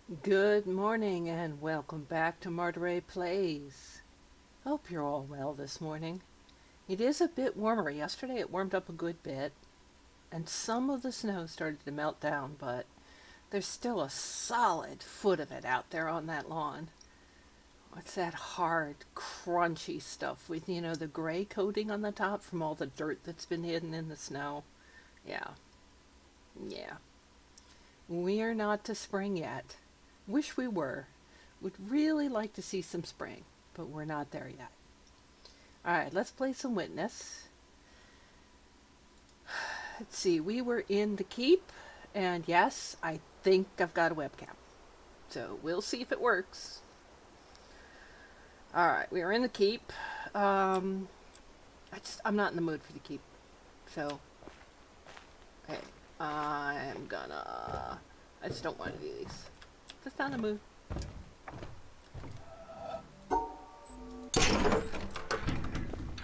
Good morning and welcome back to Marteray Plays. Hope you're all well this morning. It is a bit warmer. Yesterday it warmed up a good bit, and some of the snow started to melt down, but there's still a solid foot of it out there on that lawn. What's that hard, crunchy stuff with, the gray coating on the top from all the dirt that's been hidden in the snow? Yeah, yeah. We are not to spring yet. Wish we were. Would really like to see some spring, but we're not there yet. Alright, let's play some Witness. Let's see, we were in the keep, and yes, I think I've got a webcam. So we'll see if it works. Alright, we are in the keep. I'm not in the mood for the keep. So, hey, I just don't want to do these. Just not in the mood.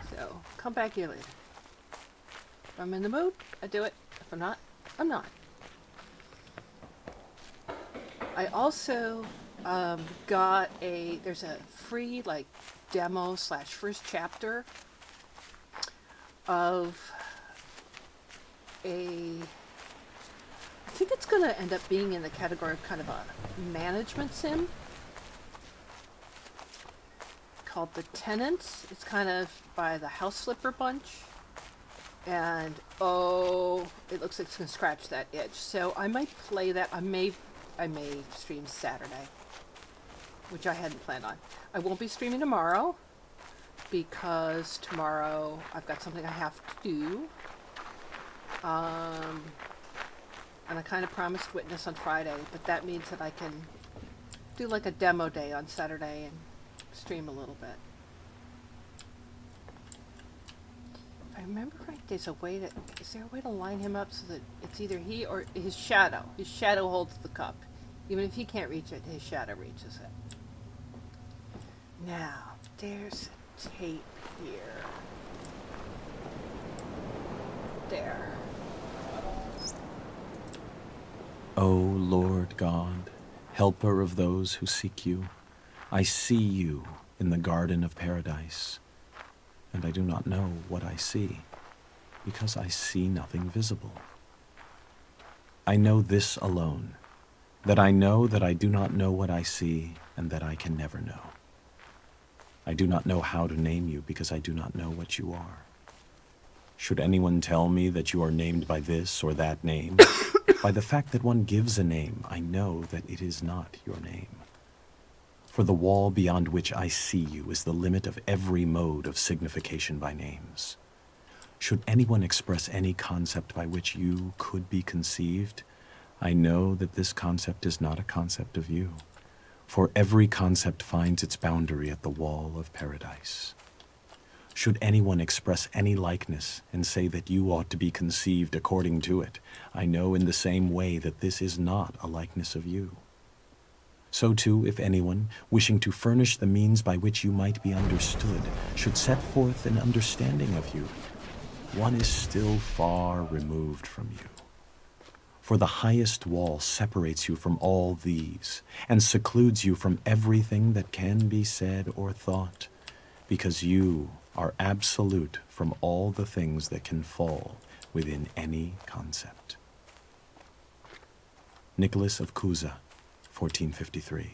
So, come back here later. If I'm in the mood, I do it. If I'm not, I'm not. I also there's a free demo slash first chapter of I think it's going to end up being in the category of kind of a management sim called The Tenants. It's kind of by the House Flipper bunch. And it looks like it's going to scratch that itch. So I might play that. I may stream Saturday, which I hadn't planned on. I won't be streaming tomorrow because tomorrow I've got something I have to do. And I kind of promised Witness on Friday, but that means that I can do like a demo day on Saturday and stream a little bit. If I remember right, is there a way to line him up so that it's either he or his shadow? His shadow holds the cup. Even if he can't reach it, his shadow reaches it. Now, there's a tape here. There. O Lord God, helper of those who seek you, I see you in the garden of paradise, and I do not know what I see, because I see nothing visible. I know this alone, that I know that I do not know what I see, and that I can never know. I do not know how to name you, because I do not know what you are. Should anyone tell me that you are named by this or that name, by the fact that one gives a name, I know that it is not your name. For the wall beyond which I see you is the limit of every mode of signification by names. Should anyone express any concept by which you could be conceived, I know that this concept is not a concept of you, for every concept finds its boundary at the wall of paradise. Should anyone express any likeness and say that you ought to be conceived according to it, I know in the same way that this is not a likeness of you. So too, if anyone, wishing to furnish the means by which you might be understood, should set forth an understanding of you, one is still far removed from you. For the highest wall separates you from all these, and secludes you from everything that can be said or thought, because you are absolute from all the things that can fall within any concept. Nicholas of Cusa, 1453.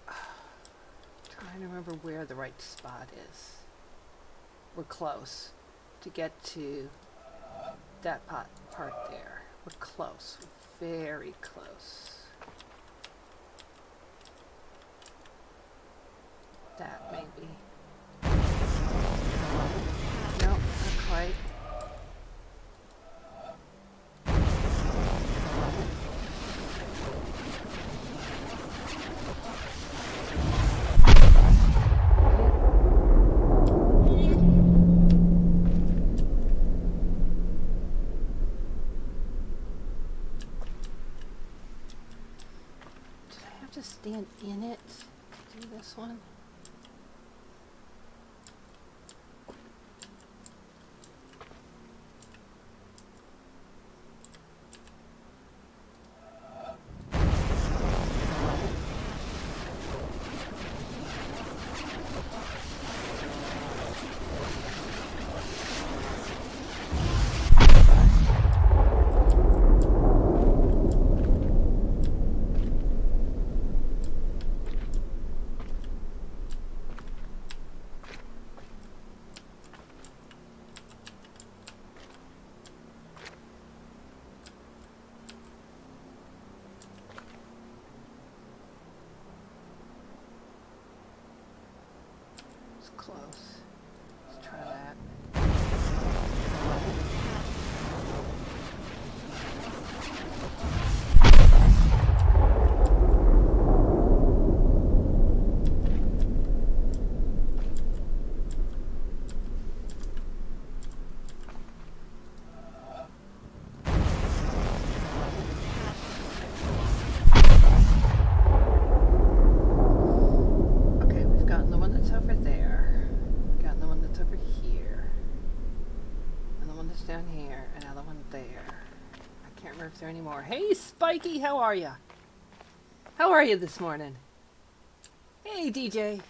Trying to remember where the right spot is. We're close to get to that part there. We're close. We're very close. That maybe. No, not quite. Did I have to stand in it to do this one? close. Let's try that. Okay, we've gotten the one that's over there. We've gotten the one that's over here. And the one that's down here. And another one there. I can't remember if there are any more. Hey, Spiky, how are ya? How are you this morning? Hey, DJ.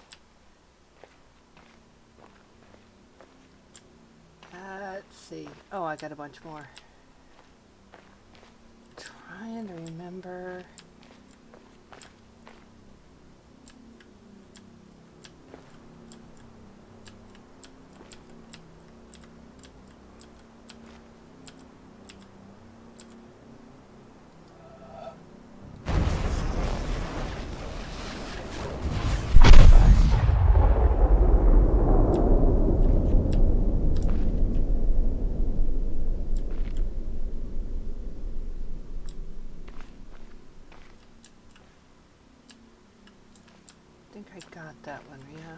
Let's see. Oh, I got a bunch more. Trying to remember. I think I got that one. Yeah.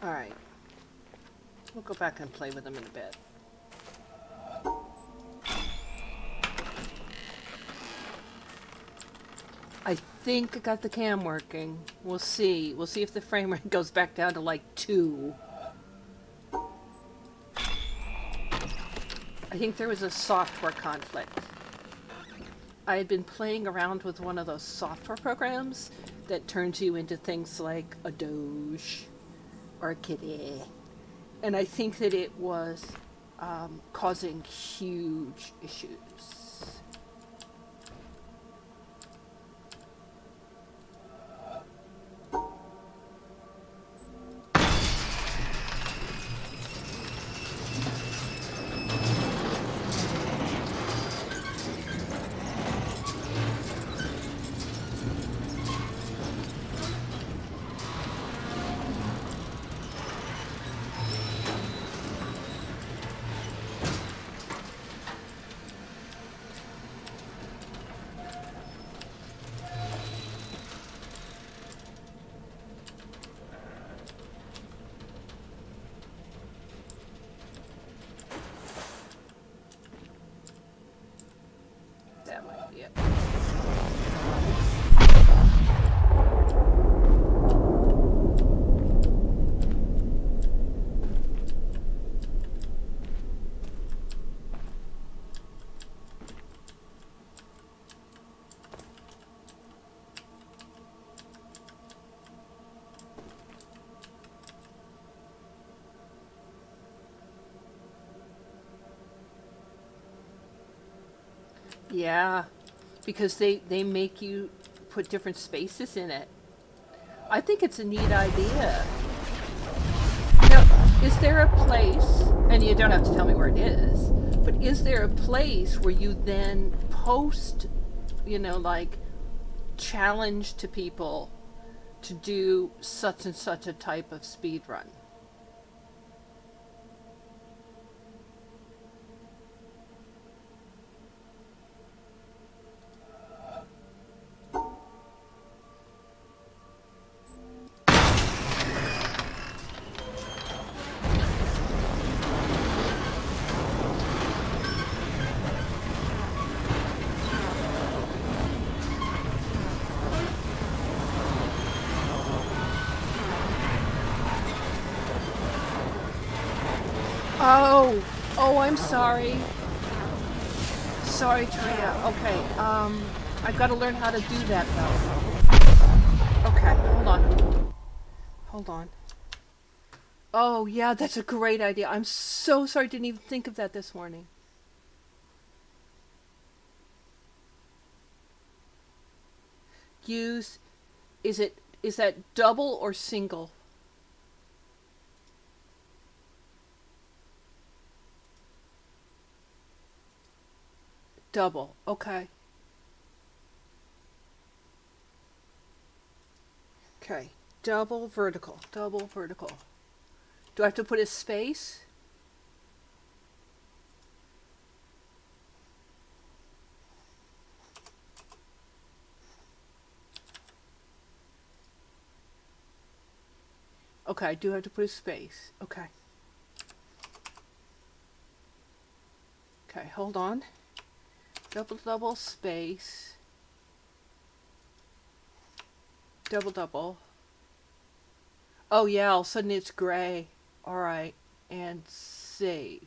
Alright. We'll go back and play with them in a bit. I think I got the cam working. We'll see. We'll see if the frame rate goes back down to like 2. I think there was a software conflict. I had been playing around with one of those software programs that turns you into things like a Doge or a kitty. And I think that it was causing huge issues. That might be it. Yeah, because they make you put different spaces in it. I think it's a neat idea. Now, is there a place, and you don't have to tell me where it is, but is there a place where you then post, like challenge to people to do such and such a type of speed run? Oh, I'm sorry. Sorry, Tria. Okay, I've got to learn how to do that, though. Okay, Hold on. Oh, yeah, that's a great idea. I'm so sorry, didn't even think of that this morning. Use, is that double or single? Double, okay. Okay, double vertical, double vertical. Do I have to put a space? Okay, I do have to put a space. Okay. Okay, hold on. Double, double, space. Double, double. Oh yeah, all of a sudden it's gray. Alright, and save.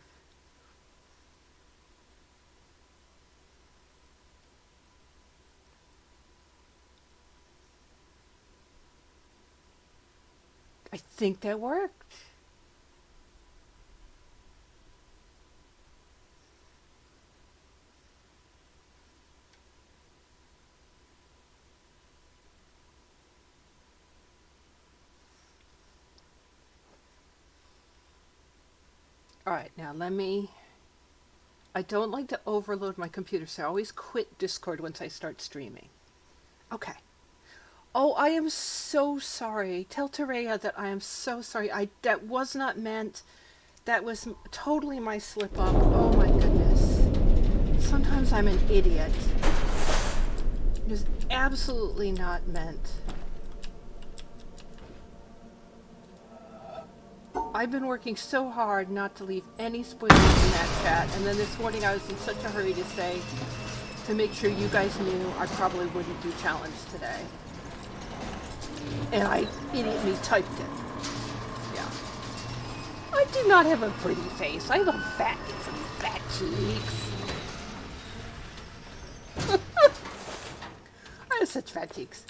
I think that worked. Alright, now let me... I don't like to overload my computer, so I always quit Discord once I start streaming. Okay. Oh, I am so sorry. Tell Terea that I am so sorry. That was not meant. That was totally my slip up. Oh my goodness. Sometimes I'm an idiot. It is absolutely not meant. I've been working so hard not to leave any spoilers in that chat, and then this morning I was in such a hurry to say, to make sure you guys knew I probably wouldn't do challenge today. And I immediately typed it. Yeah. I do not have a pretty face. I have a fat cheeks. I have such fat cheeks.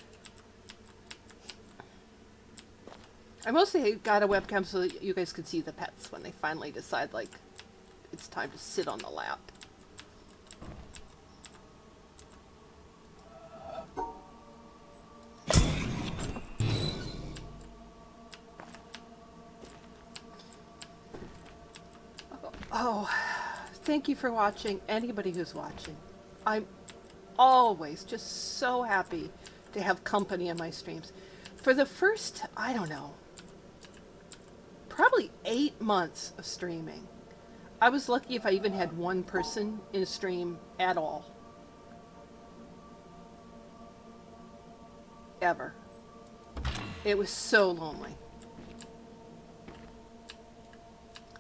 I mostly got a webcam so that you guys could see the pets when they finally decide, like, it's time to sit on the lap. Oh, thank you for watching, anybody who's watching. I'm always just so happy to have company in my streams. For the first, I don't know, probably 8 months of streaming, I was lucky if I even had one person in a stream at all. Ever. It was so lonely.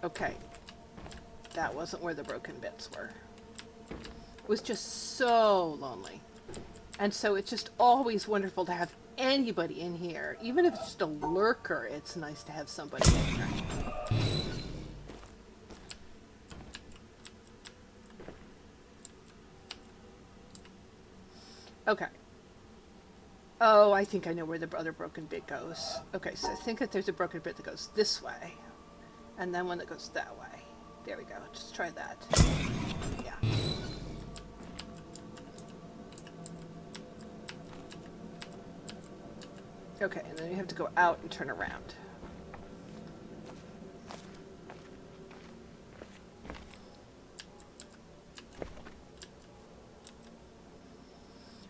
Okay. That wasn't where the broken bits were. It was just so lonely. And so it's just always wonderful to have anybody in here. Even if it's just a lurker, it's nice to have somebody in here. Okay. Oh, I think I know where the other broken bit goes. Okay, so I think that there's a broken bit that goes this way. And then one that goes that way. There we go. Just try that. Yeah. Okay, and then you have to go out and turn around.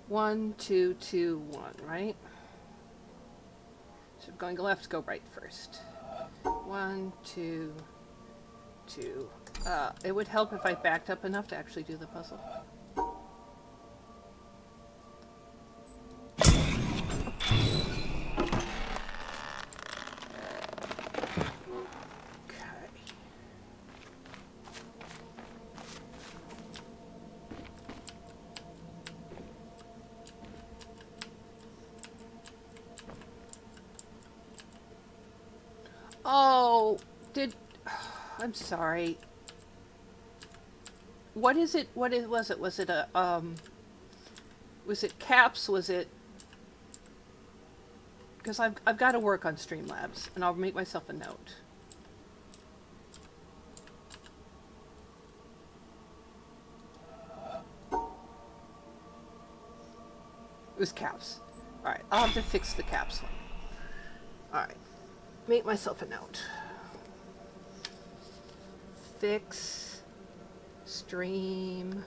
One, two, two, one, right? So going left, go right first. 1, 2, 2. It would help if I backed up enough to actually do the puzzle. Oh, I'm sorry. What is it? Was it? Was it a, was it caps? Was it? Because I've got to work on Streamlabs, and I'll make myself a note. It was caps. Alright, I'll have to fix the caps one. Alright. Make myself a note. Fix Stream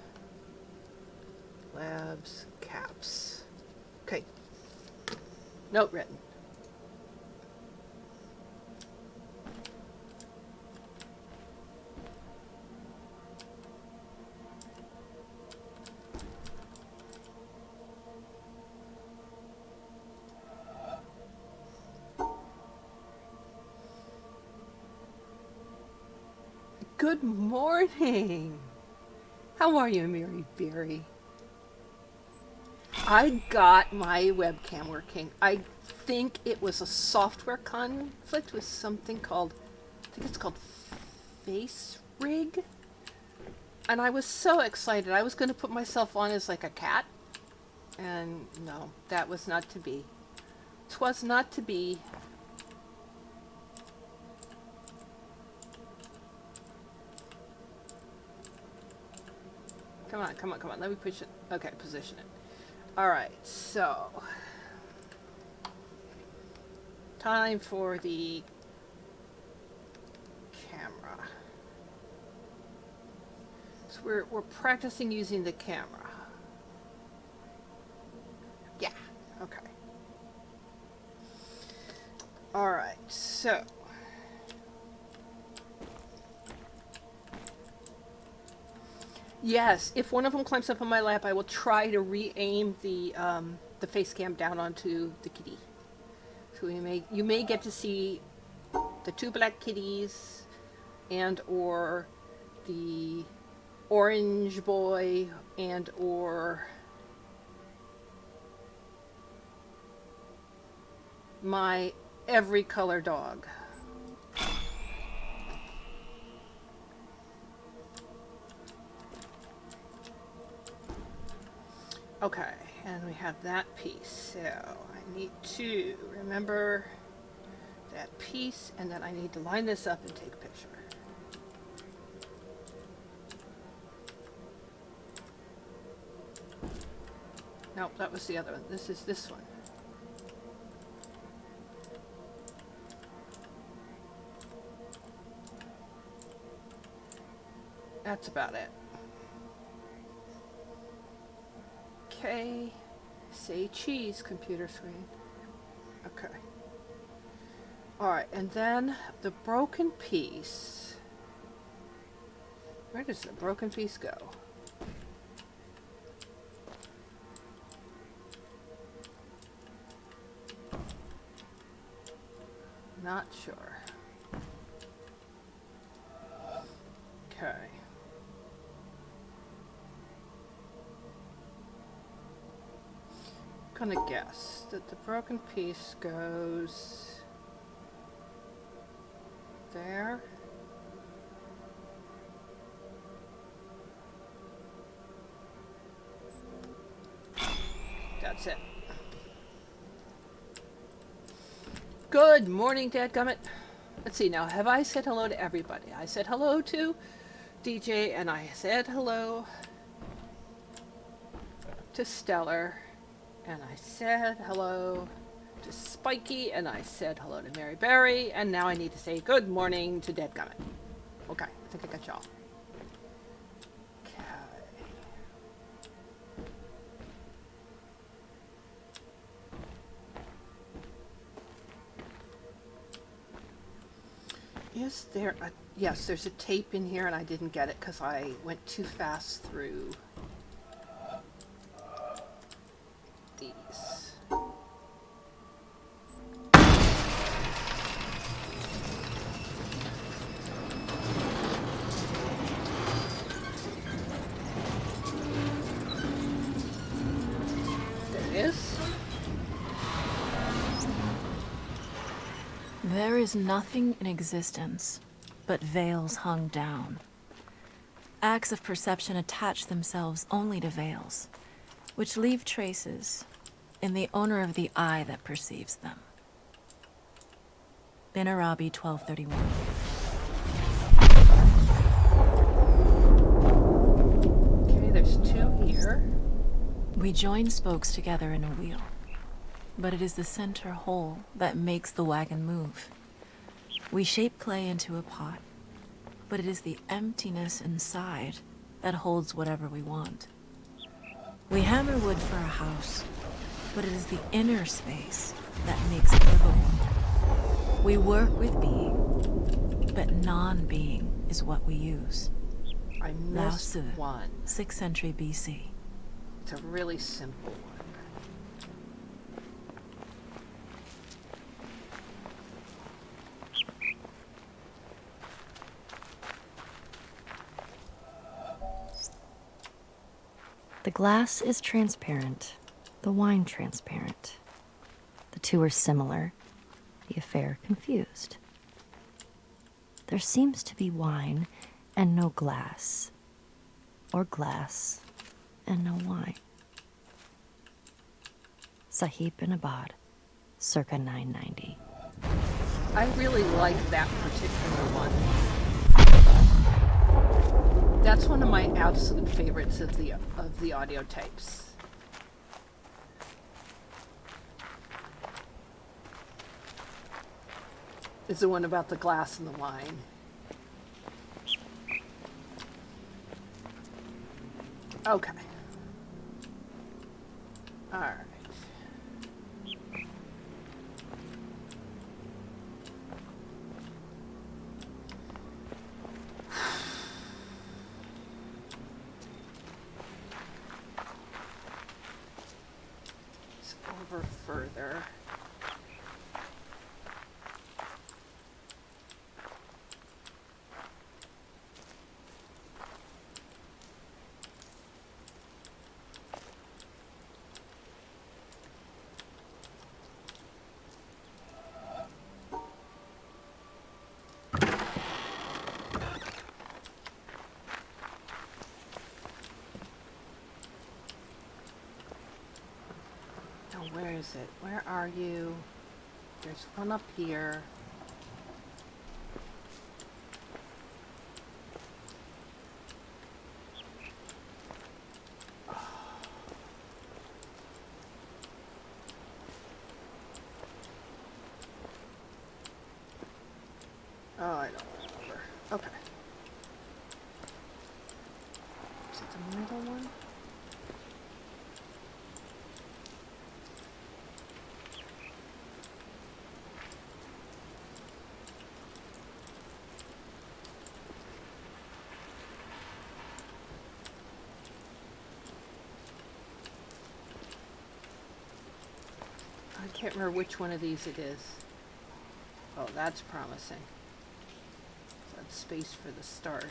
Labs caps. Okay. Note written. Good morning. How are you, Mary Berry? I got my webcam working. I think it was a software conflict with something called, I think it's called Face Rig. And I was so excited. I was going to put myself on as like a cat. And no, that was not to be. 'Twas not to be. Come on, come on, come on. Let me push it. Okay, position it. Alright, so. Time for the camera. So we're practicing using the camera. Yeah, okay. Alright, so. Yes, if one of them climbs up on my lap, I will try to re-aim the face cam down onto the kitty. So you may get to see the two black kitties and or the orange boy and or my every color dog. Okay, and we have that piece. So I need to remember that piece, and then I need to line this up and take a picture. Nope, that was the other one. This is this one. That's about it. Okay, say cheese, computer screen. Okay. Alright, and then the broken piece. Where does the broken piece go? Not sure. Okay. Gonna guess that the broken piece goes there. That's it. Good morning, dadgummit. Let's see now, have I said hello to everybody? I said hello to DJ, and I said hello to Stellar. And I said hello to Spiky, and I said hello to Mary Berry, and now I need to say good morning to Deadgummit. Okay, I think I got y'all. Okay. Is there a... Yes, there's a tape in here, and I didn't get it because I went too fast through these. There is nothing in existence but veils hung down. Acts of perception attach themselves only to veils, which leave traces in the owner of the eye that perceives them. Bin Arabi 1231. Okay, there's two here. We join spokes together in a wheel, but it is the center hole that makes the wagon move. We shape clay into a pot, but it is the emptiness inside that holds whatever we want. We hammer wood for a house, but it is the inner space that makes it livable. We work with being, but non-being is what we use. I Lao missed Tzu, one. 6th century BC. It's a really simple one. The glass is transparent, the wine transparent. The two are similar, the affair confused. There seems to be wine and no glass, or glass and no wine. Sahib bin Abad, circa 990. I really like that particular one. That's one of my absolute favorites of the audio tapes. Is the one about the glass and the wine. Okay. All right. It's over further. Where is it? Where are you? There's one up here. Oh, I don't remember. Okay. Is it the middle one? I can't remember which one of these it is. Oh, that's promising. That's space for the start.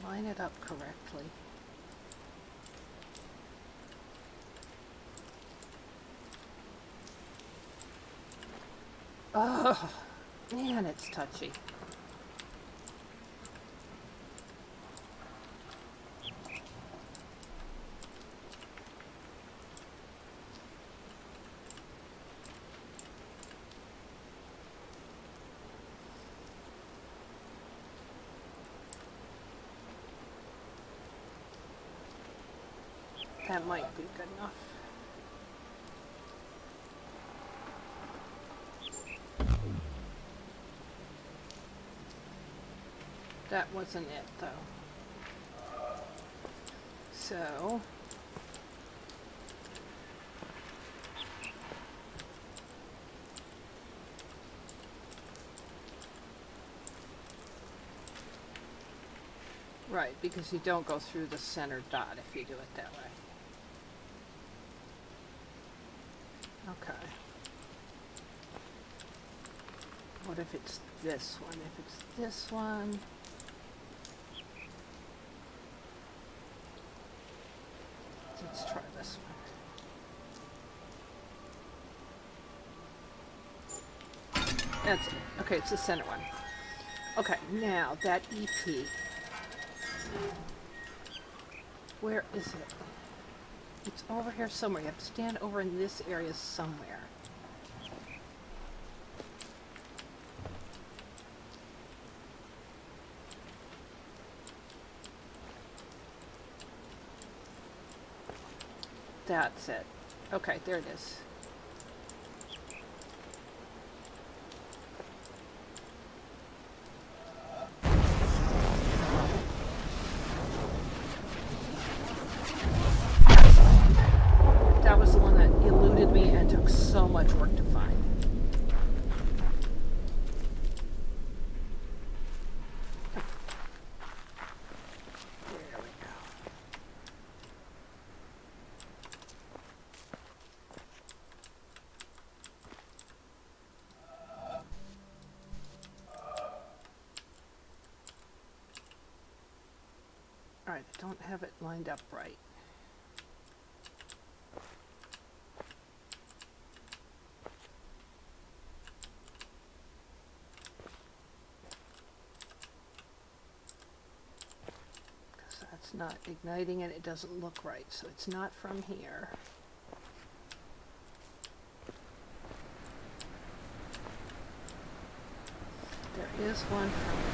I line it up correctly. Oh, man, it's touchy. That might be good enough. That wasn't it, though. So... Right, because you don't go through the center dot if you do it that way. Okay. What if it's this one? If it's this one... Let's try this one. That's it. Okay, it's the center one. Okay, now that EP. Where is it? It's over here somewhere. You have to stand over in this area somewhere. That's it. Okay, there it is. That was the one that eluded me and took so much work to find. There we go. don't have it lined up right. Because that's not igniting and it doesn't look right, so it's not from here. There is one from here.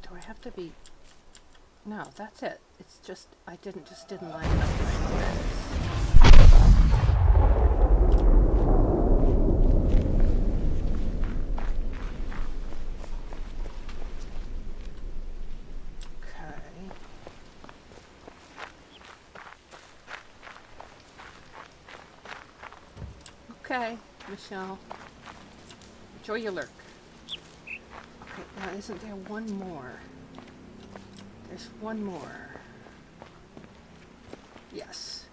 Do I have to be... No, that's it. It's just, I didn't line it up right. There it is. Okay. Okay, Michelle. Enjoy your lurk. Okay, now isn't there one more? There's one more. Yes.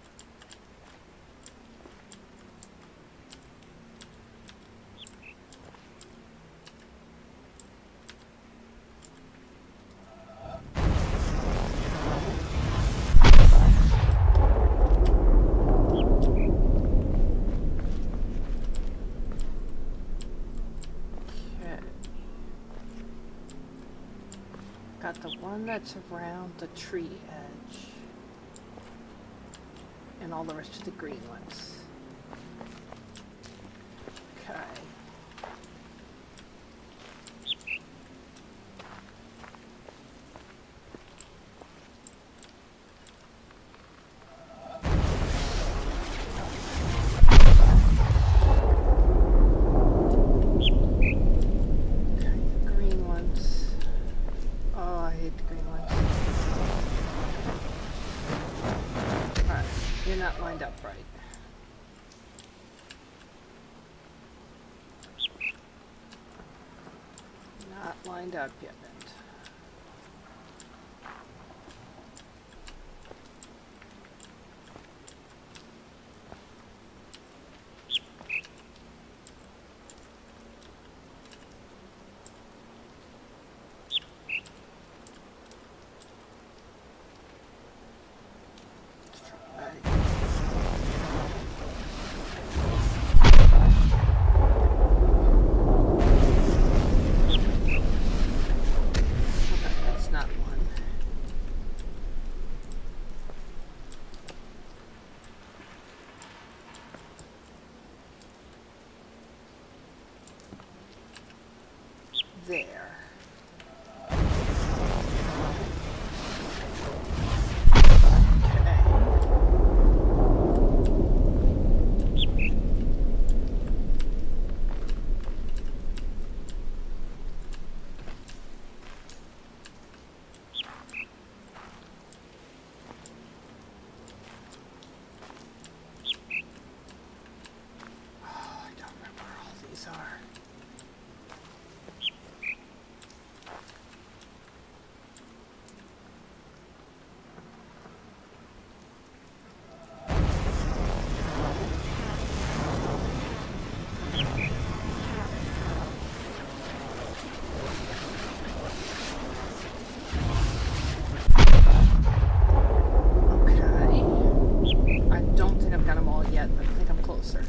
Okay. Got the one that's around the tree edge. And all the rest of the green ones. Okay. Okay, the green ones. Oh, I hate the green ones. Alright, you're not lined up right. Not lined up yet. That's not one. There. I don't remember where all these are. Okay. I don't think I've got them all yet, but I think I'm closer.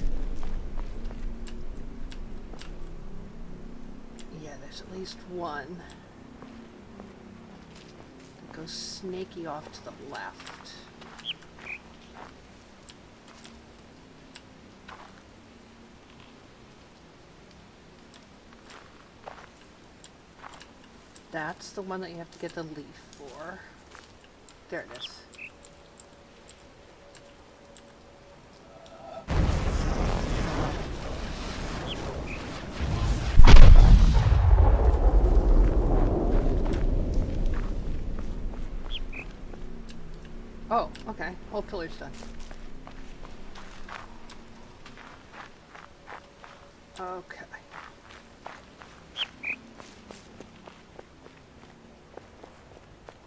Yeah, there's at least one that goes snaky off to the left. That's the one that you have to get the leaf for. There it is. Oh, okay. Whole pillar's done. Okay.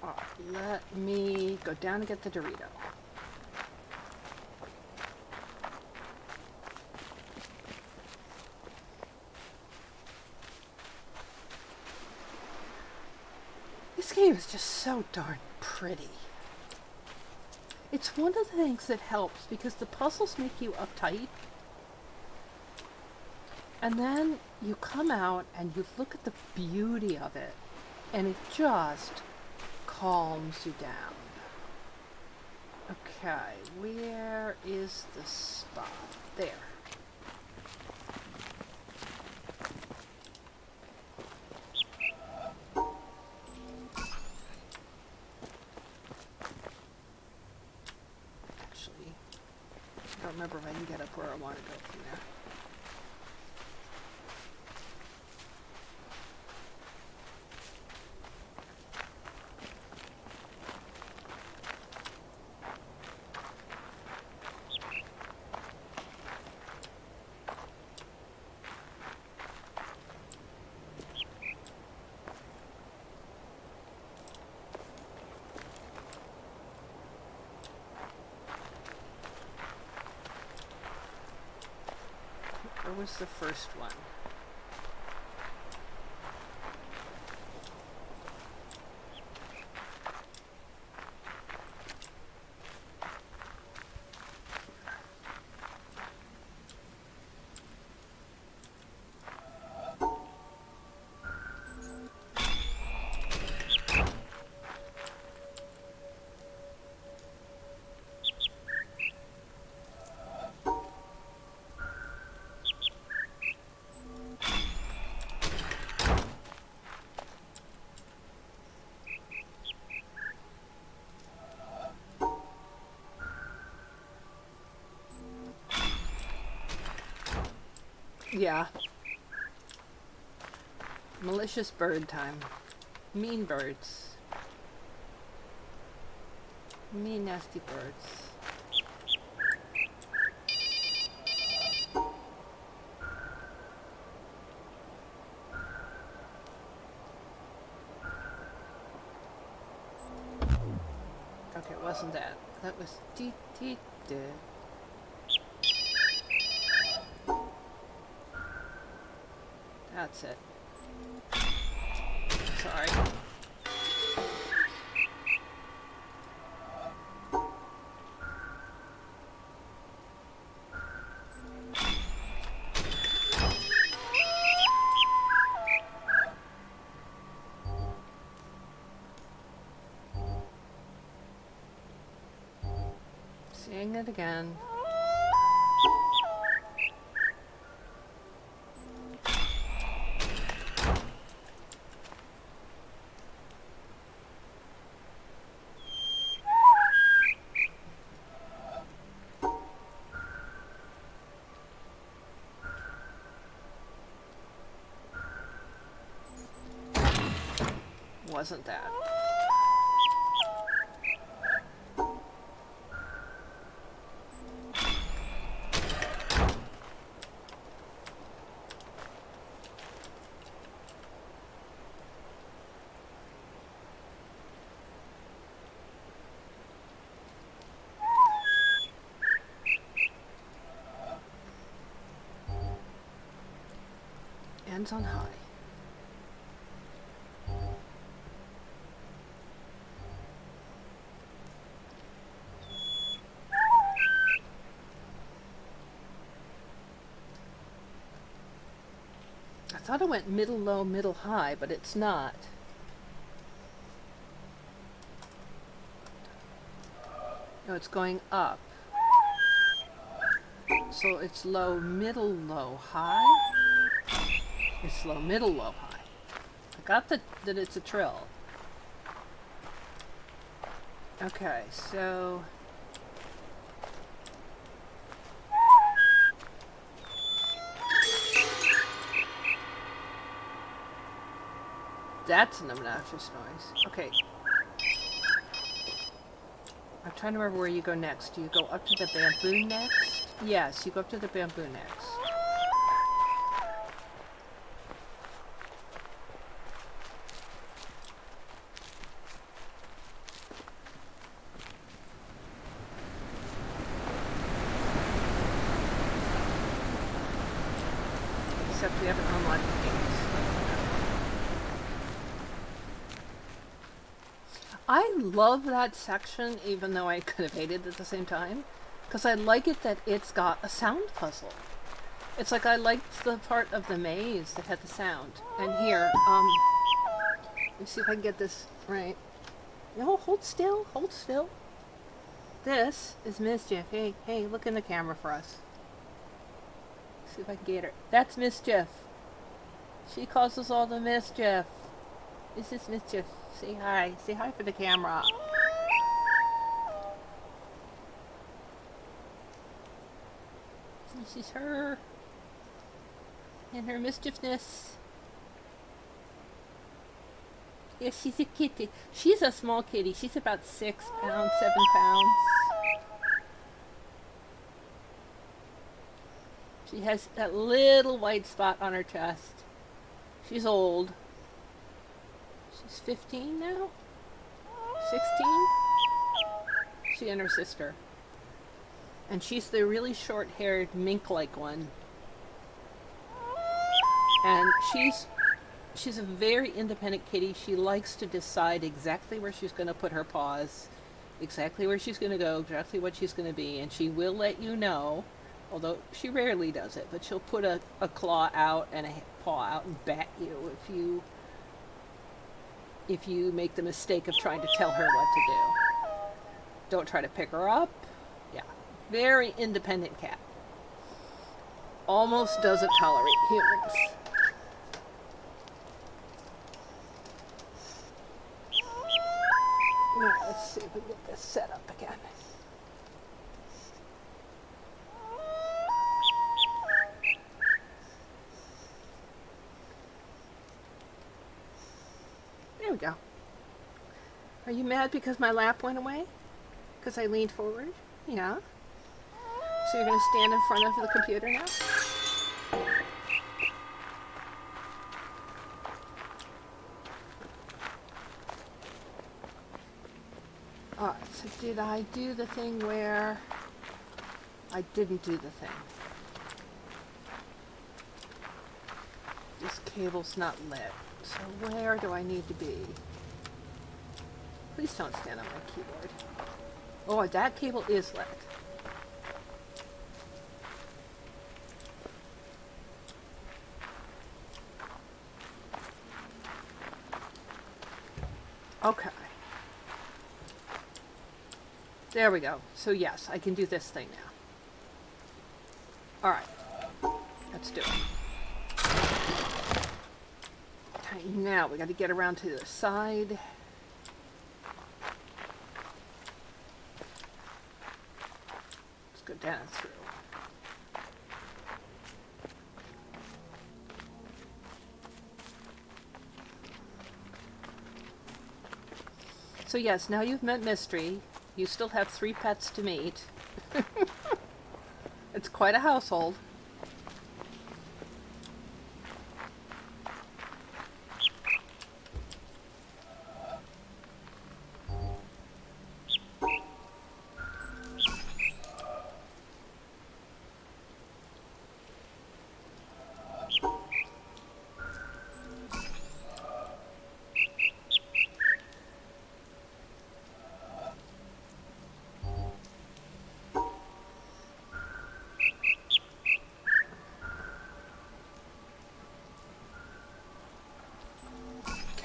Oh, let me go down and get the Dorito. This game is just so darn pretty. It's one of the things that helps because the puzzles make you uptight. And then you come out and you look at the beauty of it, and it just calms you down. Okay, where is the spot? There. Actually, I don't remember if I can get up where I want to go from there. Where was the first one? Yeah. Malicious bird time. Mean birds. Mean, nasty birds. Okay, it wasn't that. That was dee dee dee. That's it. Sorry. Seeing it again. Wasn't that? Ends on high. I thought it went middle, low, middle, high, but it's not. No, it's going up. So it's low, middle, low, high. It's low, middle, low, high. I got that it's a trill. Okay, so... That's an obnoxious noise. Okay. I'm trying to remember where you go next. Do you go up to the bamboo next? Yes, you go up to the bamboo next. except we haven't unlocked the gates. I love that section, even though I could have hated it at the same time, because I like it that it's got a sound puzzle. It's like I liked the part of the maze that had the sound. And here, let's see if I can get this right. No, hold still, hold still. This is Mischief. Hey, hey, look in the camera for us. See if I can get her. That's Mischief. She causes all the mischief. This is Mischief. Say hi. Say hi for the camera. This is her. And her mischiefness. Yes, she's a kitty. She's a small kitty. She's about 6 pounds, 7 pounds. She has that little white spot on her chest. She's old. She's 15 now? 16? She and her sister. And she's the really short-haired, mink-like one. And she's a very independent kitty. She likes to decide exactly where she's going to put her paws, exactly where she's going to go, exactly what she's going to be, and she will let you know, although she rarely does it, but she'll put a claw out and a paw out and bat you if you make the mistake of trying to tell her what to do. Don't try to pick her up. Yeah, very independent cat. Almost doesn't tolerate humans. Alright, let's see if we can get this set up again. There we go. Are you mad because my lap went away? Because I leaned forward? Yeah. So you're going to stand in front of the computer now? Alright, so did I do the thing where I didn't do the thing? This cable's not lit. So where do I need to be? Please don't stand on my keyboard. Oh, that cable is lit. Okay. There we go. So yes, I can do this thing now. Alright. Let's do it. Okay, now we got to get around to the side. Let's go down through. So yes, now you've met Mystery. You still have 3 pets to meet. It's quite a household.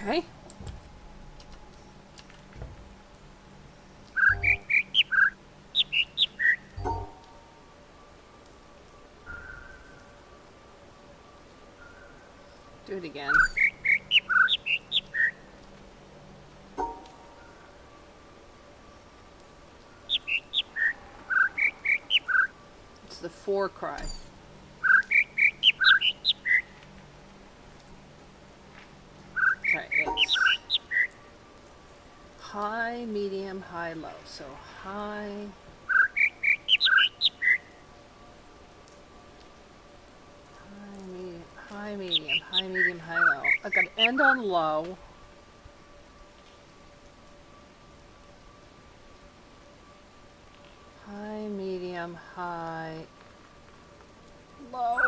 Okay. Do it again. It's the 4 cry. Okay, it's high, medium, high, low. So high. High, medium, high, low. I've got to end on low. High, medium, high, low.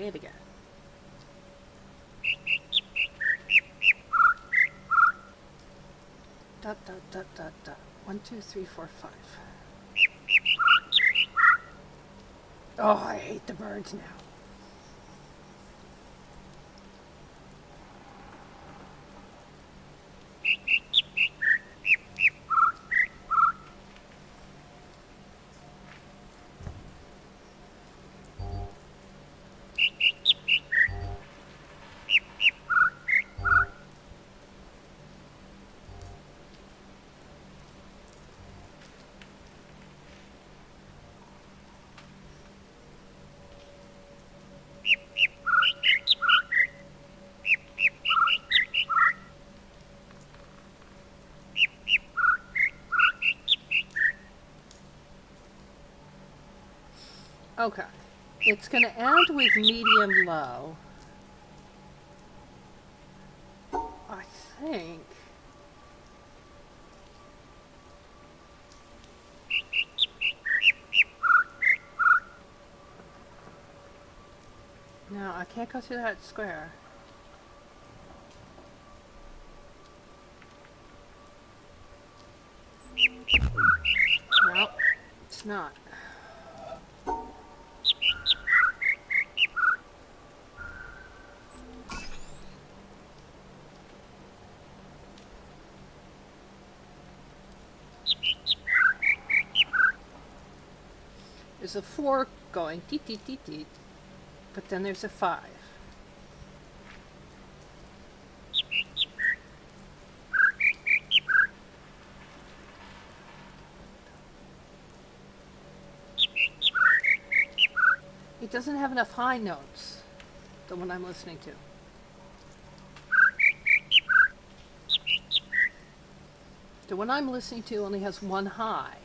Say it again. Dot, dot, dot, dot, dot. 1, 2, 3, 4, 5. Oh, I hate the birds now. Okay. It's going to end with medium low. I think. No, I can't go through that square. No, it's not. There's a 4 going, deet, deet, deet, deet, but then there's a 5. It doesn't have enough high notes, the one I'm listening to. The one I'm listening to only has 1 high.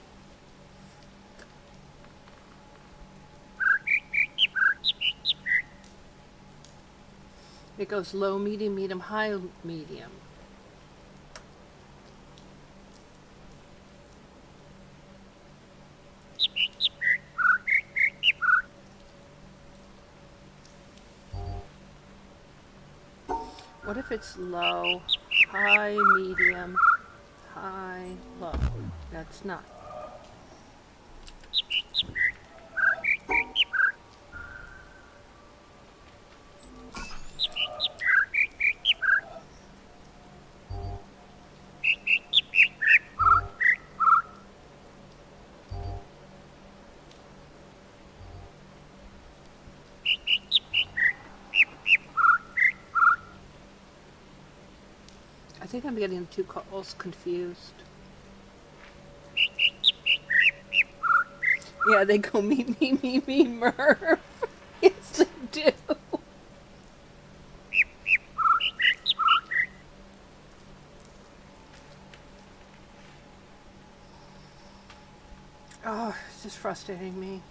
It goes low, medium, medium, high, medium. What if it's low, high, medium, high, low? That's not. I think I'm getting the two calls confused. Yeah, they go me, Murph. Yes, they do. Oh, it's just frustrating me.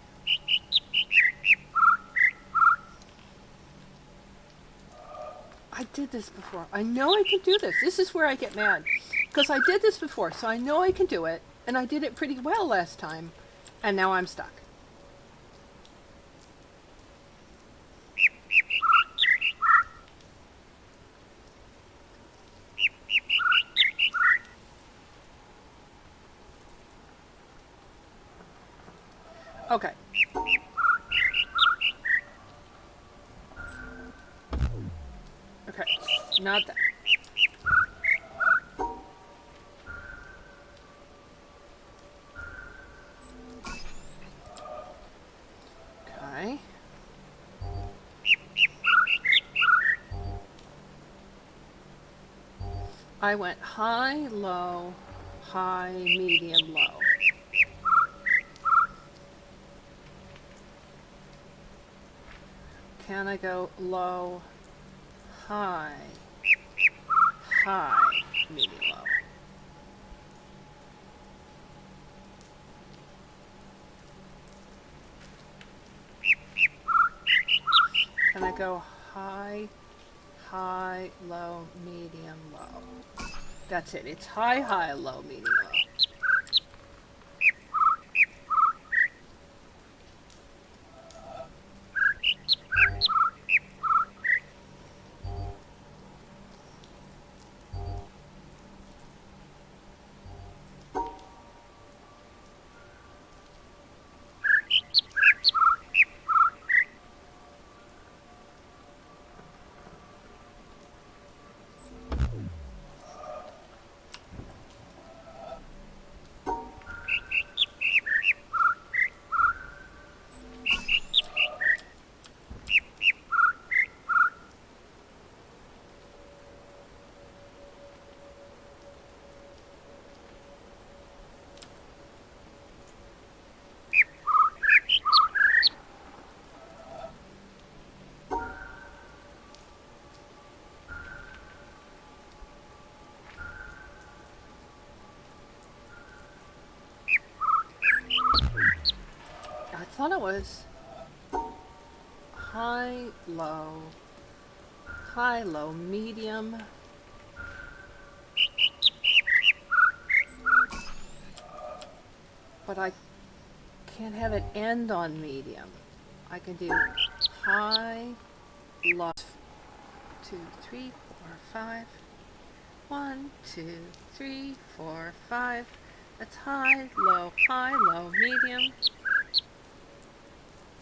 I did this before. I know I can do this. This is where I get mad. Because I did this before, so I know I can do it. And I did it pretty well last time. And now I'm stuck. Okay. Okay, not that. Okay. I went high, low, high, medium, low. Can I go low, high, high, medium, low? Can I go high, high, low, medium, low? That's it. It's high, high, low, medium, low. thought it was high, low, medium. But I can't have it end on medium. I can do high, low. 2, 3, 4, 5. 1, 2, 3, 4, 5. That's high, low, medium.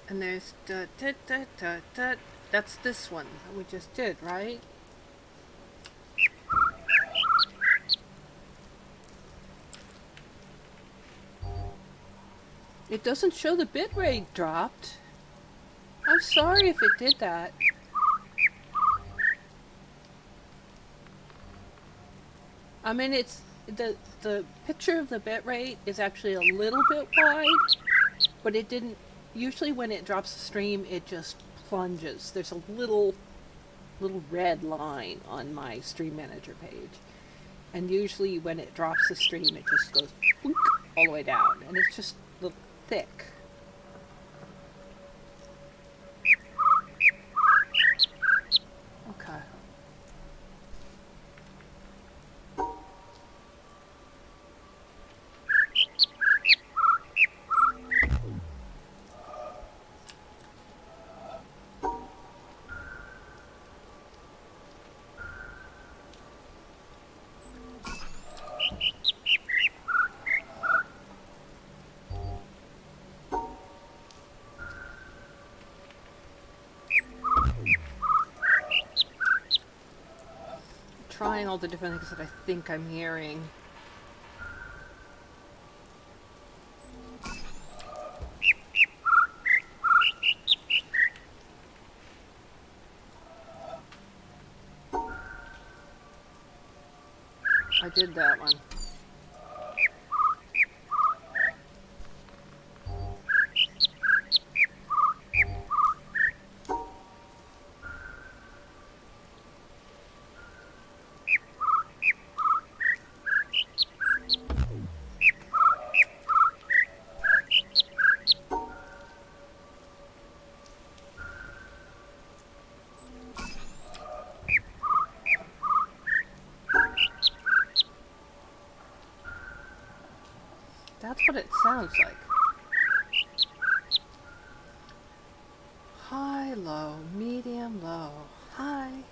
And there's da da da da da. That's this one that we just did, right? It doesn't show the bit rate dropped. I'm sorry if it did that. I mean, it's the picture of the bit rate is actually a little bit wide, but it didn't. Usually, when it drops the stream, it just plunges. There's a little red line on my Stream Manager page, and usually when it drops the stream, it just goes all the way down, and it's just a little thick. Okay. Trying all the different things that I think I'm hearing. I did that one. That's what it sounds like. High, low, medium, low, high.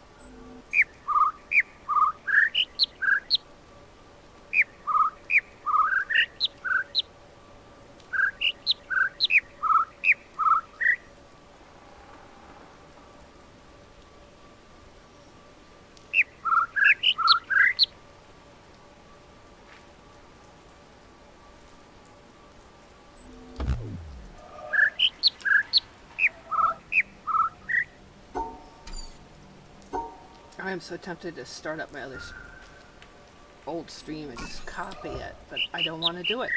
I am so tempted to start up my other old stream and just copy it, but I don't want to do it.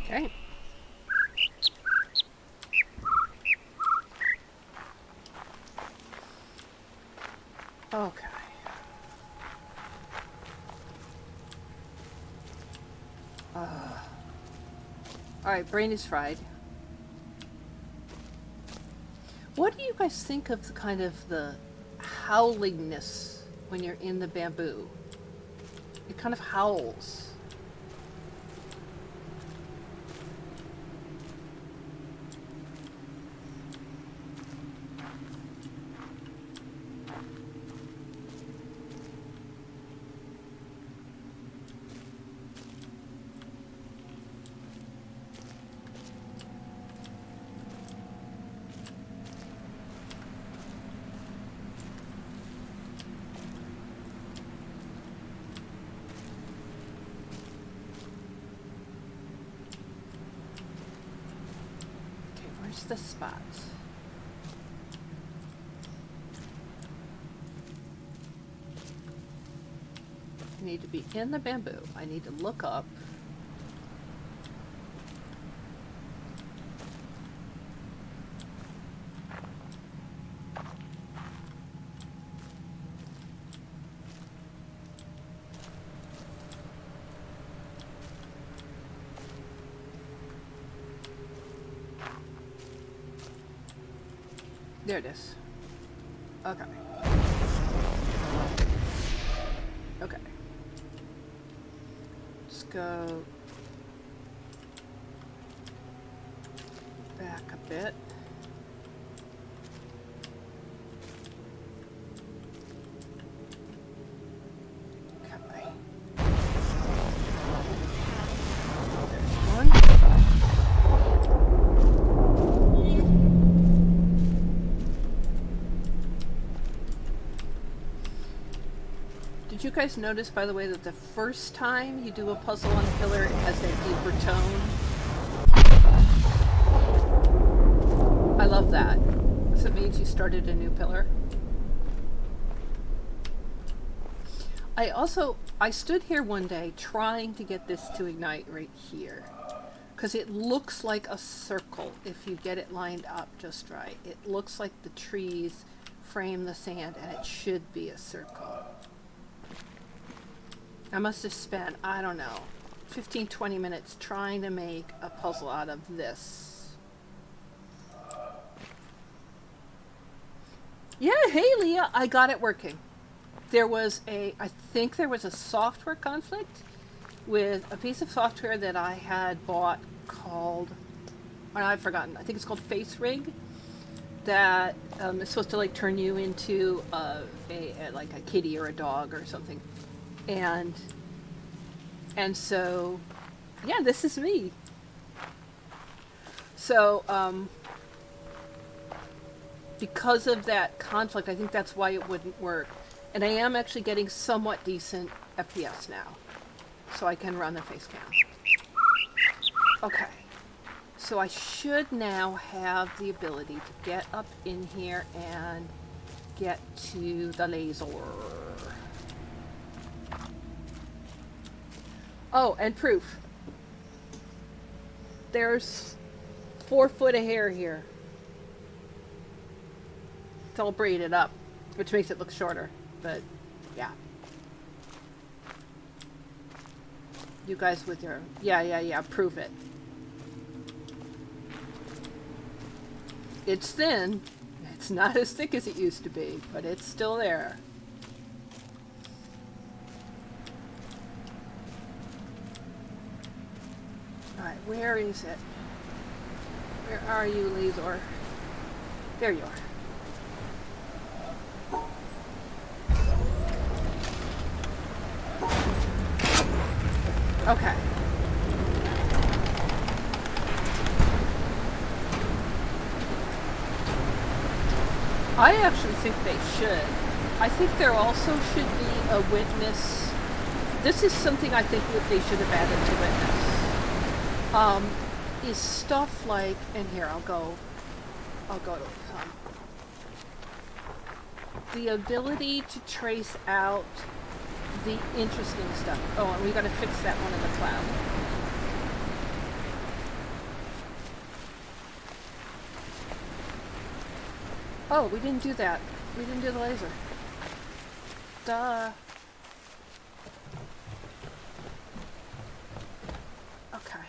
Okay. Okay. Alright, brain is fried. What do you guys think of the kind of the howlingness when you're in the bamboo? It kind of howls. Where's the spot? I need to be in the bamboo. I need to look up. There it is. Okay. Okay. Let's go back a bit. Okay. There's one. Did you guys notice, by the way, that the first time you do a puzzle on a pillar, it has that deeper tone? I love that. So it means you started a new pillar. I stood here one day trying to get this to ignite right here. Because it looks like a circle if you get it lined up just right. It looks like the trees frame the sand, and it should be a circle. I must have spent, I don't know, 15-20 minutes trying to make a puzzle out of this. Yeah, hey Leah, I got it working. I think there was a software conflict with a piece of software that I had bought called, I've forgotten, I think it's called Face Rig, that is supposed to like turn you into like a kitty or a dog or something. And so, yeah, this is me. So, because of that conflict, I think that's why it wouldn't work. And I am actually getting somewhat decent FPS now. So I can run the face cam. Okay. So I should now have the ability to get up in here and get to the laser. Oh, and proof. There's 4 foot of hair here. It's all braided up, which makes it look shorter, but yeah. You guys with your, yeah, prove it. It's thin. It's not as thick as it used to be, but it's still there. Alright, where is it? Where are you, laser? There you are. Okay. I actually think they should. I think there also should be a witness. This is something I think that they should have added to witness. Is stuff like, and here I'll go to the ability to trace out the interesting stuff. Oh, and we gotta fix that one in the cloud. Oh, we didn't do that. We didn't do the laser. Duh. Okay.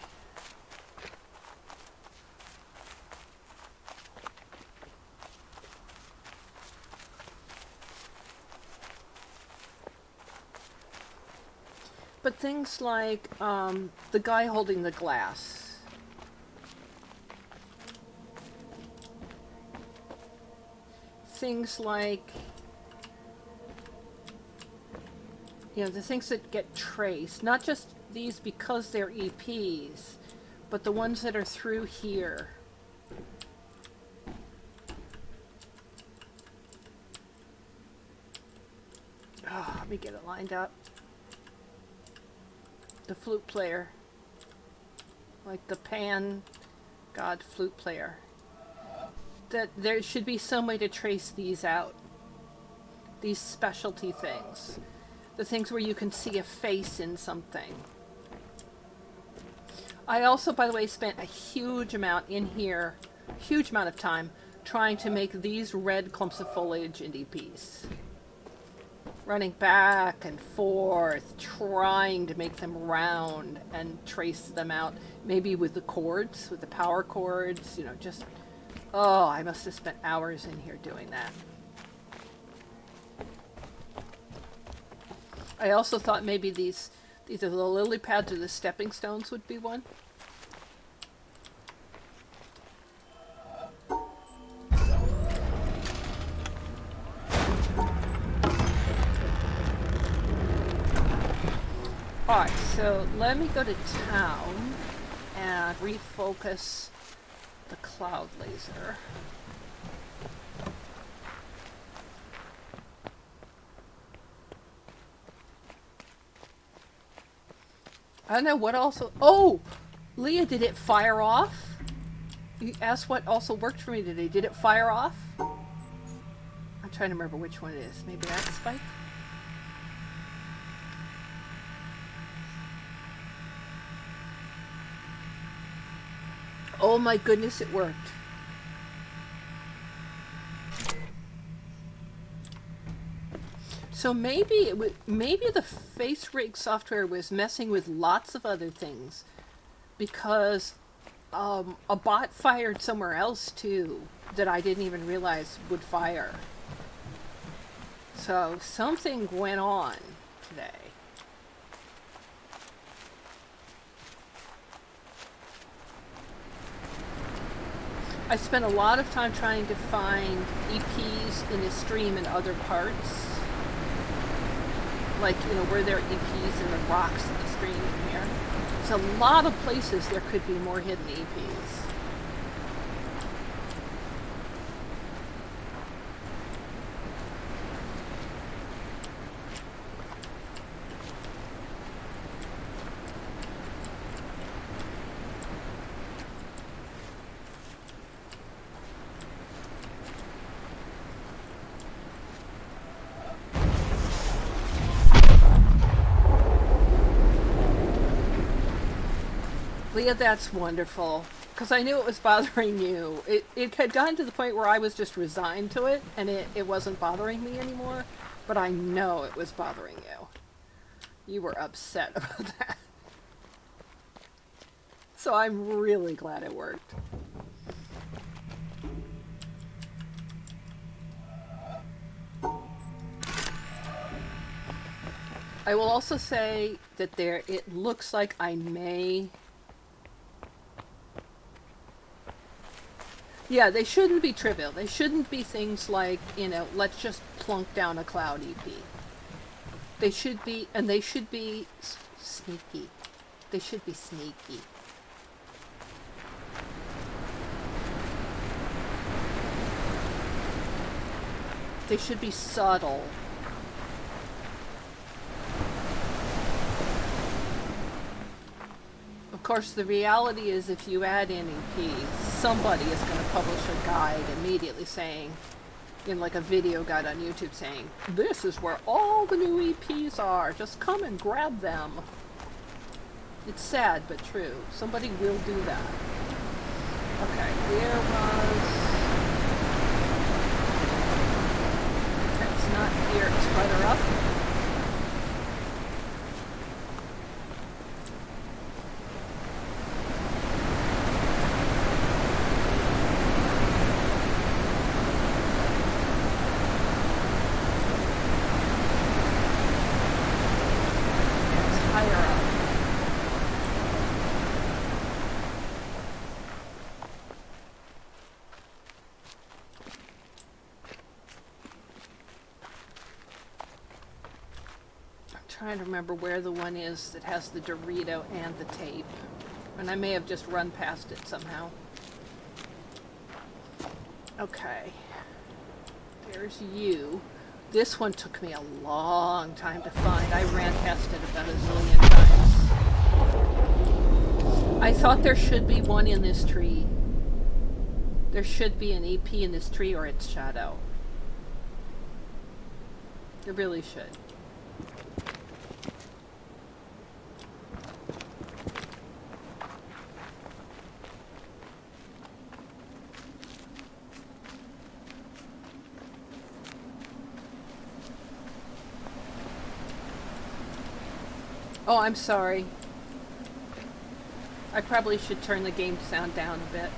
But things like the guy holding the glass. Things like, you know, the things that get traced, not just these because they're EPs, but the ones that are through here. Oh, let me get it lined up. The flute player. Like the Pan God flute player. That there should be some way to trace these out. These specialty things. The things where you can see a face in something. I also, by the way, spent a huge amount in here, huge amount of time, trying to make these red clumps of foliage into EPs. Running back and forth, trying to make them round and trace them out. Maybe with the cords, with the power cords, you know, just Oh, I must have spent hours in here doing that. I also thought maybe these either the lily pads or the stepping stones would be one. Alright, so let me go to town and refocus the cloud laser. I don't know what also... Oh! Leah, did it fire off? You asked what also worked for me today. Did it fire off? I'm trying to remember which one it is. Maybe that's Spike? Oh my goodness, it worked. So maybe maybe the face rig software was messing with lots of other things, because a bot fired somewhere else too that I didn't even realize would fire. So something went on today. I spent a lot of time trying to find EPs in the stream in other parts. Like, you know, where there are EPs in the rocks in the stream in here. There's a lot of places there could be more hidden EPs. Leah, that's wonderful. Because I knew it was bothering you. It had gotten to the point where I was just resigned to it, and it wasn't bothering me anymore. But I know it was bothering you. You were upset about that. So I'm really glad it worked. I will also say that it looks like I may... Yeah, they shouldn't be trivial. They shouldn't be things like, you know, let's just plunk down a cloud EP. They should be, and they should be sneaky. They should be sneaky. They should be subtle. Of course, the reality is if you add in EPs, somebody is going to publish a guide immediately saying, in like a video guide on YouTube saying, this is where all the new EPs are, just come and grab them. It's sad, but true. Somebody will do that. Okay, where was... It's not here, it's further up. Trying to remember where the one is that has the Dorito and the tape. And I may have just run past it somehow. Okay. There's you. This one took me a long time to find. I ran past it about a zillion times. I thought there should be one in this tree. There should be an EP in this tree or its shadow. There really should. Oh, I'm sorry. I probably should turn the game sound down a bit.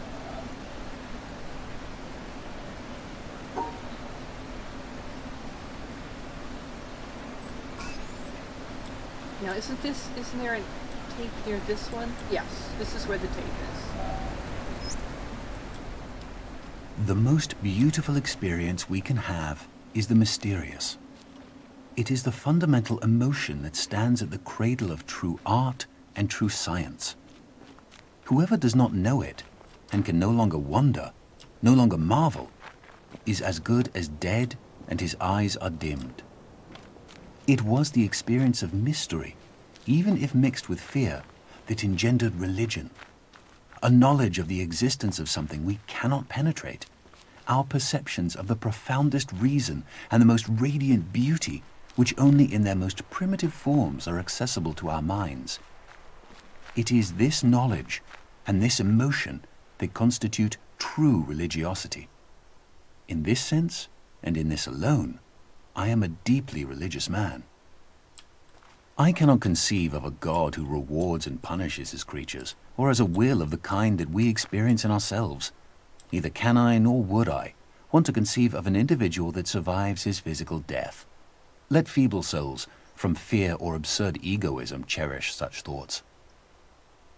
Now, isn't there a tape near this one? Yes, this is where the tape is. The most beautiful experience we can have is the mysterious. It is the fundamental emotion that stands at the cradle of true art and true science. Whoever does not know it and can no longer wonder, no longer marvel, is as good as dead and his eyes are dimmed. It was the experience of mystery, even if mixed with fear, that engendered religion. A knowledge of the existence of something we cannot penetrate, our perceptions of the profoundest reason and the most radiant beauty, which only in their most primitive forms are accessible to our minds. It is this knowledge and this emotion that constitute true religiosity. In this sense, and in this alone, I am a deeply religious man. I cannot conceive of a God who rewards and punishes his creatures, or has a will of the kind that we experience in ourselves. Neither can I, nor would I, want to conceive of an individual that survives his physical death. Let feeble souls, from fear or absurd egoism, cherish such thoughts.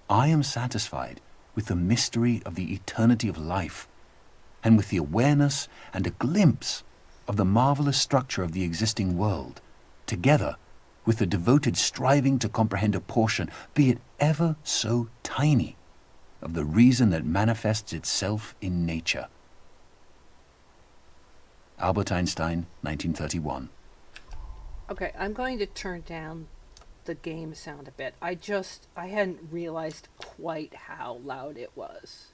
I am satisfied with the mystery of the eternity of life, and with the awareness and a glimpse of the marvelous structure of the existing world, together with the devoted striving to comprehend a portion, be it ever so tiny, of the reason that manifests itself in nature. Albert Einstein, 1931. Okay, I'm going to turn down the game sound a bit. I hadn't realized quite how loud it was.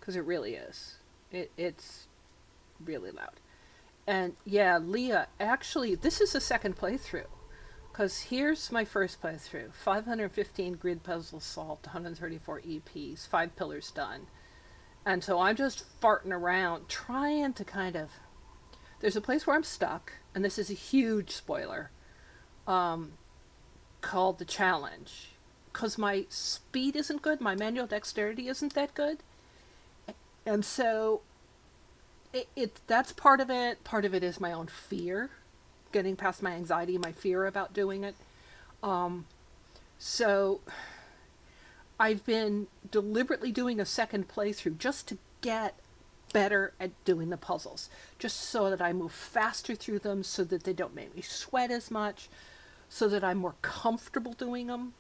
Because it really is. It's really loud. And yeah, Leah, actually, this is a second playthrough. Because here's my first playthrough. 515 grid puzzles solved, 134 EPs, 5 pillars done. And so I'm just farting around, trying to kind of... There's a place where I'm stuck, and this is a huge spoiler, called the challenge. Because my speed isn't good, my manual dexterity isn't that good. And so that's part of it. Part of it is my own fear, getting past my anxiety, my fear about doing it. So I've been deliberately doing a second playthrough just to get better at doing the puzzles, just so that I move faster through them, so that they don't make me sweat as much, so that I'm more comfortable doing them.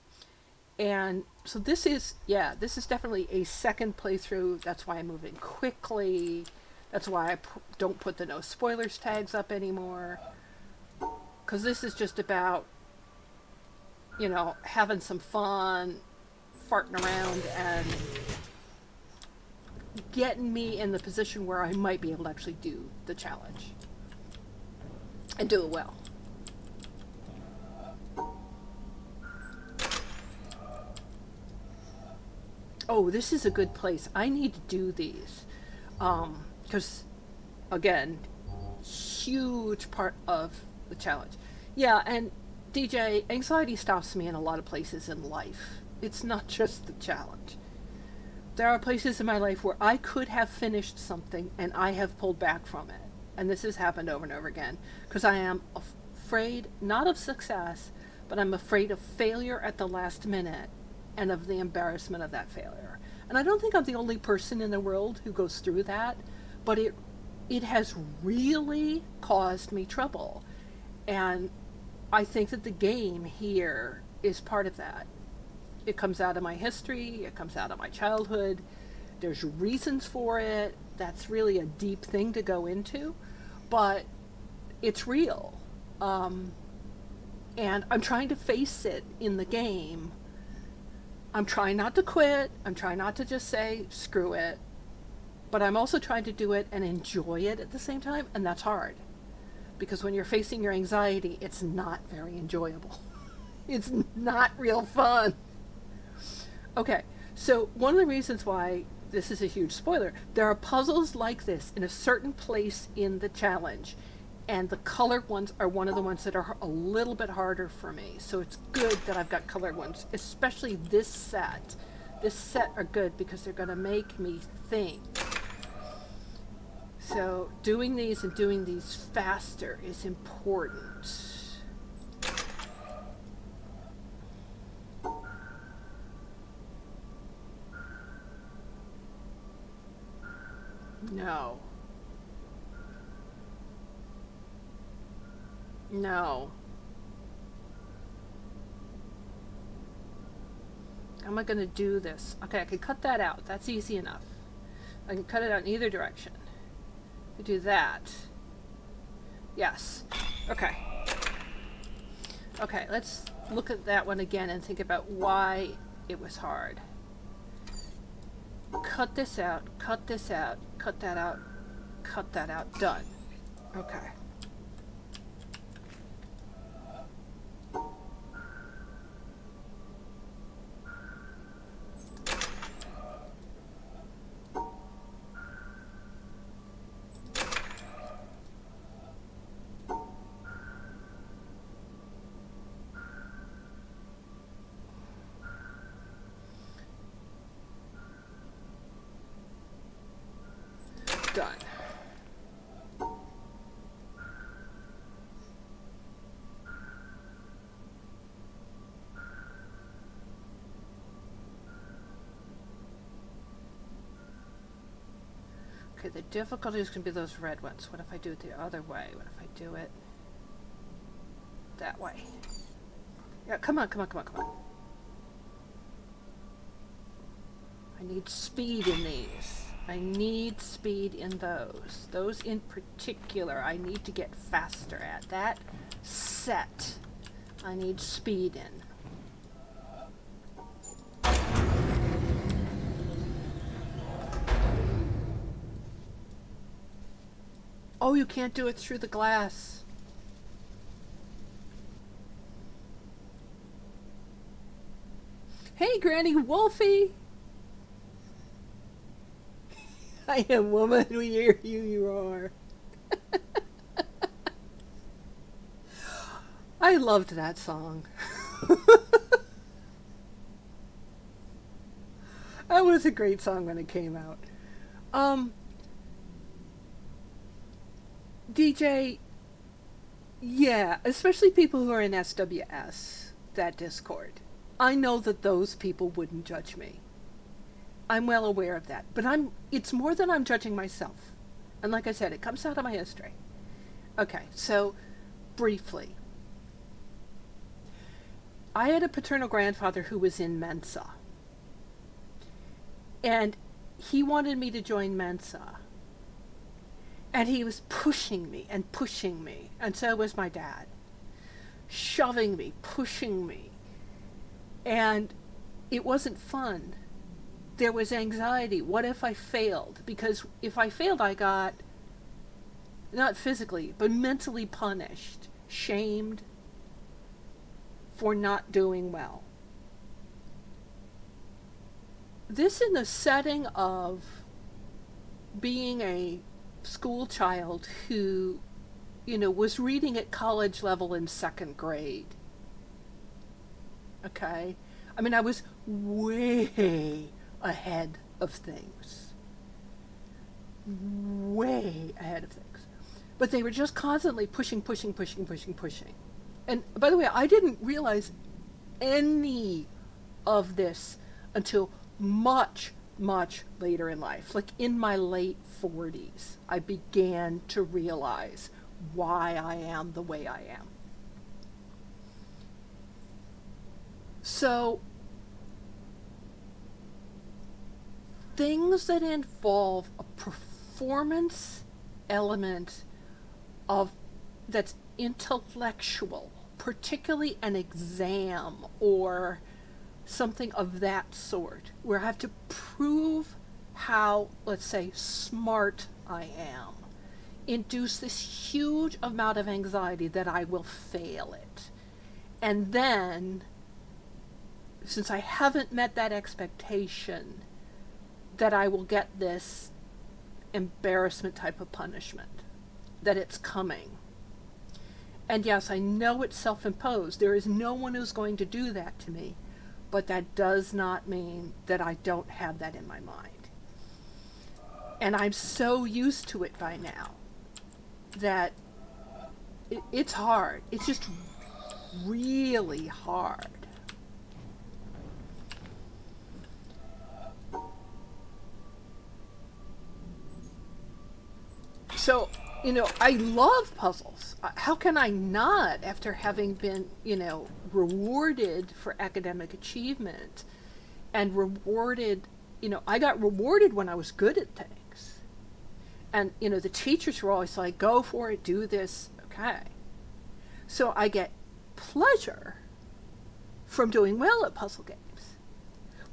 And so this is definitely a second playthrough. That's why I'm moving quickly. That's why I don't put the no spoilers tags up anymore. Because this is just about, having some fun, farting around, and getting me in the position where I might be able to actually do the challenge. And do it well. Oh, this is a good place. I need to do these. Because, again, huge part of the challenge. Yeah, and DJ, anxiety stops me in a lot of places in life. It's not just the challenge. There are places in my life where I could have finished something and I have pulled back from it. And this has happened over and over again. Because I am afraid, not of success, but I'm afraid of failure at the last minute and of the embarrassment of that failure. And I don't think I'm the only person in the world who goes through that, but it has really caused me trouble. And I think that the game here is part of that. It comes out of my history, it comes out of my childhood. There's reasons for it. That's really a deep thing to go into, but it's real. And I'm trying to face it in the game. I'm trying not to quit. I'm trying not to just say, screw it. But I'm also trying to do it and enjoy it at the same time, and that's hard. Because when you're facing your anxiety, it's not very enjoyable. It's not real fun. Okay, so one of the reasons why this is a huge spoiler, there are puzzles like this in a certain place in the challenge, and the colored ones are one of the ones that are a little bit harder for me. So it's good that I've got colored ones, especially this set. This set are good because they're going to make me think. So doing these and doing these faster is important. No. No. How am I going to do this? Okay, I can cut that out. That's easy enough. I can cut it out in either direction. We do that. Yes. Okay. Okay, let's look at that one again and think about why it was hard. Cut this out, cut this out, cut that out, cut that out. Done. Okay. Done. Okay, the difficulty is going to be those red ones. What if I do it the other way? What if I do it that way? Yeah, come on, come on, come on, come on. I need speed in these. I need speed in those. Those in particular, I need to get faster at. That set, I need speed in. Oh, you can't do it through the glass. Hey, Granny Wolfie! I am woman, we hear you, you are. I loved that song. That was a great song when it came out. DJ, yeah, especially people who are in SWS, that Discord. I know that those people wouldn't judge me. I'm well aware of that, but it's more than I'm judging myself. And like I said, it comes out of my history. Okay, so briefly. I had a paternal grandfather who was in Mensa. And he wanted me to join Mensa. And he was pushing me, and so was my dad. Shoving me, pushing me. And it wasn't fun. There was anxiety. What if I failed? Because if I failed, I got, not physically, but mentally punished, shamed for not doing well. This in the setting of being a school child who, was reading at college level in 2nd grade. Okay? I mean, I was way ahead of things. Way ahead of things. But they were just constantly pushing. And by the way, I didn't realize any of this until much later in life. Like in my late 40s, I began to realize why I am the way I am. So, things that involve a performance element that's intellectual, particularly an exam or something of that sort, where I have to prove how, let's say, smart I am, induce this huge amount of anxiety that I will fail it. And then, since I haven't met that expectation, that I will get this embarrassment type of punishment, that it's coming. And yes, I know it's self-imposed. There is no one who's going to do that to me. But that does not mean that I don't have that in my mind. And I'm so used to it by now that it's hard. It's just really hard. So, I love puzzles. How can I not, after having been, rewarded for academic achievement and rewarded, I got rewarded when I was good at things. And, the teachers were always like, go for it, do this, okay. So I get pleasure from doing well at puzzle games.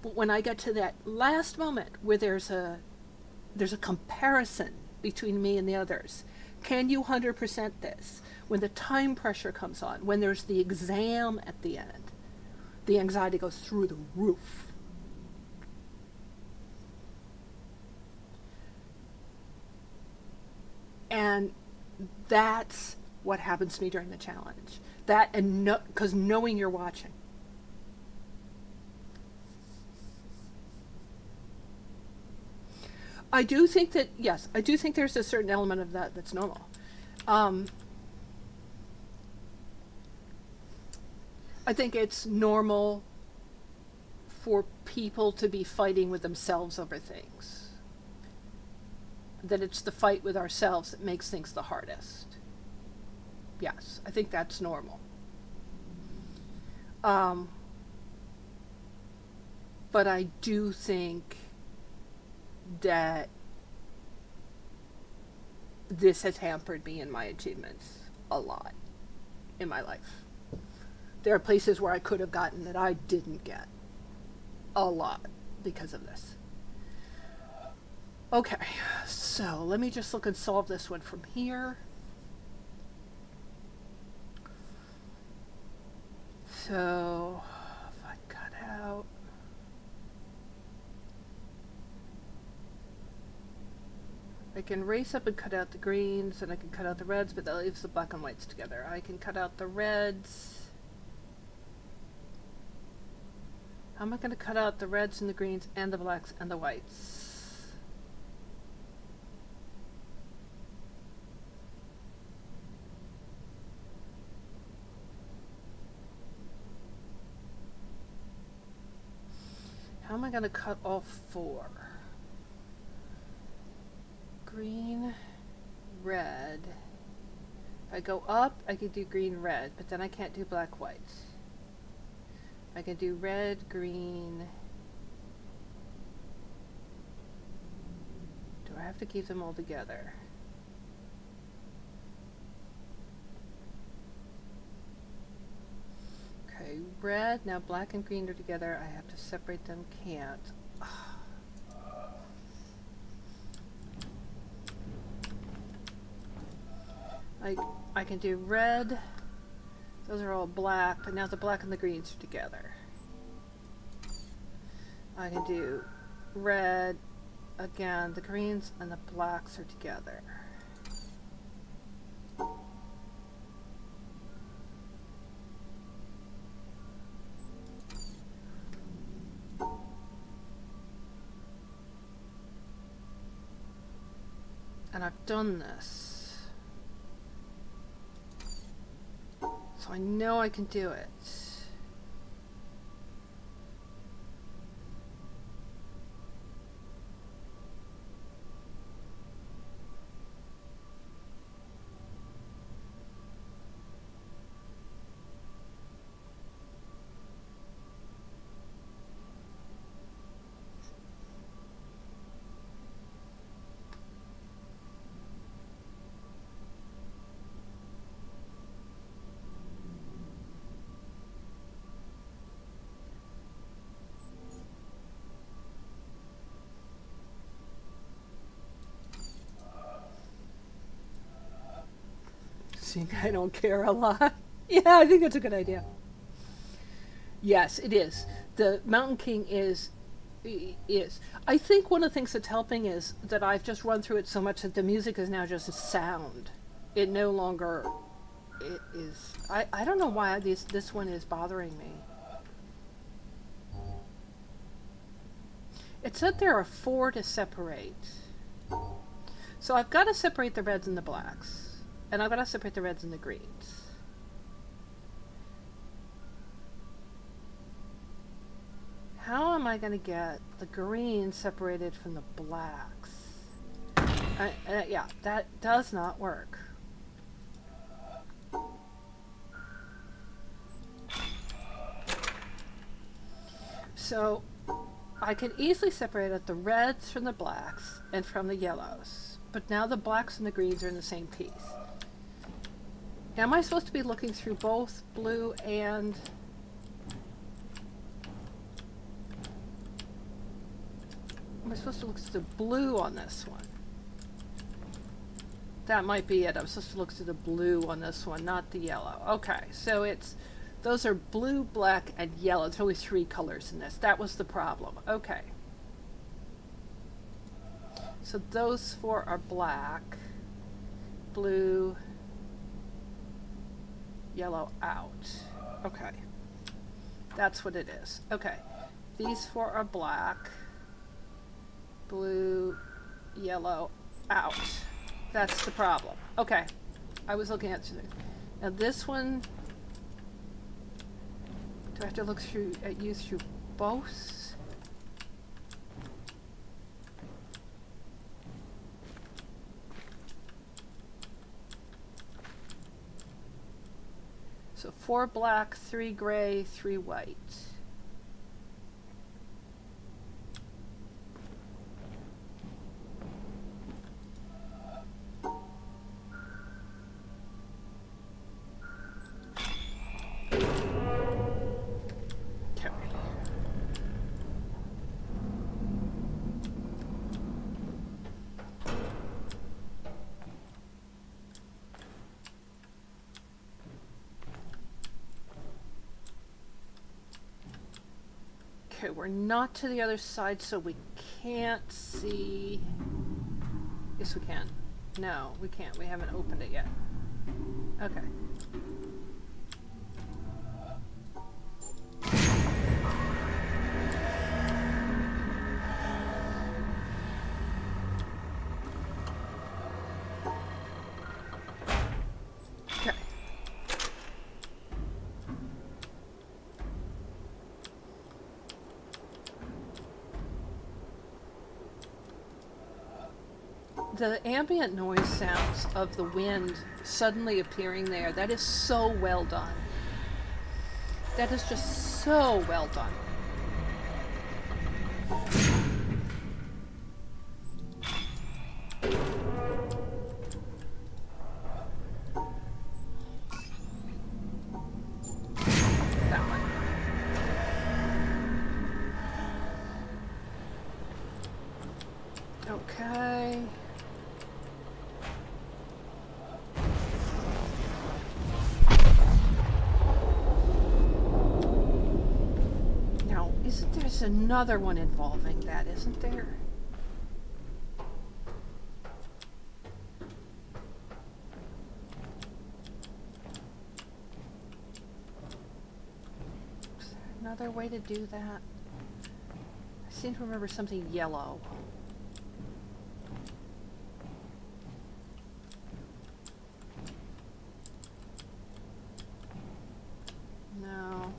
But when I get to that last moment where there's a comparison between me and the others, can you 100% this? When the time pressure comes on, when there's the exam at the end, the anxiety goes through the roof. And that's what happens to me during the challenge. That, and because knowing you're watching. I do think that, yes, I do think there's a certain element of that that's normal. I think it's normal for people to be fighting with themselves over things. That it's the fight with ourselves that makes things the hardest. Yes, I think that's normal. But I do think that this has hampered me in my achievements a lot in my life. There are places where I could have gotten that I didn't get a lot because of this. Okay, so let me just look and solve this one from here. So, if I cut out, I can race up and cut out the greens, and I can cut out the reds, but that leaves the black and whites together. I can cut out the reds. How am I going to cut out the reds and the greens and the blacks and the whites? How am I going to cut all four? Green, red. If I go up, I can do green, red, but then I can't do black, white. I can do red, green. Do I have to keep them all together? Okay, red, now black and green are together. I have to separate them, can't. I can do red. Those are all black, but now the black and the greens are together. I can do red. Again, the greens and the blacks are together. And I've done this. So I know I can do it. I don't care a lot. Yeah, I think that's a good idea. Yes, it is. The Mountain King is. I think one of the things that's helping is that I've just run through it so much that the music is now just a sound. It no longer it is. I don't know why this one is bothering me. It said there are 4 to separate. So I've got to separate the reds and the blacks. And I've got to separate the reds and the greens. How am I going to get the greens separated from the blacks? Yeah, that does not work. So I can easily separate out the reds from the blacks and from the yellows. But now the blacks and the greens are in the same piece. Now, am I supposed to be looking through both blue and... Am I supposed to look through the blue on this one? That might be it. I'm supposed to look through the blue on this one, not the yellow. Okay, so it's... Those are blue, black, and yellow. There's only 3 colors in this. That was the problem. Okay. So those 4 are black, blue, yellow out. Okay. That's what it is. Okay. These 4 are black, blue, yellow out. That's the problem. Okay. I was looking at something. Now this one... Do I have to look through at you through both? So 4 black, 3 gray, 3 white. Okay, we're not to the other side, so we can't see... Yes, we can. No, we can't. We haven't opened it yet. Okay. Okay. The ambient noise sounds of the wind suddenly appearing there, that is so well done. That is just so well done. That one. Okay. There's another one involving that, isn't there? Is there another way to do that? I seem to remember something yellow. No.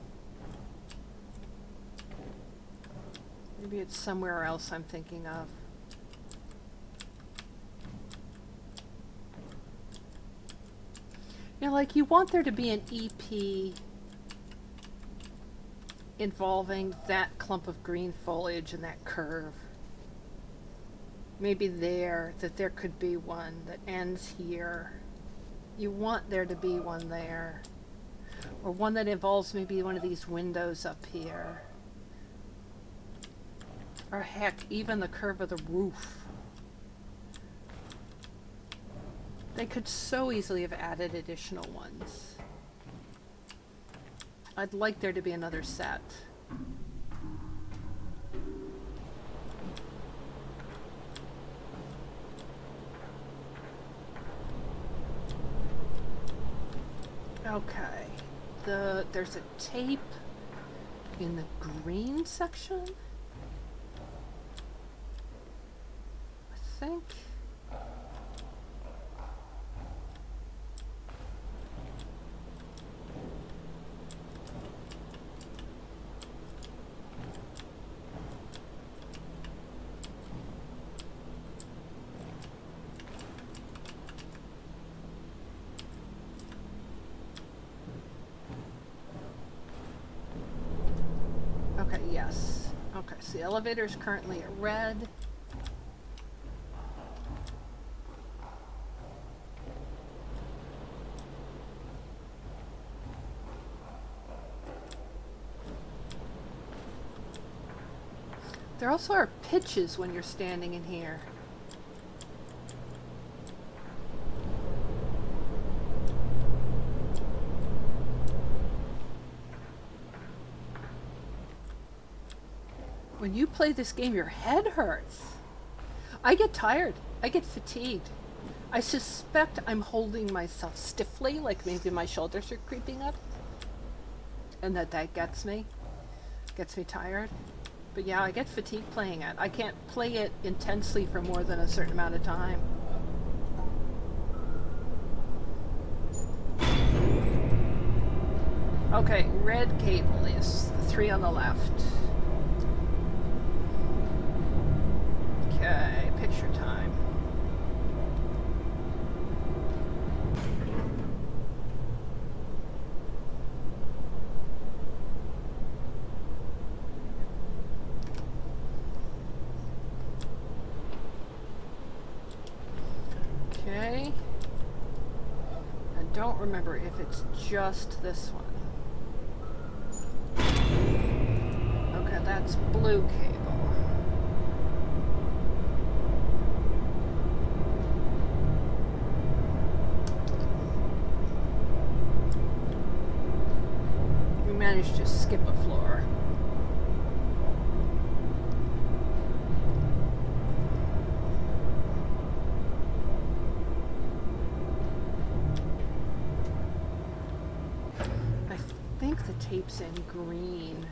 Maybe it's somewhere else I'm thinking of. You know, like, you want there to be an EP involving that clump of green foliage and that curve. Maybe there could be one that ends here. You want there to be one there. Or one that involves maybe one of these windows up here. Or heck, even the curve of the roof. They could so easily have added additional ones. I'd like there to be another set. Okay. There's a tape in the green section. I think. Okay, so the elevator is currently at red. There also are pitches when you're standing in here. When you play this game, your head hurts. I get tired. I get fatigued. I suspect I'm holding myself stiffly, like maybe my shoulders are creeping up. And that gets me tired. But yeah, I get fatigued playing it. I can't play it intensely for more than a certain amount of time. Okay, red cable is the 3 on the left. Okay, picture time. Okay. I don't remember if it's just this one. Okay, that's blue cable. We managed to skip a floor. I think the tape's in green.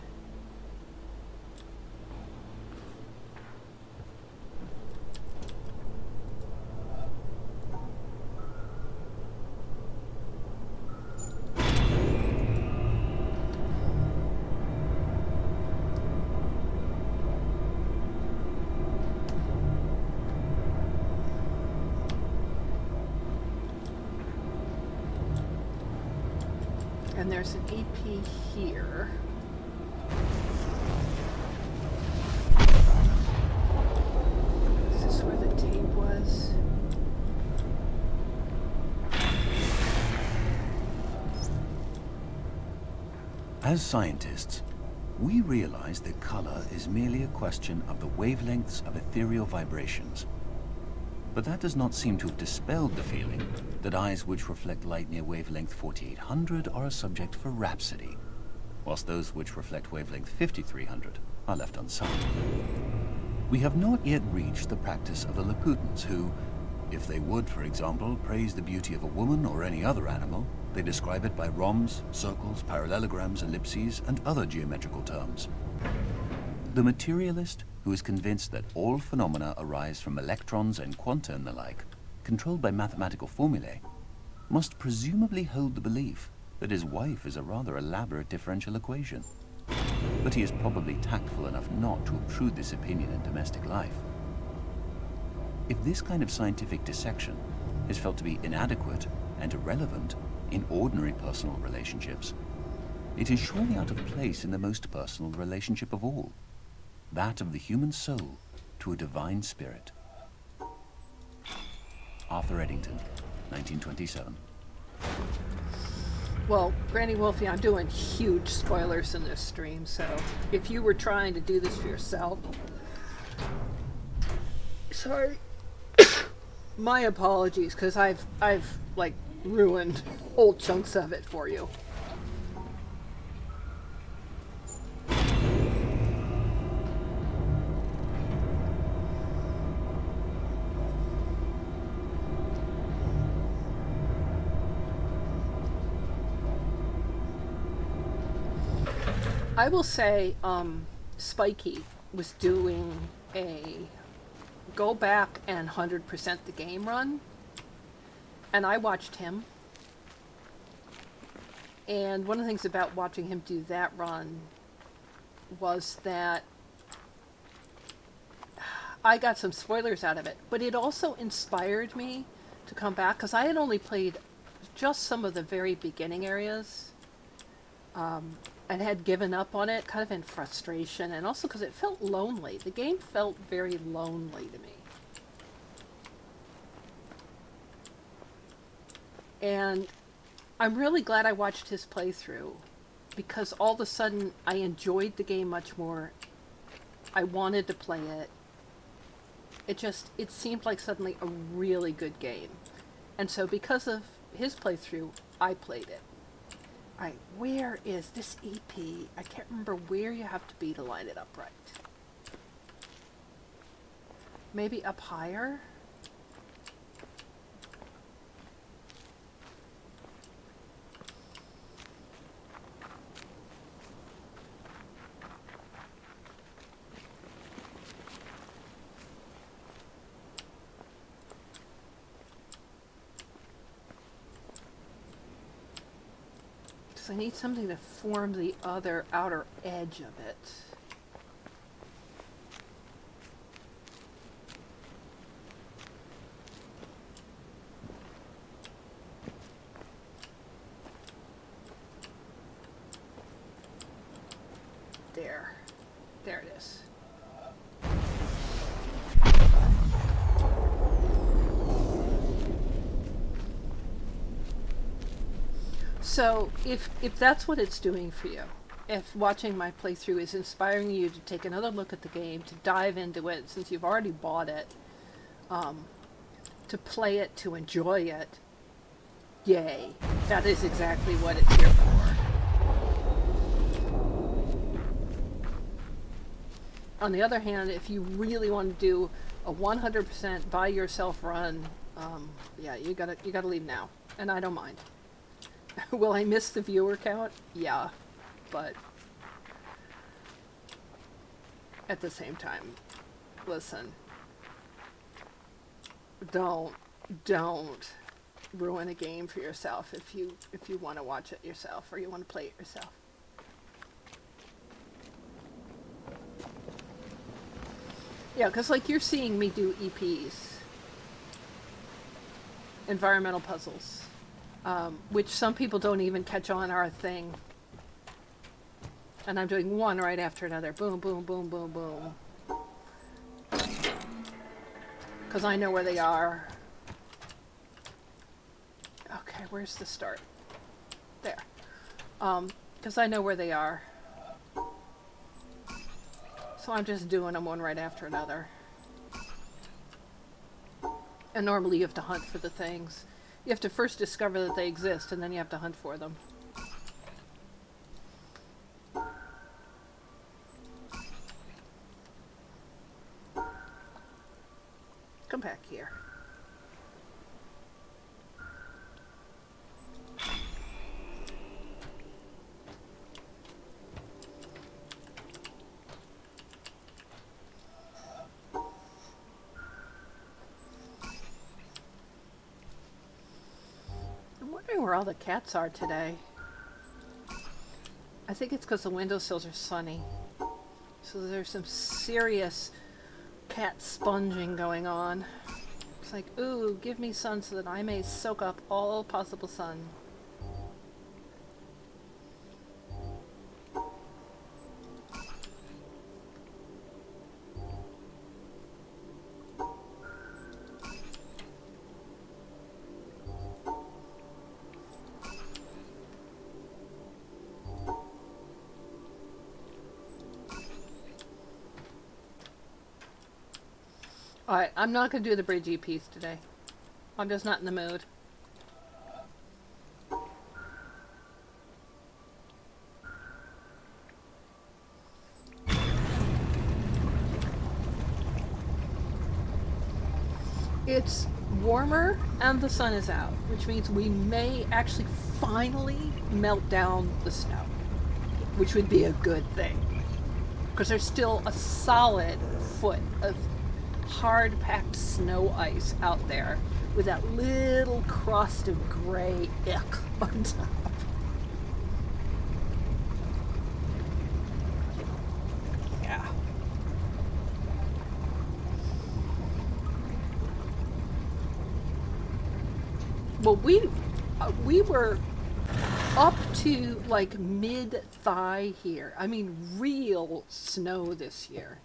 And there's an AP here. Is this where the tape was? As scientists, we realize that color is merely a question of the wavelengths of ethereal vibrations. But that does not seem to have dispelled the feeling that eyes which reflect light near wavelength 4800 are a subject for rhapsody, whilst those which reflect wavelength 5300 are left unsullied. We have not yet reached the practice of the Laputans who, if they would, for example, praise the beauty of a woman or any other animal, they describe it by rhombs, circles, parallelograms, ellipses, and other geometrical terms. The materialist, who is convinced that all phenomena arise from electrons and quanta and the like, controlled by mathematical formulae, must presumably hold the belief that his wife is a rather elaborate differential equation. But he is probably tactful enough not to obtrude this opinion in domestic life. If this kind of scientific dissection is felt to be inadequate and irrelevant in ordinary personal relationships, it is surely out of place in the most personal relationship of all, that of the human soul to a divine spirit. Arthur Eddington, 1927. Well, Granny Wolfie, I'm doing huge spoilers in this stream, so if you were trying to do this for yourself, sorry, my apologies, because I've like ruined whole chunks of it for you. I will say, Spikey was doing a go back and 100% the game run, and I watched him. And one of the things about watching him do that run was that I got some spoilers out of it, but it also inspired me to come back, because I had only played just some of the very beginning areas. and had given up on it, kind of in frustration, and also because it felt lonely. The game felt very lonely to me. And I'm really glad I watched his playthrough, because all of a sudden I enjoyed the game much more. I wanted to play it. It seemed like suddenly a really good game. And so because of his playthrough, I played it. Alright, where is this EP? I can't remember where you have to be to line it up right. Maybe up higher? I need something to form the other outer edge of it. There. There it is. So, if that's what it's doing for you, if watching my playthrough is inspiring you to take another look at the game, to dive into it since you've already bought it, to play it, to enjoy it, yay. That is exactly what it's here for. On the other hand, if you really want to do a 100% by yourself run, yeah, you gotta leave now, and I don't mind. Will I miss the viewer count? Yeah, but at the same time, listen, don't ruin a game for yourself if you want to watch it yourself or you want to play it yourself. Yeah, because like you're seeing me do EPs, environmental puzzles. Which some people don't even catch on are a thing. And I'm doing one right after another. Boom, boom, boom, boom, boom. Because I know where they are. Okay, where's the start? There. Because I know where they are. So I'm just doing them one right after another. And normally you have to hunt for the things. You have to first discover that they exist, and then you have to hunt for them. Come back here. Where all the cats are today. I think it's because the windowsills are sunny. So there's some serious cat sponging going on. It's like, ooh, give me sun so that I may soak up all possible sun. Alright, I'm not going to do the bridge EPs today. I'm just not in the mood. It's warmer and the sun is out, which means we may actually finally melt down the snow, which would be a good thing. Because there's still a solid foot of hard-packed snow ice out there with that little crust of gray ick on top. Yeah. Well, we were up to like mid-thigh here. I mean, real snow this year,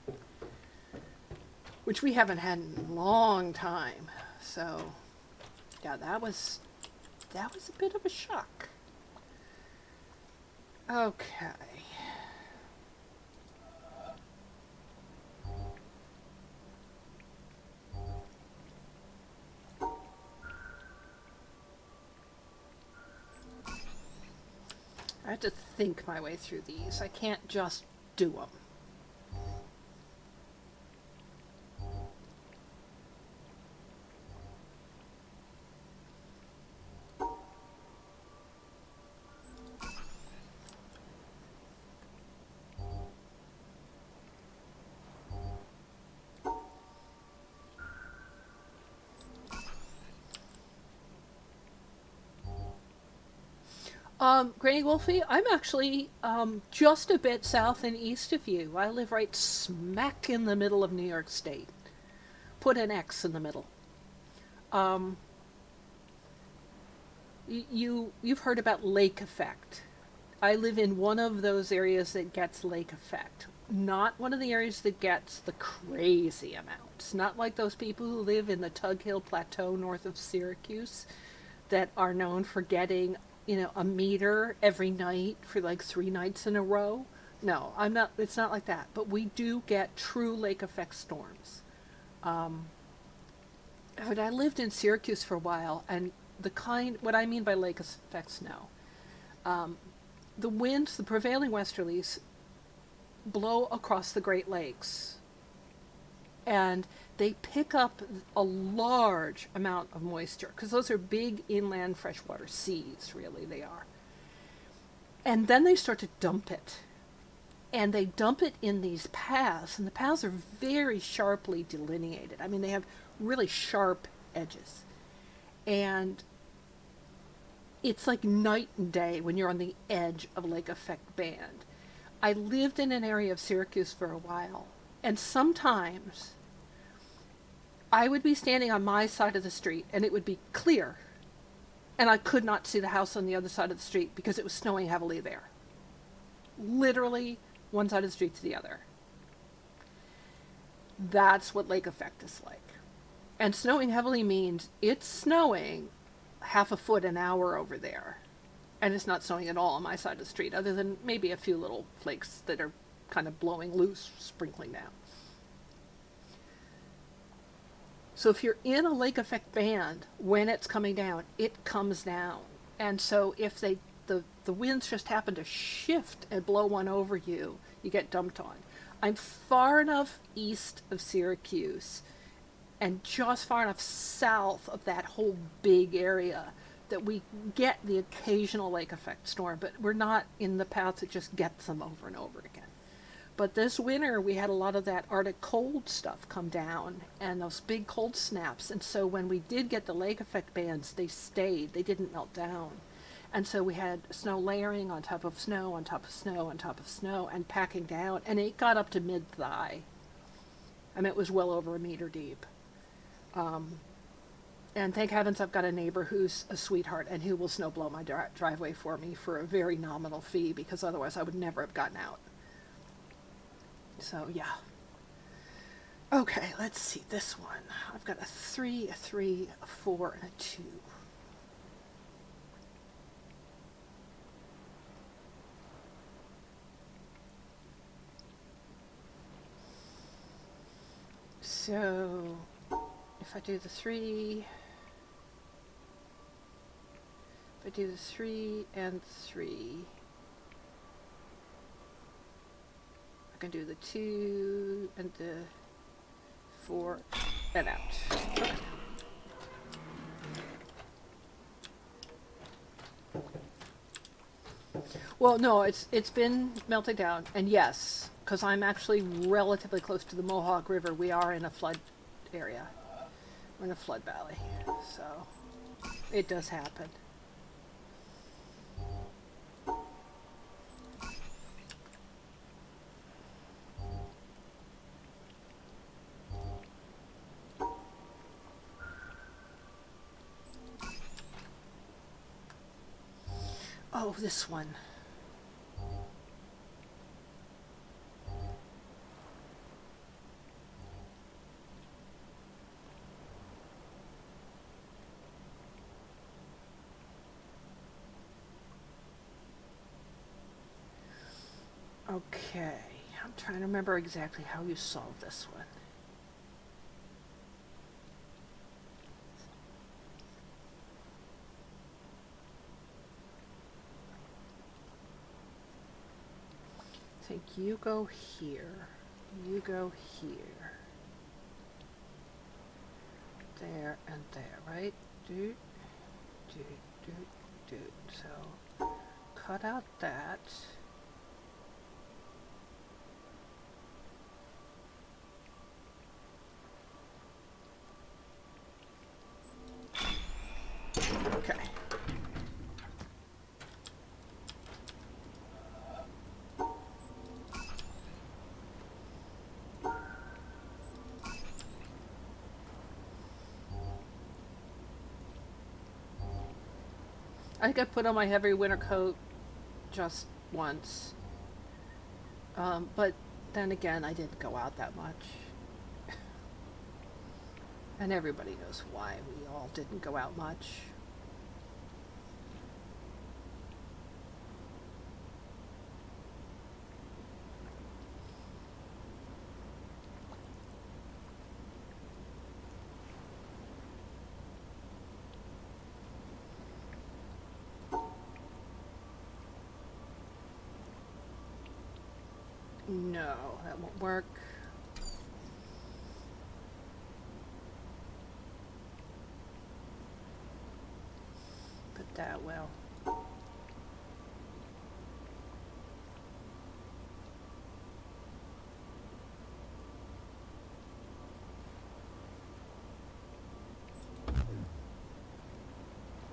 which we haven't had in a long time. So, yeah, that was a bit of a shock. Okay. I have to think my way through these. I can't just do them. Granny Wolfie, I'm actually just a bit south and east of you. I live right smack in the middle of New York State. Put an X in the middle. Um, you've heard about lake effect. I live in one of those areas that gets lake effect. Not one of the areas that gets the crazy amounts. Not like those people who live in the Tug Hill Plateau north of Syracuse that are known for getting, a meter every night for like 3 nights in a row. No, I'm not, it's not like that. But we do get true lake effect storms. But I lived in Syracuse for a while, and what I mean by lake effect snow, the winds, the prevailing westerlies, blow across the Great Lakes, and they pick up a large amount of moisture, because those are big inland freshwater seas, really, they are. And then they start to dump it. And they dump it in these paths, and the paths are very sharply delineated. I mean, they have really sharp edges. And it's like night and day when you're on the edge of a lake effect band. I lived in an area of Syracuse for a while, and sometimes I would be standing on my side of the street, and it would be clear, and I could not see the house on the other side of the street because it was snowing heavily there. Literally one side of the street to the other. That's what lake effect is like. And snowing heavily means it's snowing half a foot an hour over there. And it's not snowing at all on my side of the street, other than maybe a few little flakes that are kind of blowing loose, sprinkling down. So if you're in a lake effect band, when it's coming down, it comes down. And so if the winds just happen to shift and blow one over you, you get dumped on. I'm far enough east of Syracuse and just far enough south of that whole big area that we get the occasional lake effect storm, but we're not in the path that just gets them over and over again. But this winter, we had a lot of that Arctic cold stuff come down and those big cold snaps. And so when we did get the lake effect bands, they stayed. They didn't melt down. And so we had snow layering on top of snow, on top of snow, on top of snow, and packing down. And it got up to mid-thigh. I mean, it was well over a meter deep. And thank heavens I've got a neighbor who's a sweetheart and who will snow blow my driveway for me for a very nominal fee, because otherwise I would never have gotten out. So, yeah. Okay, let's see this one. I've got a 3, a 3, a 4, and a 2. So, if I do the 3, if I do the 3 and 3, I can do the 2 and the 4 and out. Okay. Well, no, it's been melted down, and yes, because I'm actually relatively close to the Mohawk River. We are in a flood area. We're in a flood valley, so it does happen. Oh, this one. Okay, I'm trying to remember exactly how you solved this one. I think you go here, you go here, there and there, right? Doot, doot, doot, doot. So cut out that. Okay. I think I put on my heavy winter coat just once. But then again, I didn't go out that much. And everybody knows why we all didn't go out much. No, that won't work. But that will.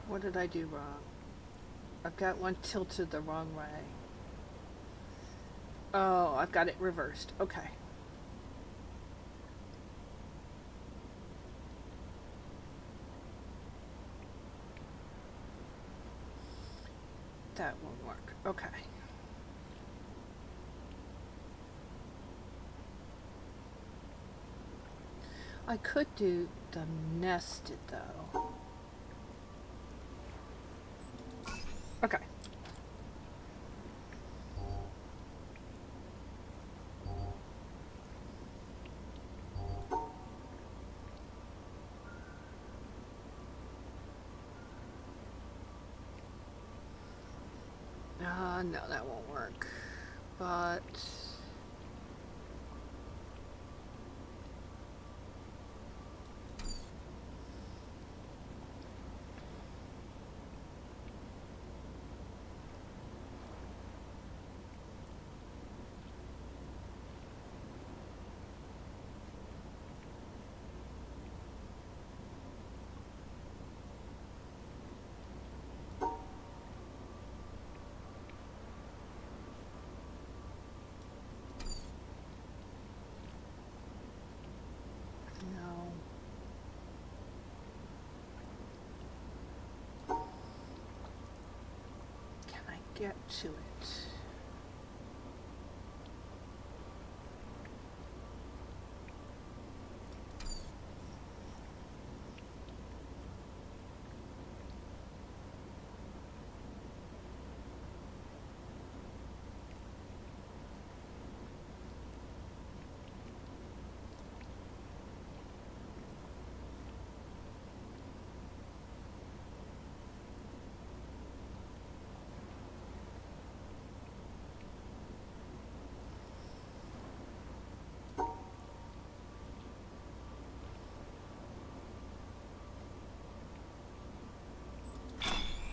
What did I do wrong? I've got one tilted the wrong way. Oh, I've got it reversed. Okay. That won't work. Okay. I could do the nested though. Okay. No, that won't work. But no. Can I get to it?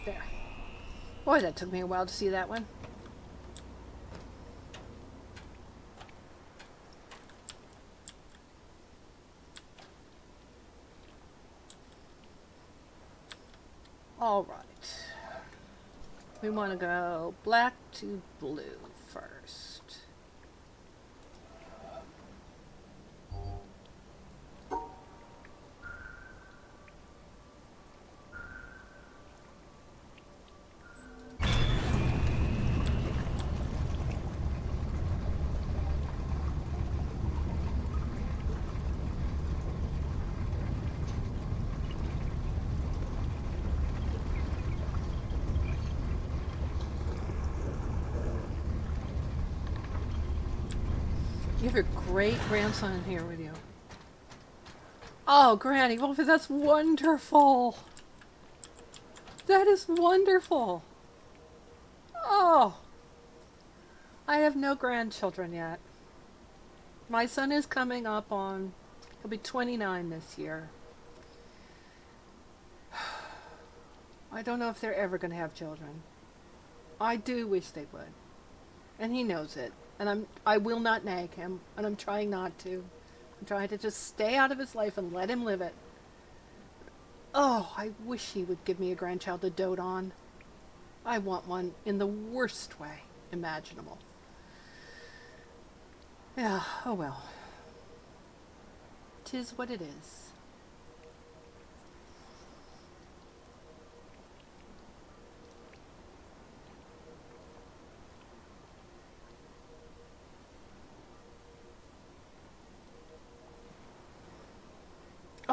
There. Boy, that took me a while to see that one. All right. We want to go black to blue first. You have your great grandson here with you. Oh, Granny, well, that's wonderful. That is wonderful. Oh, I have no grandchildren yet. My son is coming up on, he'll be 29 this year. I don't know if they're ever going to have children. I do wish they would. And he knows it. And I will not nag him. And I'm trying not to. I'm trying to just stay out of his life and let him live it. Oh, I wish he would give me a grandchild to dote on. I want one in the worst way imaginable. Yeah, oh well. 'Tis what it is.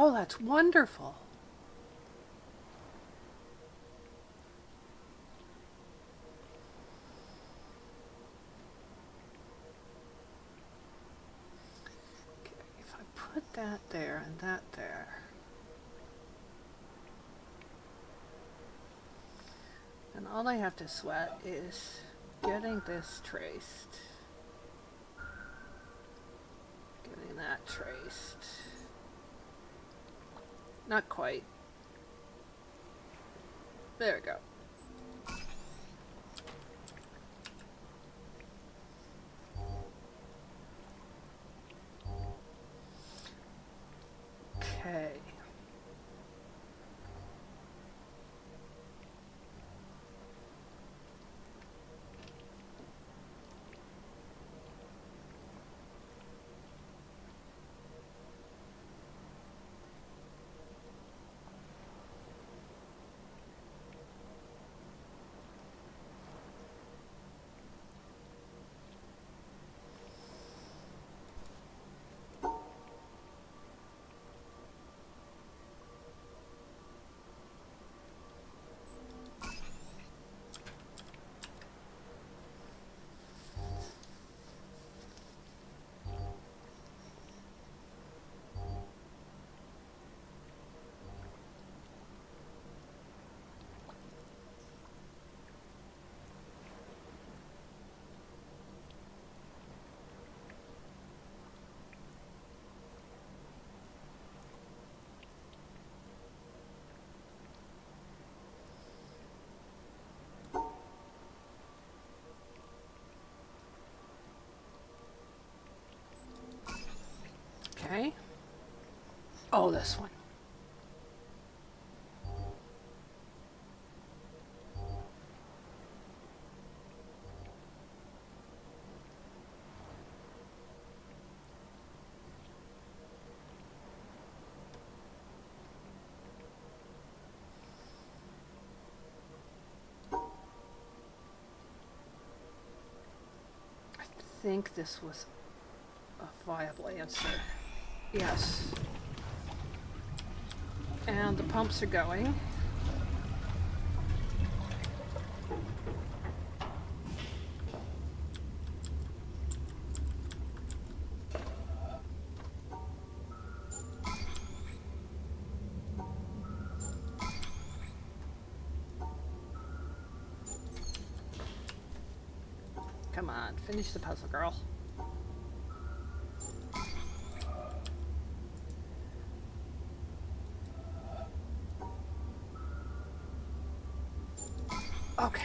Oh, that's wonderful. Okay, if I put that there and that there. And all I have to sweat is getting this traced. Getting that traced. Not quite. There we go. Okay. Okay. Oh, this one. I think this was a viable answer. Yes. And the pumps are going. Come on, finish the puzzle, girl. Okay.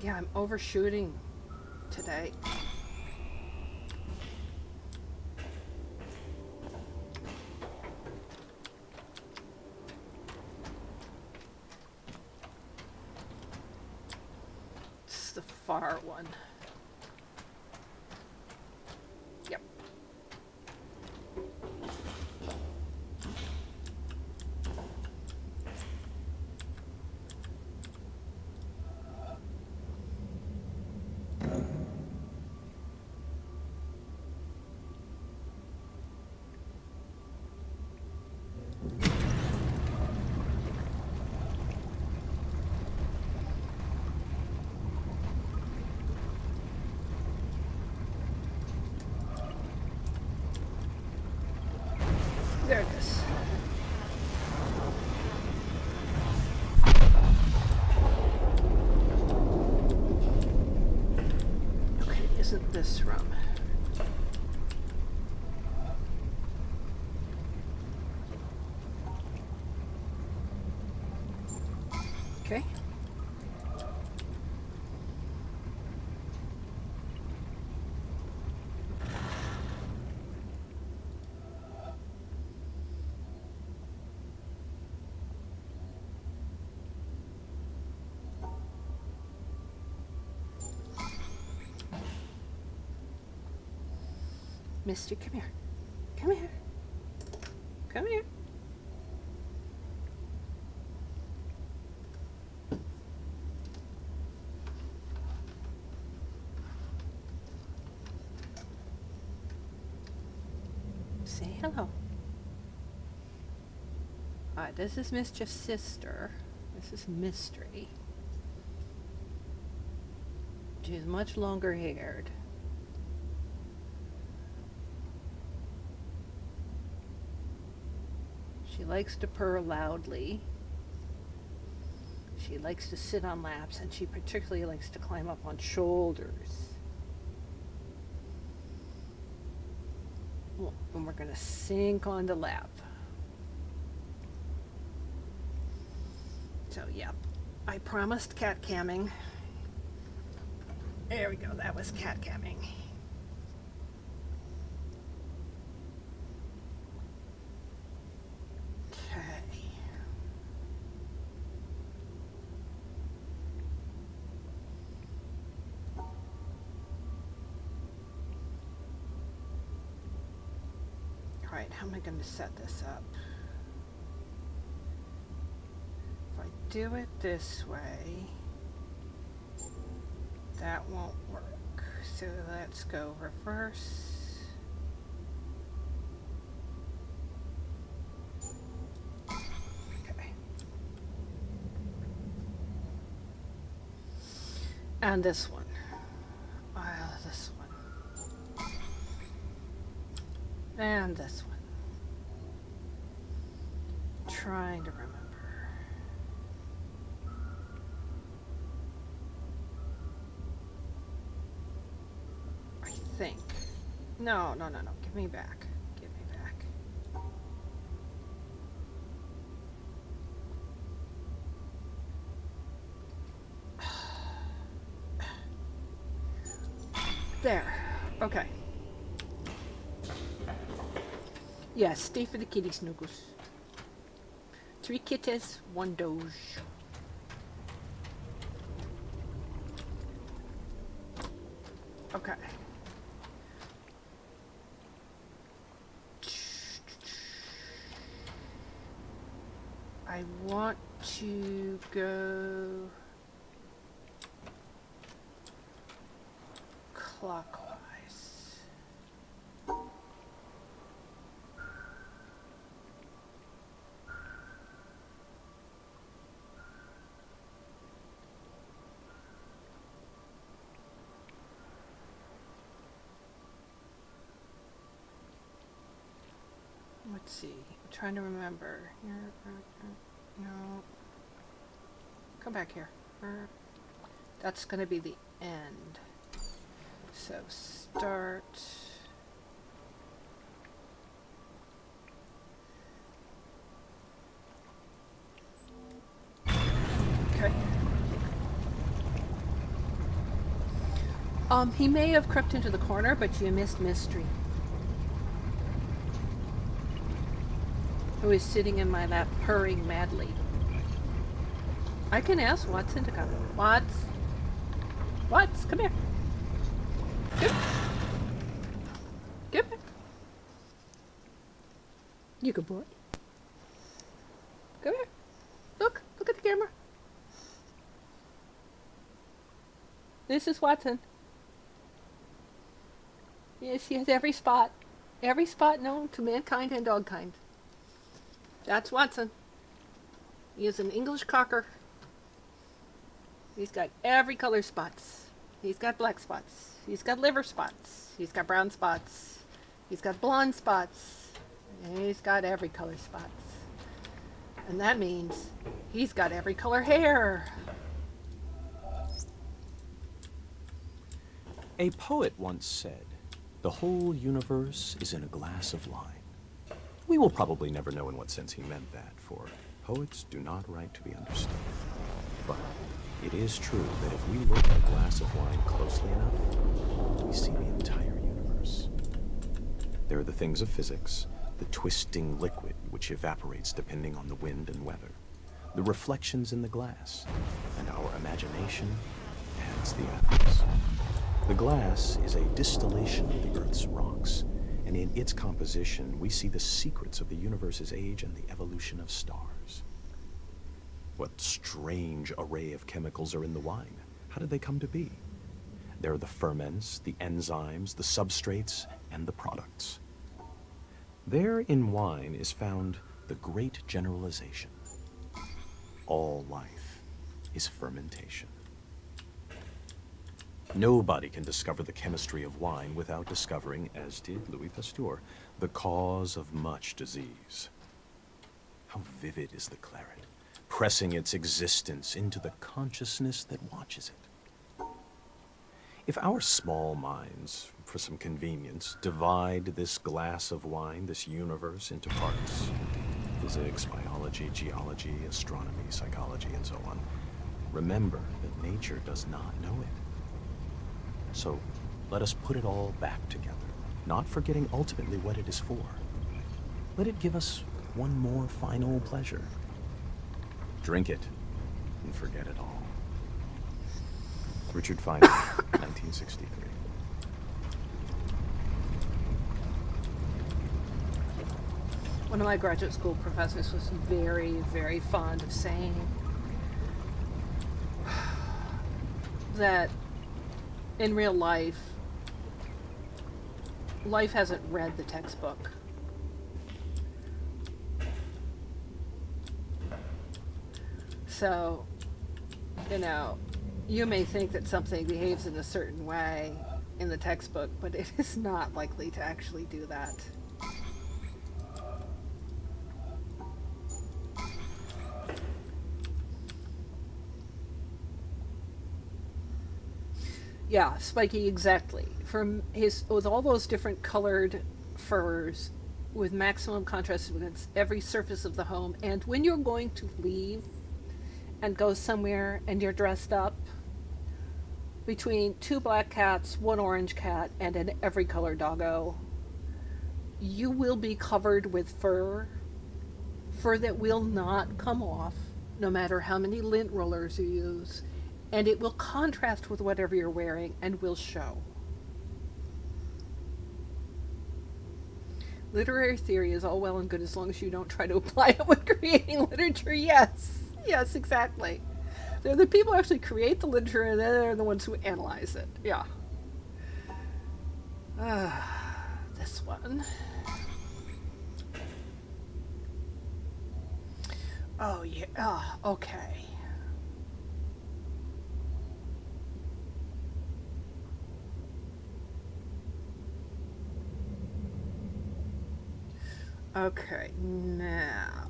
Yeah, I'm overshooting today. It's the far one. Yep. this room? Okay. Misty, come here. Come here. Come here. Say hello. Alright, this is Mischief's sister. This is Mystery. She's much longer haired. She likes to purr loudly. She likes to sit on laps, and she particularly likes to climb up on shoulders. Well, and we're going to sink on the lap. So, yeah, I promised cat camming. There we go, that was cat camming. Okay. All right, how am I going to set this up? If I do it this way, that won't work. So let's go reverse. Okay. And this one. This one. And this one. Trying to remember. Think. No. Give me back. Give me back. There. Okay. Yes, stay for the kitty snookles. 3 kitties, 1 doge. Okay. I want to go clockwise. Let's see. I'm trying to remember. No. Come back here. That's going to be the end. So start. Okay. He may have crept into the corner, but you missed Mystery, who is sitting in my lap purring madly. I can ask Watson to come. Watts, come here. Come. Come here. You good boy. Come here. Look at the camera. This is Watson. Yes, he has every spot known to mankind and dogkind. That's Watson. He is an English cocker. He's got every color spots. He's got black spots. He's got liver spots. He's got brown spots. He's got blonde spots. And he's got every color spots. And that means he's got every color hair. A poet once said, "The whole universe is in a glass of wine." We will probably never know in what sense he meant that, for poets do not write to be understood. But it is true that if we look at a glass of wine closely enough, we see the entire universe. There are the things of physics, the twisting liquid which evaporates depending on the wind and weather, the reflections in the glass, and our imagination adds the atoms. The glass is a distillation of the Earth's rocks, and in its composition we see the secrets of the universe's age and the evolution of stars. What strange array of chemicals are in the wine? How did they come to be? There are the ferments, the enzymes, the substrates, and the products. There in wine is found the great generalization. All life is fermentation. Nobody can discover the chemistry of wine without discovering, as did Louis Pasteur, the cause of much disease. How vivid is the claret, pressing its existence into the consciousness that watches it. If our small minds, for some convenience, divide this glass of wine, this universe, into parts, physics, biology, geology, astronomy, psychology, and so on, remember that nature does not know it. So let us put it all back together, not forgetting ultimately what it is for. Let it give us one more final pleasure. Drink it and forget it all. Richard Feynman, 1963. One of my graduate school professors was very, very fond of saying that in real life, life hasn't read the textbook. So, you may think that something behaves in a certain way in the textbook, but it is not likely to actually do that. Yeah, Spiky, exactly. With all those different colored furs, with maximum contrast against every surface of the home, and when you're going to leave and go somewhere and you're dressed up, between 2 black cats, 1 orange cat, and an every color doggo, you will be covered with fur that will not come off, no matter how many lint rollers you use. And it will contrast with whatever you're wearing and will show. Literary theory is all well and good as long as you don't try to apply it when creating literature. Yes, exactly. They're the people who actually create the literature, and they're the ones who analyze it. Yeah. This one. Oh, yeah. Okay. Okay, now.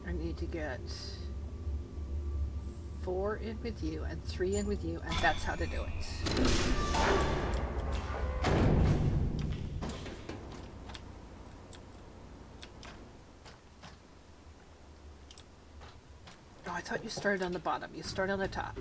I need to get 4 in with you and 3 in with you, and that's how to do it. Oh, I thought you started on the bottom. You start on the top.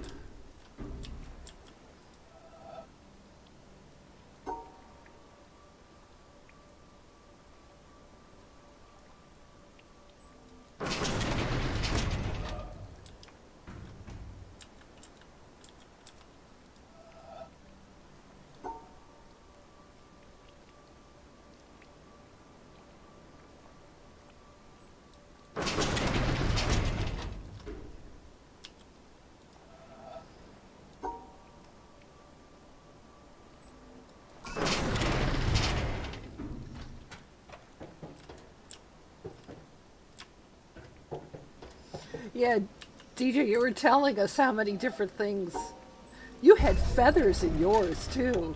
Yeah, DJ, you were telling us how many different things. You had feathers in yours, too.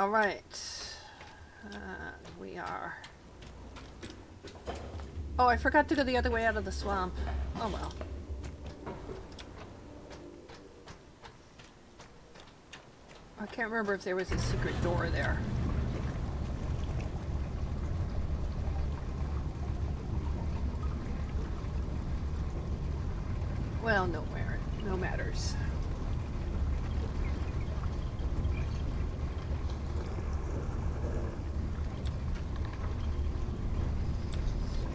Alright. We are... Oh, I forgot to go the other way out of the swamp. Oh well. I can't remember if there was a secret door there. Well, nowhere. No matters.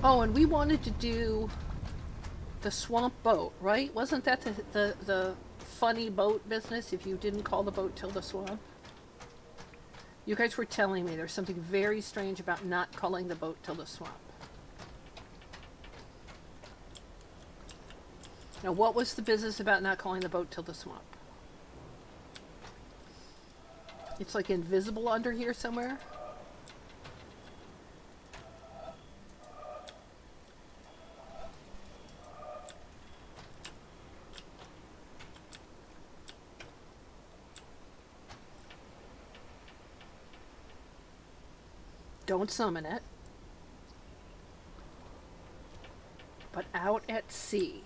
Oh, and we wanted to do the swamp boat, right? Wasn't that the funny boat business if you didn't call the boat Till the Swamp? You guys were telling me there's something very strange about not calling the boat Till the Swamp. Now, what was the business about not calling the boat Till the Swamp? It's like invisible under here somewhere? Don't summon it. But out at sea.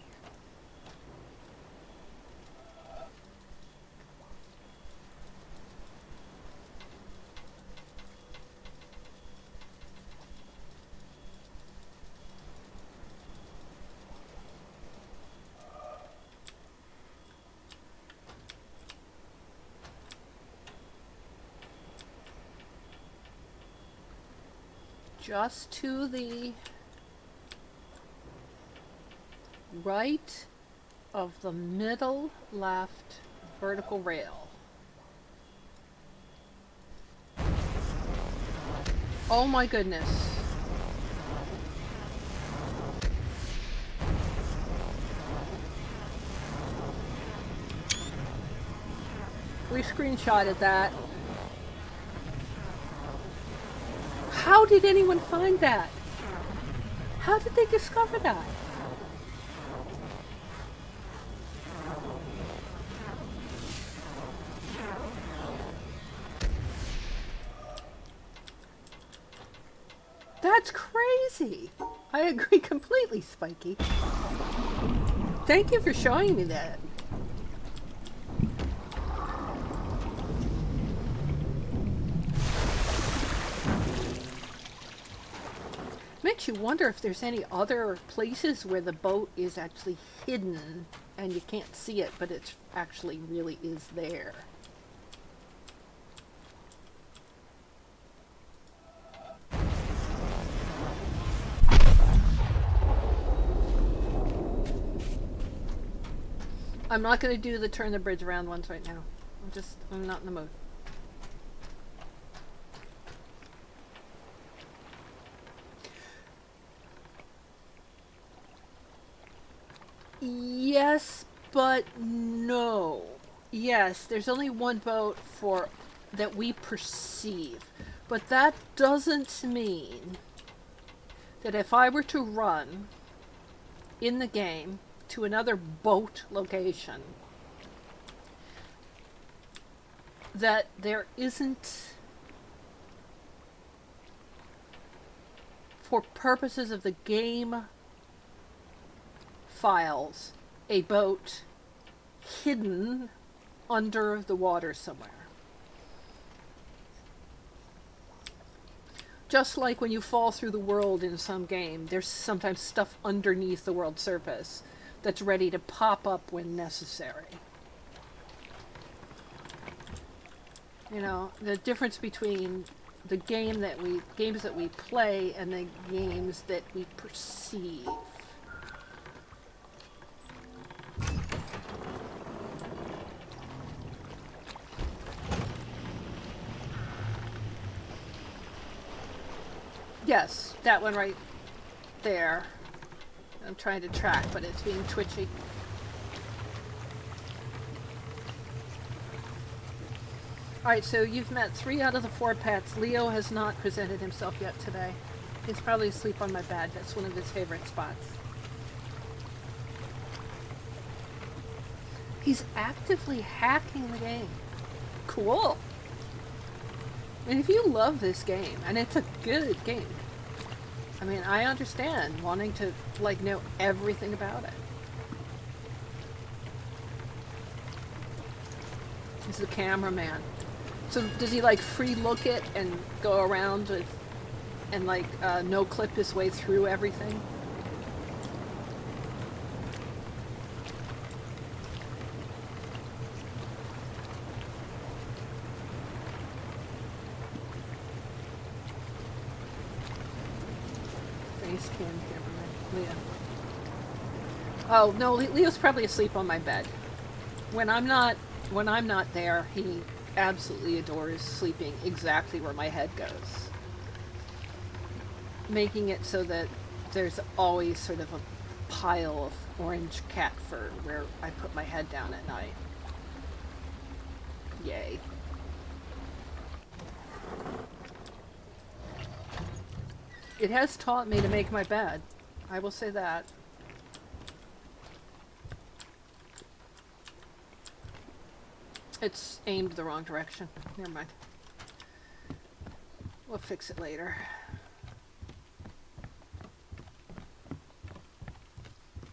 Just to the right of the middle left vertical rail. Oh my goodness. We screenshotted that. How did anyone find that? How did they discover that? That's crazy. I agree completely, Spiky. Thank you for showing me that. Makes you wonder if there's any other places where the boat is actually hidden and you can't see it, but it actually really is there. I'm not going to do the turn the bridge around ones right now. I'm not in the mood. Yes, but no. Yes, there's only one boat for that we perceive. But that doesn't mean that if I were to run in the game to another boat location, that there isn't, for purposes of the game files, a boat hidden under the water somewhere. Just like when you fall through the world in some game, there's sometimes stuff underneath the world surface that's ready to pop up when necessary. You know, the difference between the games that we play and the games that we perceive. Yes, that one right there. I'm trying to track, but it's being twitchy. Alright, so you've met 3 out of the 4 pets. Leo has not presented himself yet today. He's probably asleep on my bed. That's one of his favorite spots. He's actively hacking the game. Cool. And if you love this game, and it's a good game, I mean, I understand wanting to, like, know everything about it. He's the cameraman. So does he, like, free look it and go around with, and, like, no clip his way through everything? Face cam cameraman. Leo. Oh, no, Leo's probably asleep on my bed. When I'm not there, he absolutely adores sleeping exactly where my head goes. Making it so that there's always sort of a pile of orange cat fur where I put my head down at night. Yay. It has taught me to make my bed. I will say that. It's aimed the wrong direction. Never mind. We'll fix it later.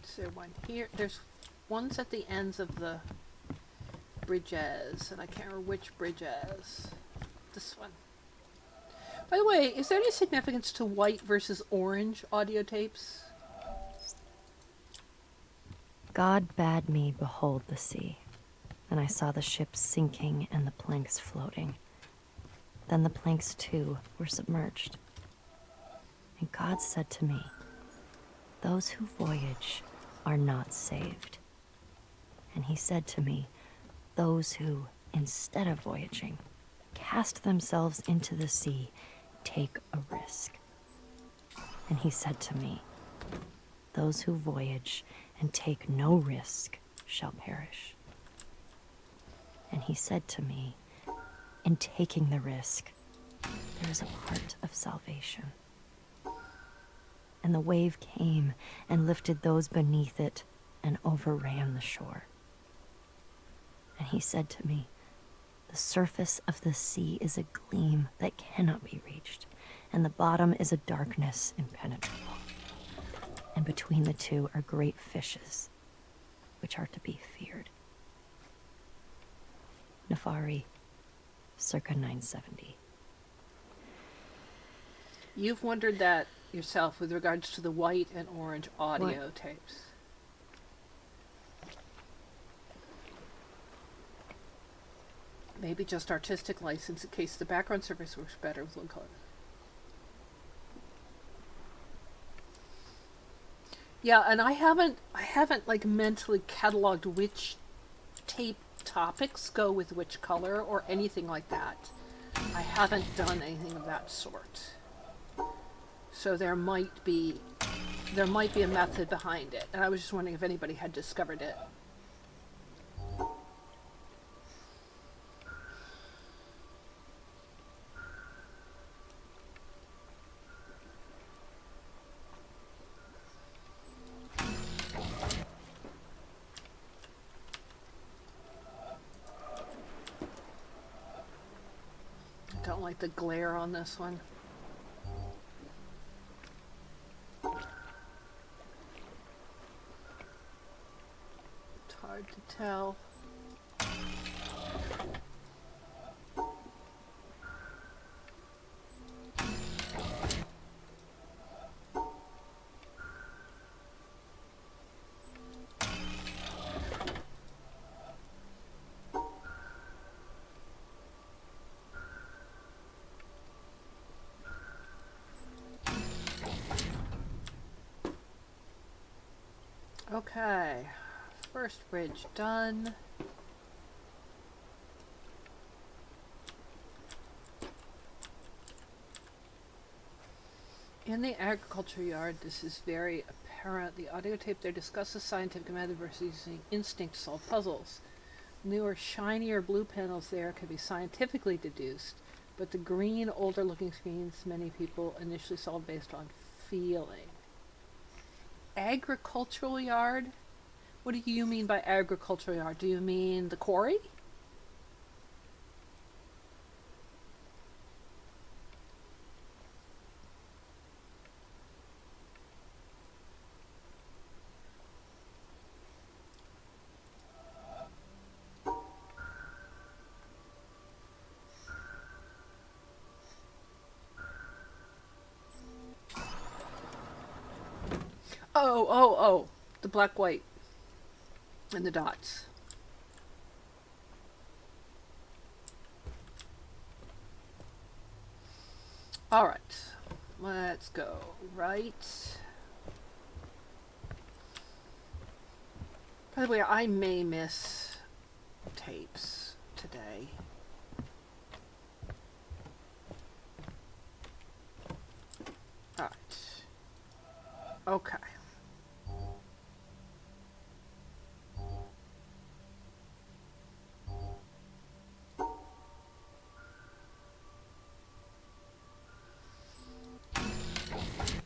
Is there one here? There's ones at the ends of the bridges, and I can't remember which bridges. This one. By the way, is there any significance to white versus orange audio tapes? God bade me behold the sea, and I saw the ships sinking and the planks floating. Then the planks too were submerged. And God said to me, those who voyage are not saved. And he said to me, those who, instead of voyaging, cast themselves into the sea, take a risk. And he said to me, those who voyage and take no risk shall perish. And he said to me, in taking the risk, there is a part of salvation. And the wave came and lifted those beneath it and overran the shore. And he said to me, the surface of the sea is a gleam that cannot be reached, and the bottom is a darkness impenetrable. And between the two are great fishes, which are to be feared. Nefari, circa 970. You've wondered that yourself with regards to the white and orange audio tapes. Maybe just artistic license in case the background surface works better with one color. Yeah, and I haven't like mentally cataloged which tape topics go with which color or anything like that. I haven't done anything of that sort. So there might be a method behind it, and I was just wondering if anybody had discovered it. Don't like the glare on this one. It's hard to tell. Okay, first bridge done. In the agriculture yard, this is very apparent. The audio tape there discusses scientific method versus using instinct to solve puzzles. Newer, shinier blue panels there can be scientifically deduced, but the green, older looking screens many people initially solved based on feeling. Agricultural yard? What do you mean by agricultural yard? Do you mean the quarry? Oh. The black, white, and the dots. Alright. Let's go. Right. By the way, I may miss tapes today. Alright. Okay.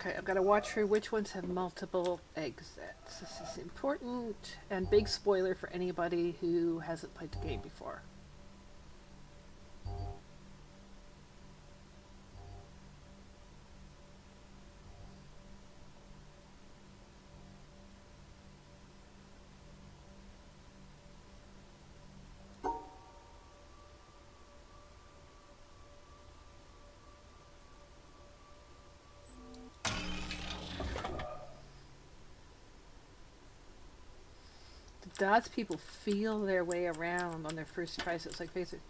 Okay, I've got to watch for which ones have multiple exits. This is important, and big spoiler for anybody who hasn't played the game before. The dots people feel their way around on their first tries. It's like face it.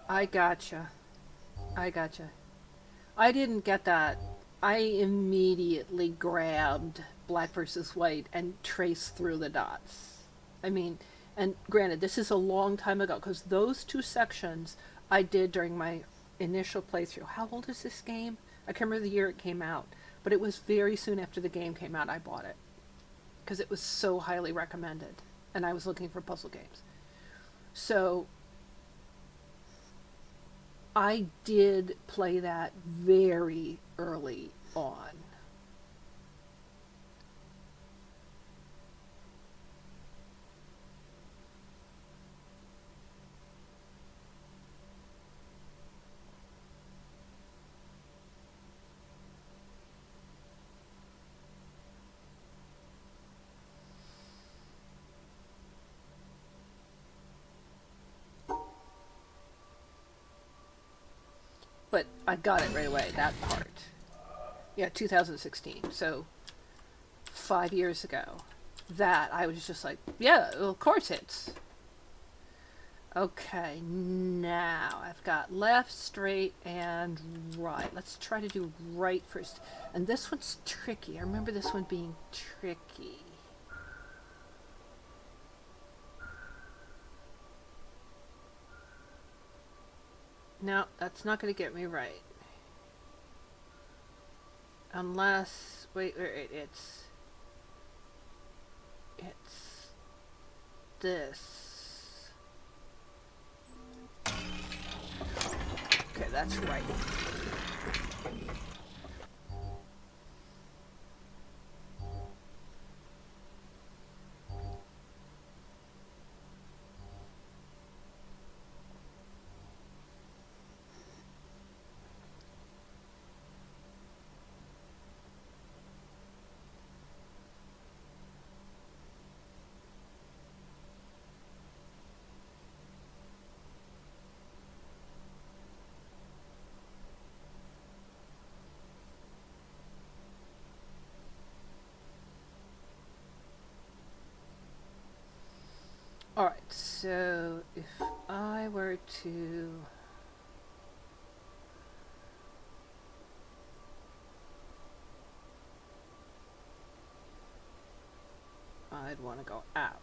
I gotcha. I didn't get that. I immediately grabbed black versus white and traced through the dots. I mean, and granted, this is a long time ago because those two sections I did during my initial playthrough. How old is this game? I can't remember the year it came out, but it was very soon after the game came out I bought it because it was so highly recommended and I was looking for puzzle games. So I did play that very early on. But I got it right away, that part. Yeah, 2016. So 5 years ago. That I was just like, yeah, of course it's. Okay, now I've got left, straight, and right. Let's try to do right first. And this one's tricky. I remember this one being tricky. No, that's not going to get me right. Unless, wait, it's this. Okay, that's right. Alright, so if I were to... I'd want to go out.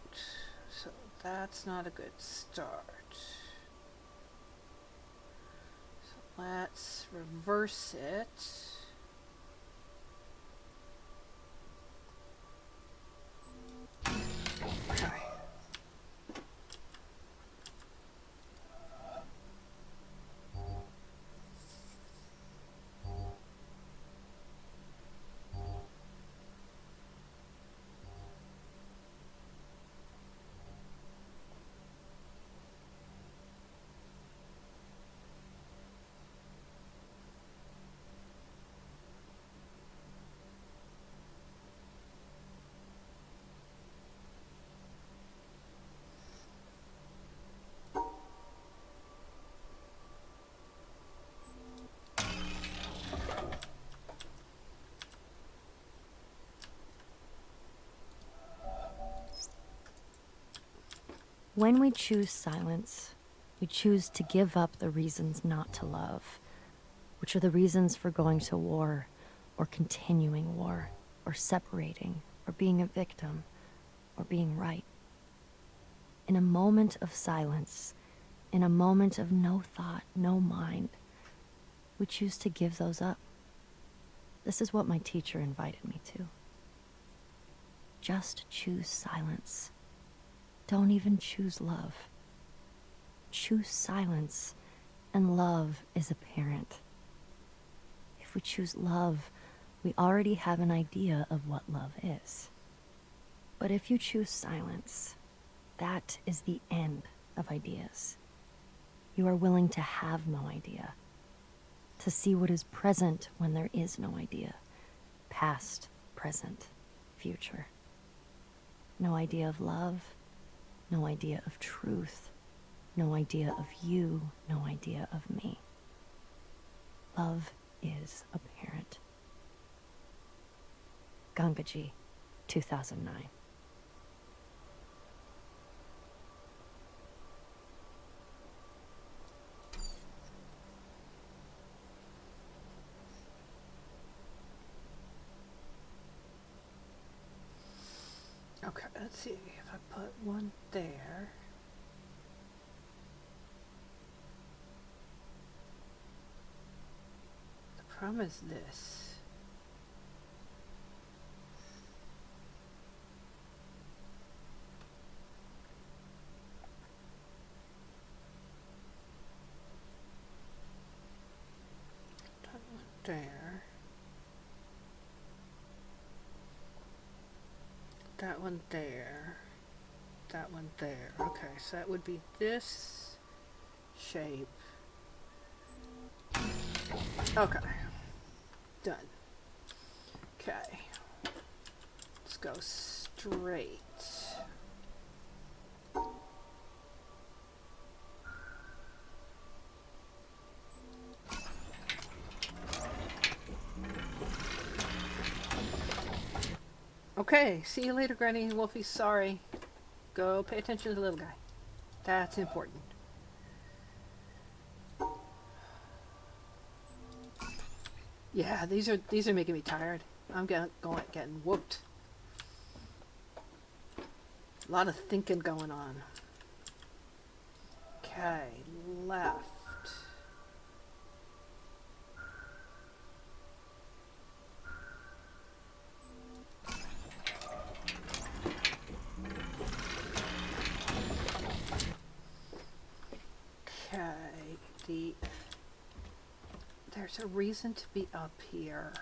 So that's not a good start. So let's reverse it. Okay. When we choose silence, we choose to give up the reasons not to love, which are the reasons for going to war, or continuing war, or separating, or being a victim, or being right. In a moment of silence, in a moment of no thought, no mind, we choose to give those up. This is what my teacher invited me to. Just choose silence. Don't even choose love. Choose silence, and love is apparent. If we choose love, we already have an idea of what love is. But if you choose silence, that is the end of ideas. You are willing to have no idea, to see what is present when there is no idea, past, present, future. No idea of love, no idea of truth, no idea of you, no idea of me. Love is apparent. Gangaji, 2009. Okay, let's see if I put one there. The problem is this. That one there. That one there. That one there. Okay, so that would be this shape. Okay. Done. Okay. Let's go straight. Okay, see you later, Granny Wolfie. Sorry. Go pay attention to the little guy. That's important. Yeah, these are making me tired. I'm getting whooped. A lot of thinking going on. Okay, left. Okay, there's a reason to be up here.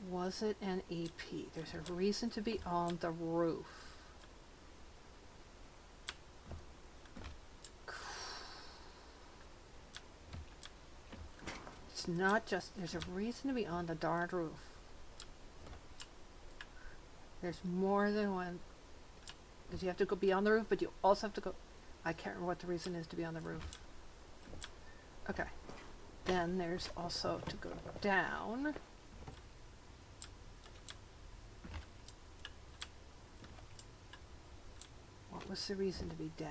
Was it an EP? There's a reason to be on the roof. It's not just, there's a reason to be on the darn roof. There's more than one, because you have to go be on the roof, but you also have to go, I can't remember what the reason is to be on the roof. Okay. Then there's also to go down. What was the reason to be down?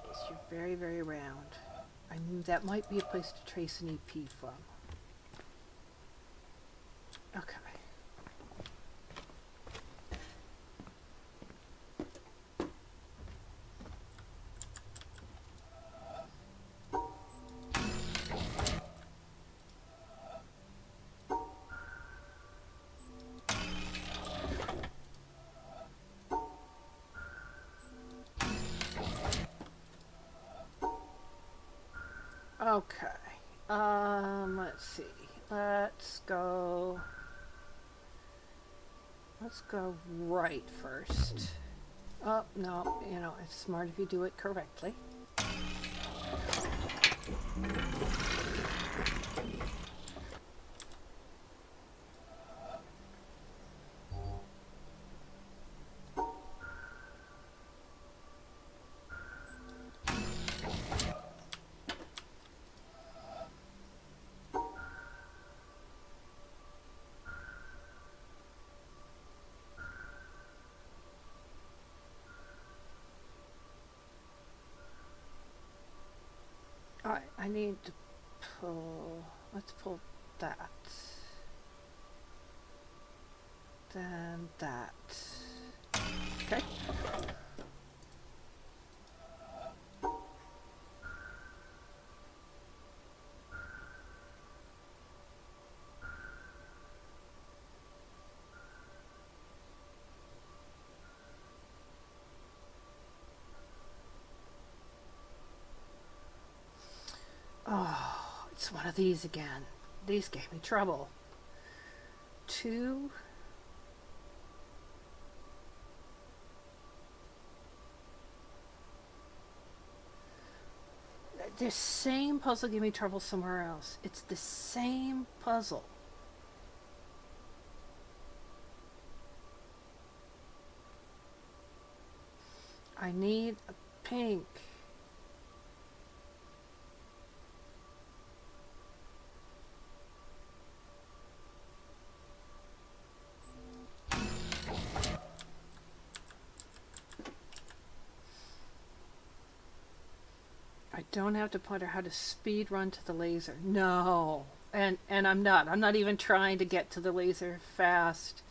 Yes, you're very, very round. I knew that might be a place to trace an EP from. Okay. Okay. Let's see. Let's go right first. Oh, no, you know, it's smart if you do it correctly. I need to pull, let's pull that. Then that. Okay. Oh, it's one of these again. These gave me trouble. 2. The same puzzle gave me trouble somewhere else. It's the same puzzle. I need a pink. I don't have to ponder how to speed run to the laser. No. And I'm not even trying to get to the laser fast.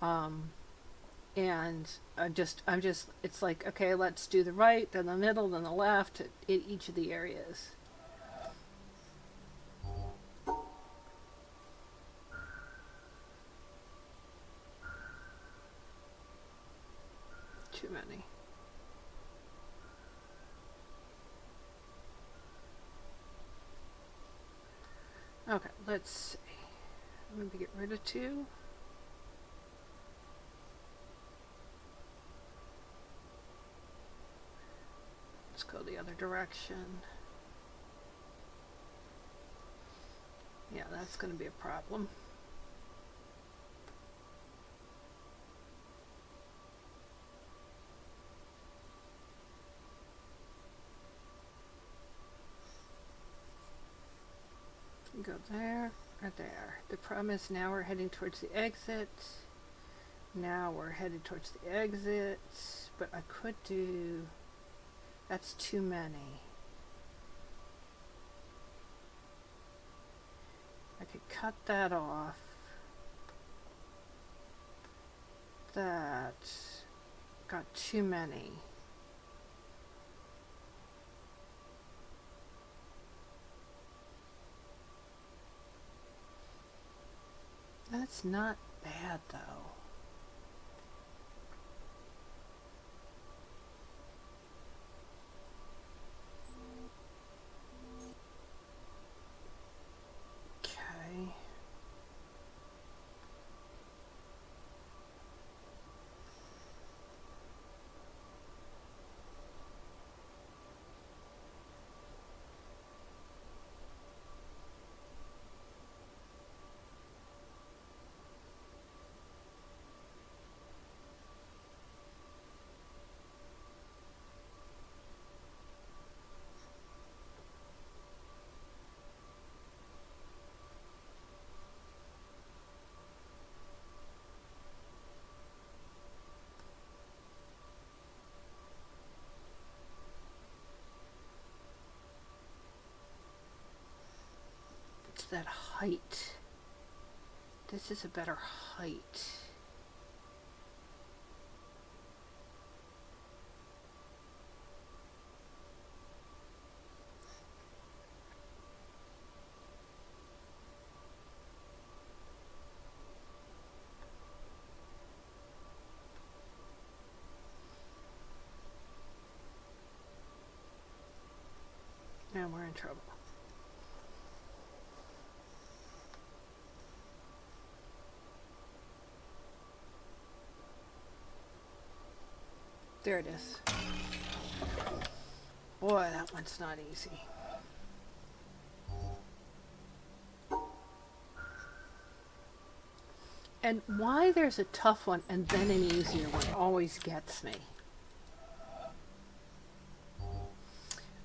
And I'm just it's like, okay, let's do the right, then the middle, then the left in each of the areas. Too many. Okay, let's see. Maybe get rid of 2. Let's go the other direction. Yeah, that's going to be a problem. Go there or there. The problem is now we're heading towards the exit. Now we're headed towards the exit, but I could do... That's too many. I could cut that off. That got too many. That's not bad though. Okay. It's that height. This is a better height. Now we're in trouble. There it is. Boy, that one's not easy. And why there's a tough one and then an easier one always gets me.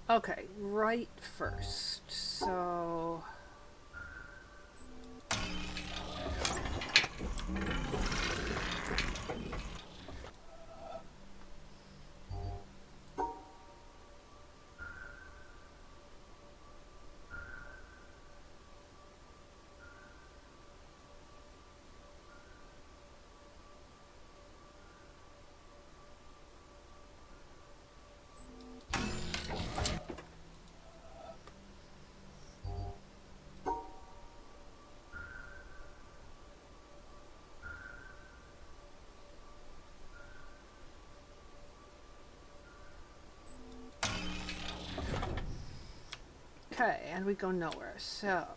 Okay, right first. So... Okay, and we go nowhere, so...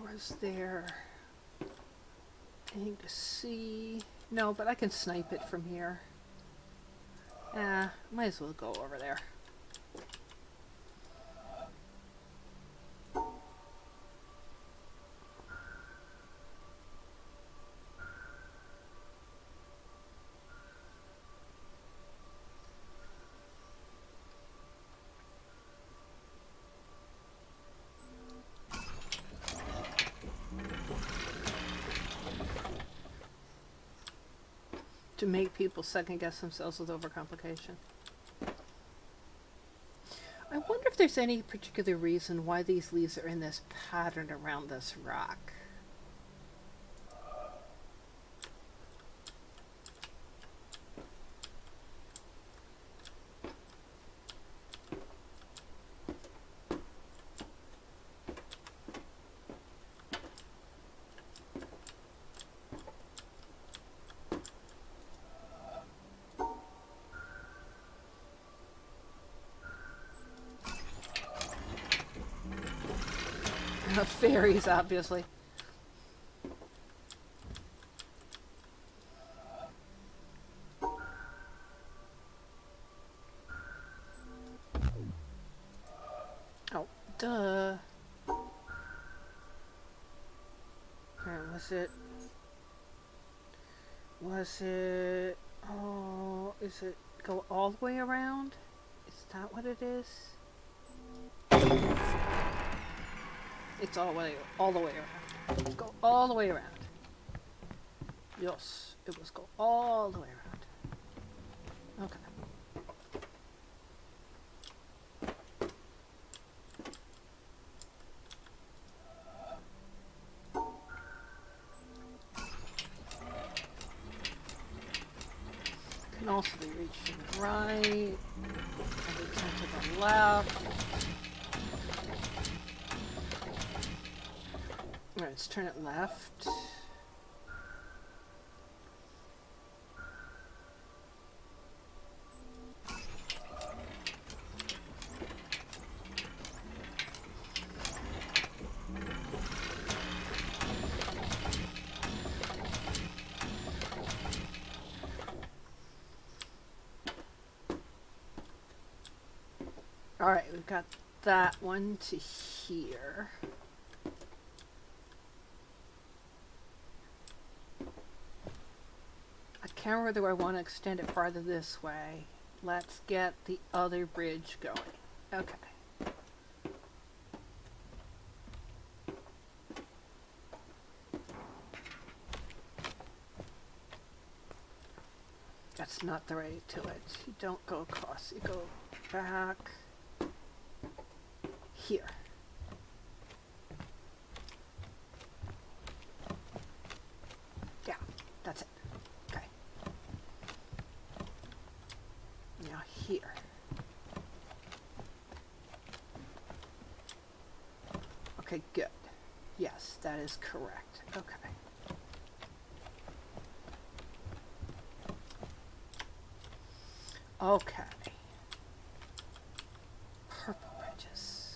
Was there anything to see? No, but I can snipe it from here. Might as well go over there. To make people second guess themselves with overcomplication. I wonder if there's any particular reason why these leaves are in this pattern around this rock. Fairies, obviously. Oh, duh. Was it... Oh, is it go all the way around? Is that what it is? It's all the way around. Let's go all the way around. Yes, it was go all the way around. Okay. Can also be reached to the right, and we turn to the left. Alright, let's turn it left. Alright, we've got that one to here. I can't remember whether I want to extend it farther this way. Let's get the other bridge going. Okay. That's not the way to it. You don't go across, you go back here. Yeah, that's it. Okay. Now here. Okay, good. Yes, that is correct. Okay. Okay. Purple bridges.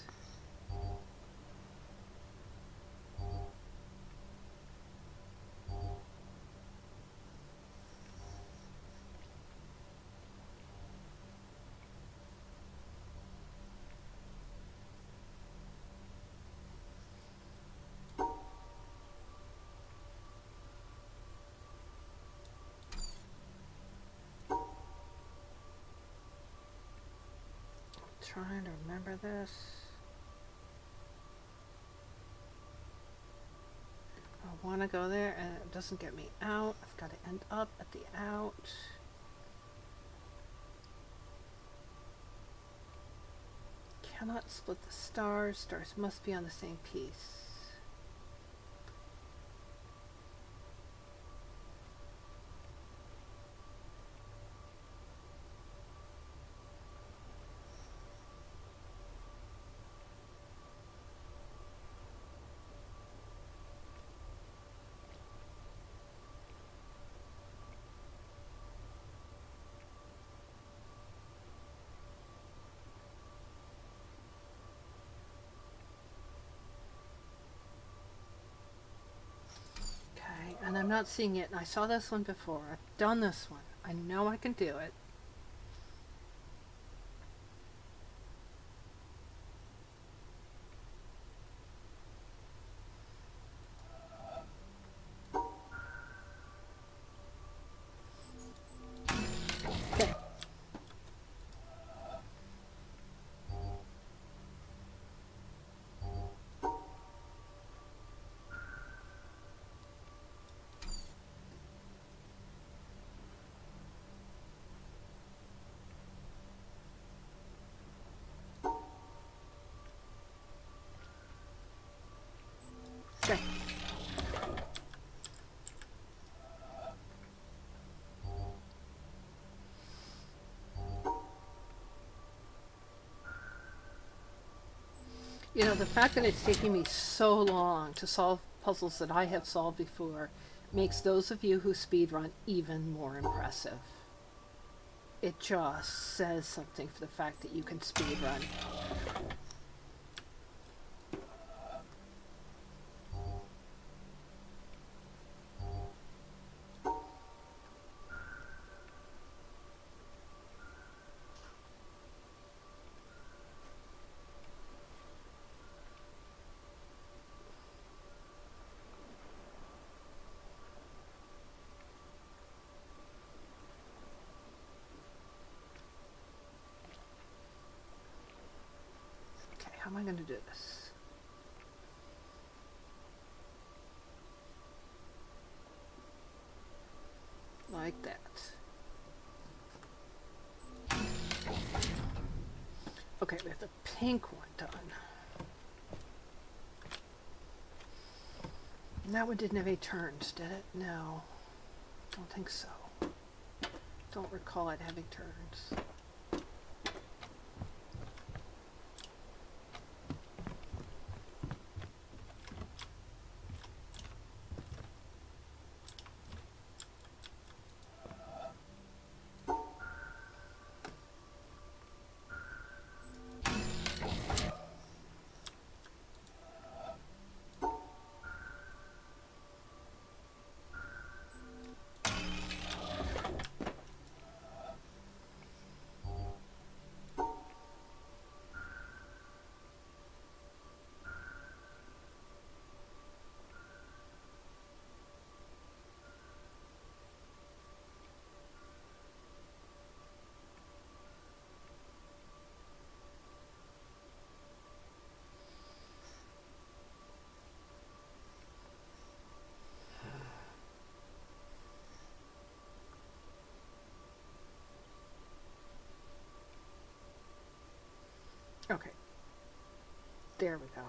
Trying to remember this. I want to go there and it doesn't get me out. I've got to end up at the out. Cannot split the stars. Stars must be on the same piece. not seeing it, and I saw this one before. I've done this one. I know I can do it. Okay. Okay. You know, the fact that it's taking me so long to solve puzzles that I have solved before makes those of you who speedrun even more impressive. It just says something for the fact that you can speedrun. Okay, how am I going to do this? Like that. Okay, we have the pink one done. And that one didn't have any turns, did it? No. Don't think so. Don't recall it having turns. Okay. There we go.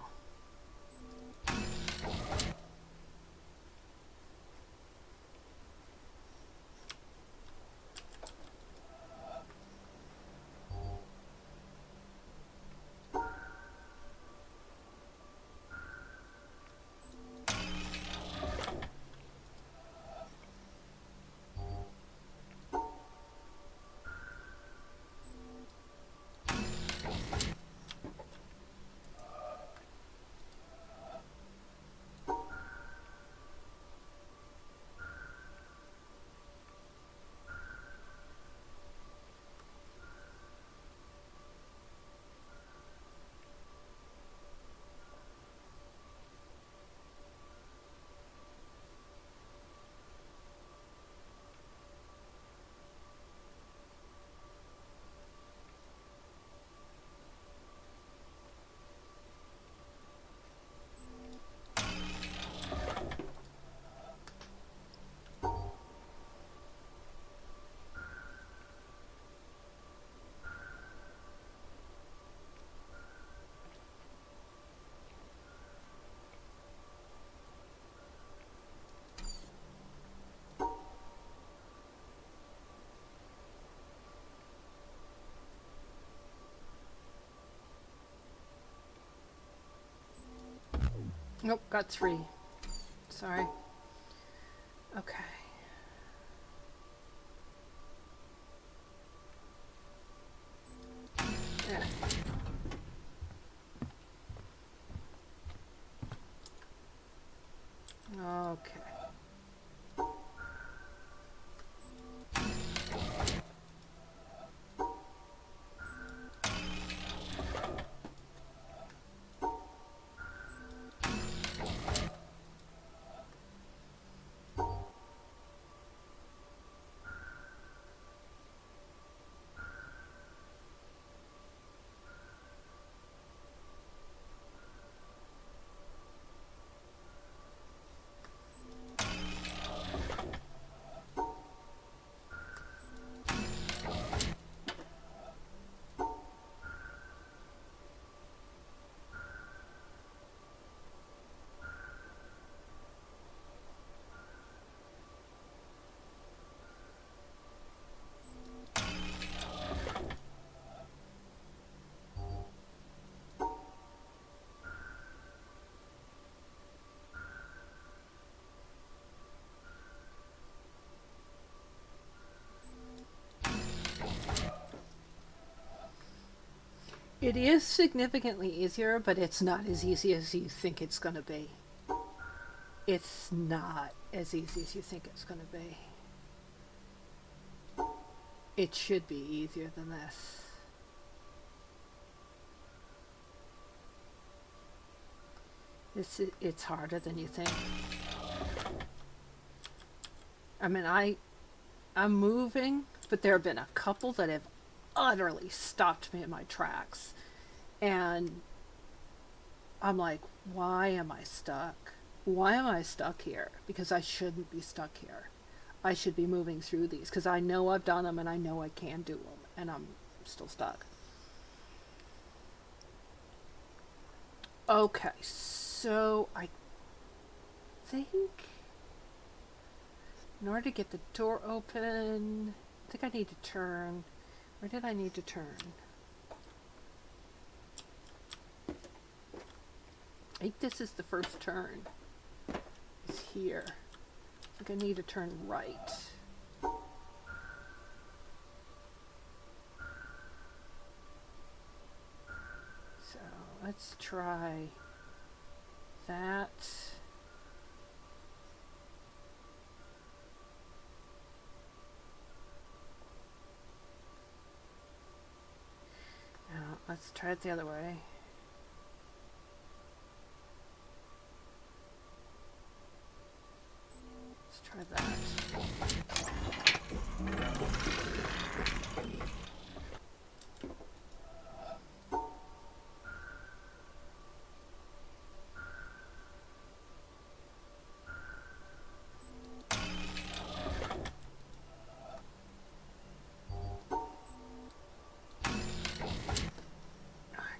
Nope, got 3. Sorry. Okay. Yeah. Okay. It is significantly easier, but it's not as easy as you think it's going to be. It's not as easy as you think it's going to be. It should be easier than this. It's harder than you think. I mean, I'm moving, but there have been a couple that have utterly stopped me in my tracks. And I'm like, why am I stuck? Why am I stuck here? Because I shouldn't be stuck here. I should be moving through these because I know I've done them and I know I can do them, and I'm still stuck. Okay, so I think in order to get the door open, I think I need to turn. Where did I need to turn? I think this is the first turn. It's here. I think I need to turn right. So let's try that. Now let's try it the other way. Try that.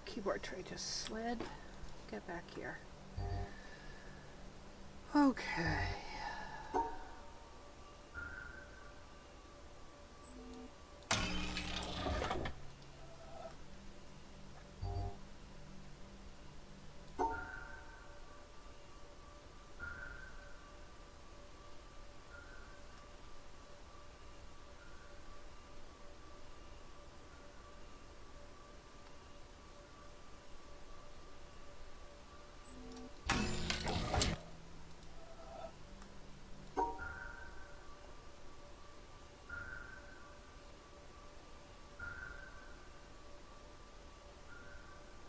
Keyboard tray just slid. Get back here. Okay.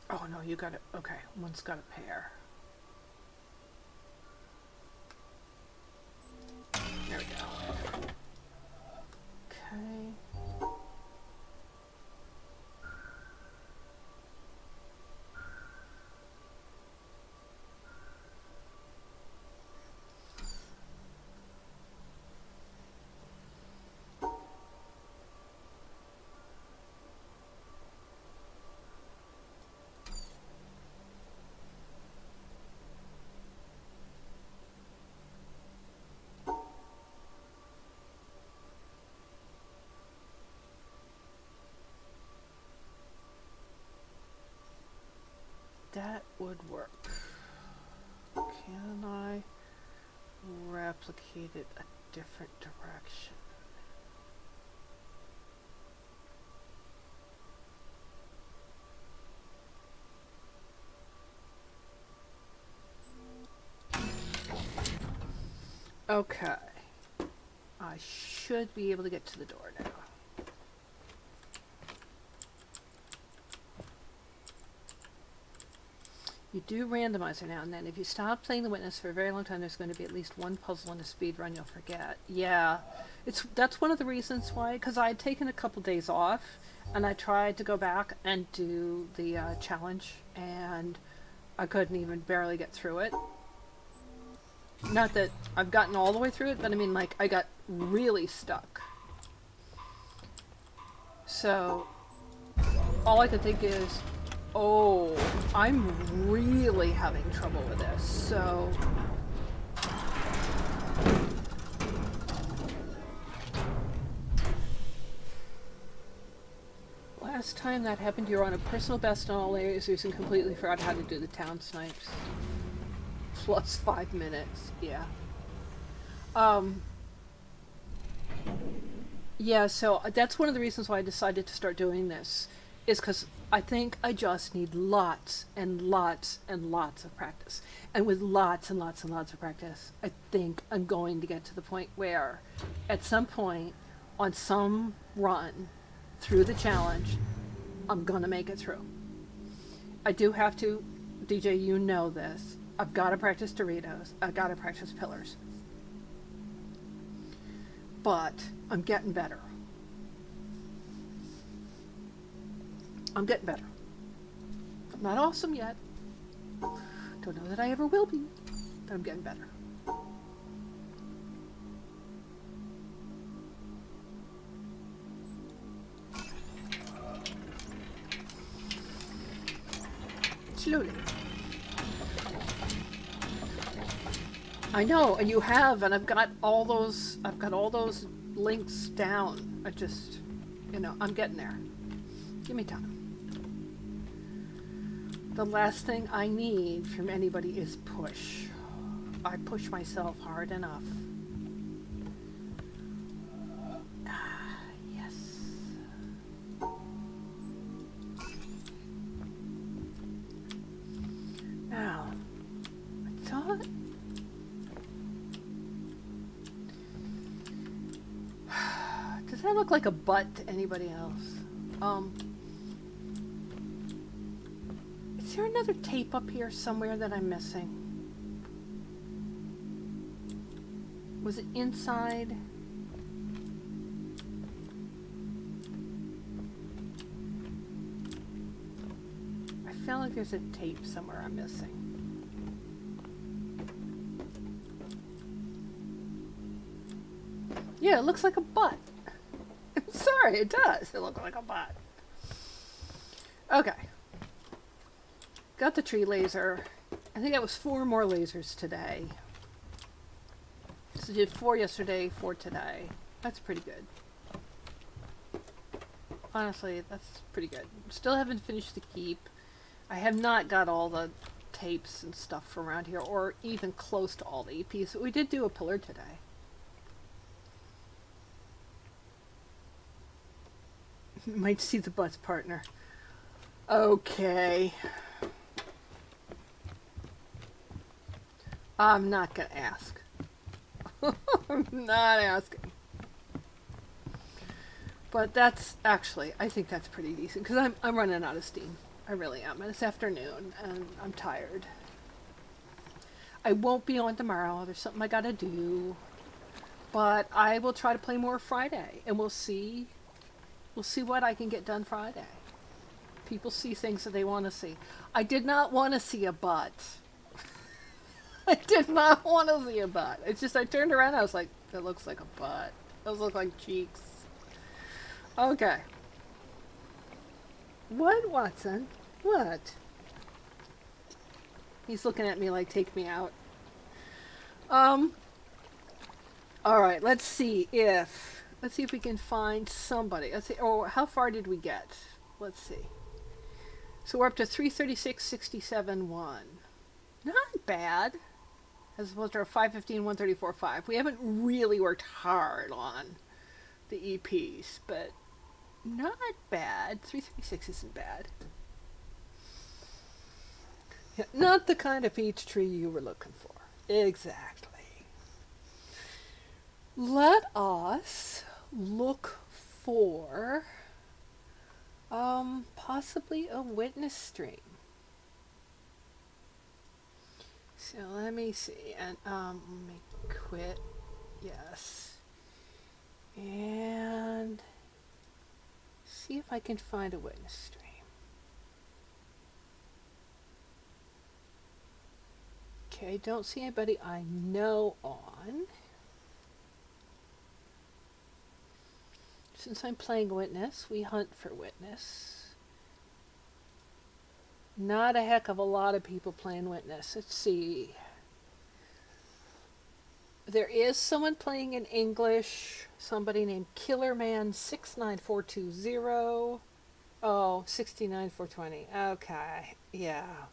Oh no, you got it. Okay, one's got a pair. There we go. Okay. That would work. Can I replicate it a different direction? Okay. I should be able to get to the door now. You do randomizer now and then. If you stop playing The Witness for a very long time, there's going to be at least one puzzle in a speed run you'll forget. Yeah, that's one of the reasons why, because I had taken a couple days off, and I tried to go back and do the challenge, and I couldn't even barely get through it. Not that I've gotten all the way through it, but I mean, like, I got really stuck. So, all I could think is, oh, I'm really having trouble with this, so... Last time that happened, you were on a personal best in all areas and completely forgot how to do the town snipes. Plus 5 minutes, yeah. Yeah, so that's one of the reasons why I decided to start doing this, is because I think I just need lots and lots and lots of practice. And with lots and lots and lots of practice, I think I'm going to get to the point where at some point on some run through the challenge, I'm going to make it through. I do have to, DJ, you know this. I've got to practice Doritos. I've got to practice pillars. But I'm getting better. I'm getting better. I'm not awesome yet. Don't know that I ever will be, but I'm getting better. Slowly. I know, and you have, and I've got all those links down. I just, I'm getting there. Give me time. The last thing I need from anybody is push. I push myself hard enough. Yes. Now, I thought... Does that look like a butt to anybody else? Is there another tape up here somewhere that I'm missing? Was it inside? I feel like there's a tape somewhere I'm missing. Yeah, it looks like a butt. I'm sorry, it does. It looks like a butt. Okay. Got the tree laser. I think that was 4 more lasers today. So did 4 yesterday, 4 today. That's pretty good. Honestly, that's pretty good. Still haven't finished the keep. I have not got all the tapes and stuff from around here, or even close to all the EPs, but we did do a pillar today. Might see the bus partner. Okay. I'm not gonna ask. I'm not asking. But that's actually, I think that's pretty decent because I'm running out of steam. I really am. And it's afternoon and I'm tired. I won't be on tomorrow. There's something I gotta do. But I will try to play more Friday and we'll see. We'll see what I can get done Friday. People see things that they want to see. I did not want to see a butt. I did not want to see a butt. It's just I turned around and I was like, that looks like a butt. Those look like cheeks. Okay. What, Watson? What? He's looking at me like, take me out. Alright, let's see if we can find somebody. Let's see, oh, how far did we get? Let's see. So we're up to 336.67.1. Not bad. As opposed to our 515, 134.5. We haven't really worked hard on the EPs, but not bad. 336 isn't bad. Yeah, not the kind of peach tree you were looking for. Exactly. Let us look for possibly a witness stream. So let me see, and let me quit, yes, and see if I can find a witness stream. Okay, don't see anybody I know on. Since I'm playing witness, we hunt for witness. Not a heck of a lot of people playing witness. Let's see. There is someone playing in English. Somebody named Killerman69420. Oh, 69420. Okay, yeah.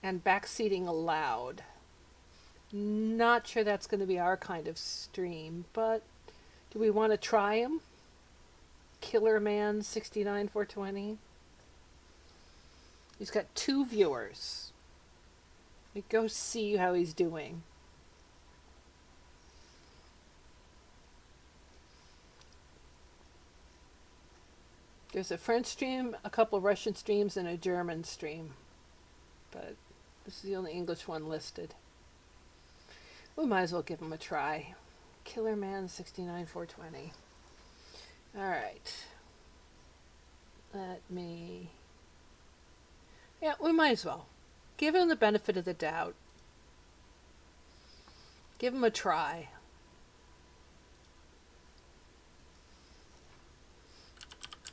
And backseating allowed. Not sure that's going to be our kind of stream, but do we want to try him? Killerman69420. He's got 2 viewers. Let me go see how he's doing. There's a French stream, a couple Russian streams, and a German stream. But this is the only English one listed. We might as well give him a try. Killerman 69420. Alright. Let me... Yeah, we might as well. Give him the benefit of the doubt. Give him a try.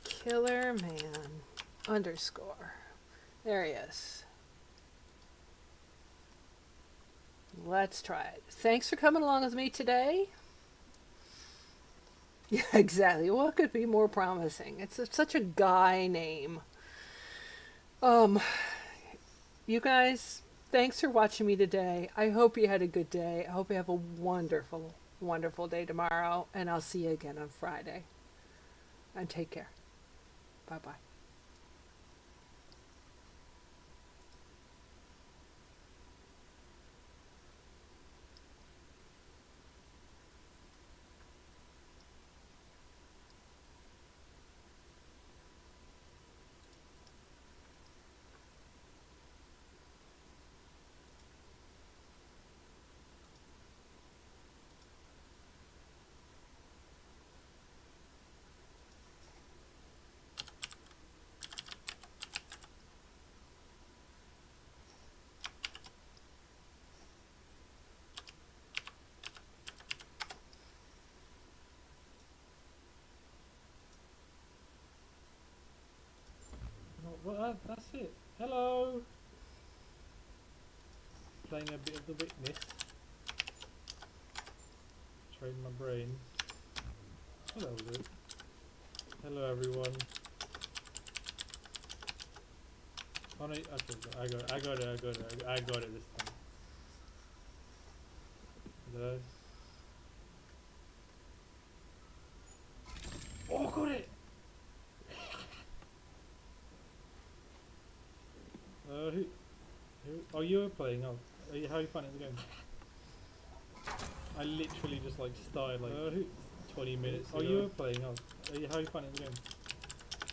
Killerman underscore. There he is. Let's try it. Thanks for coming along with me today. Yeah, exactly. What could be more promising? It's such a guy name. You guys, thanks for watching me today. I hope you had a good day. I hope you have a wonderful, wonderful day tomorrow. And I'll see you again on Friday. And take care. Bye-bye. Well, that's it. Hello! Playing a bit of The Witness. Train my brain. Hello, Luke. Hello, everyone. Oh no, okay, I got it this time. Hello. Oh, got it! Oh, you were playing. Oh, how are you finding the game? I literally just like started like 20 minutes ago. Oh, you were playing. Oh, how are you finding the game?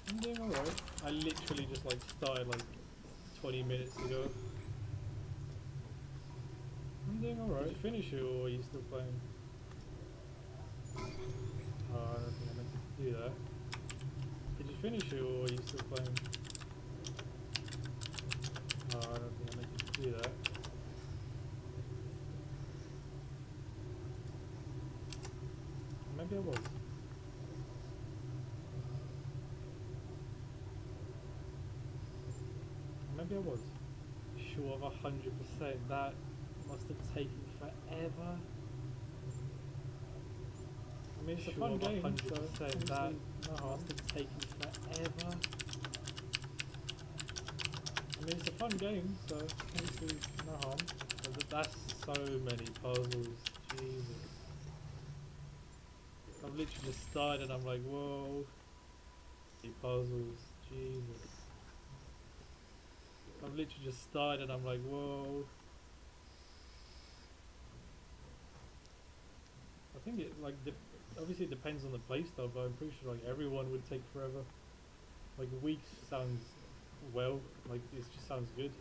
I'm doing alright. I literally just like started like 20 minutes ago. I'm doing alright. Did you finish it or are you still playing? Oh, I don't think I meant to do that. Did you finish it or are you still playing? Oh, I don't think I meant to do that. Maybe I was. Maybe I was. Sure of 100%. That must have taken forever. I mean, it's a fun game. 100%. That must have taken forever. I mean, it's a fun game, so obviously no harm. But that's so many puzzles. Jesus. I've literally just started and I'm like, whoa. Puzzles. Jesus. I've literally just started and I'm like, whoa. I think it like obviously it depends on the playstyle, but I'm pretty sure like everyone would take forever. Like weeks sounds well, like it just sounds good.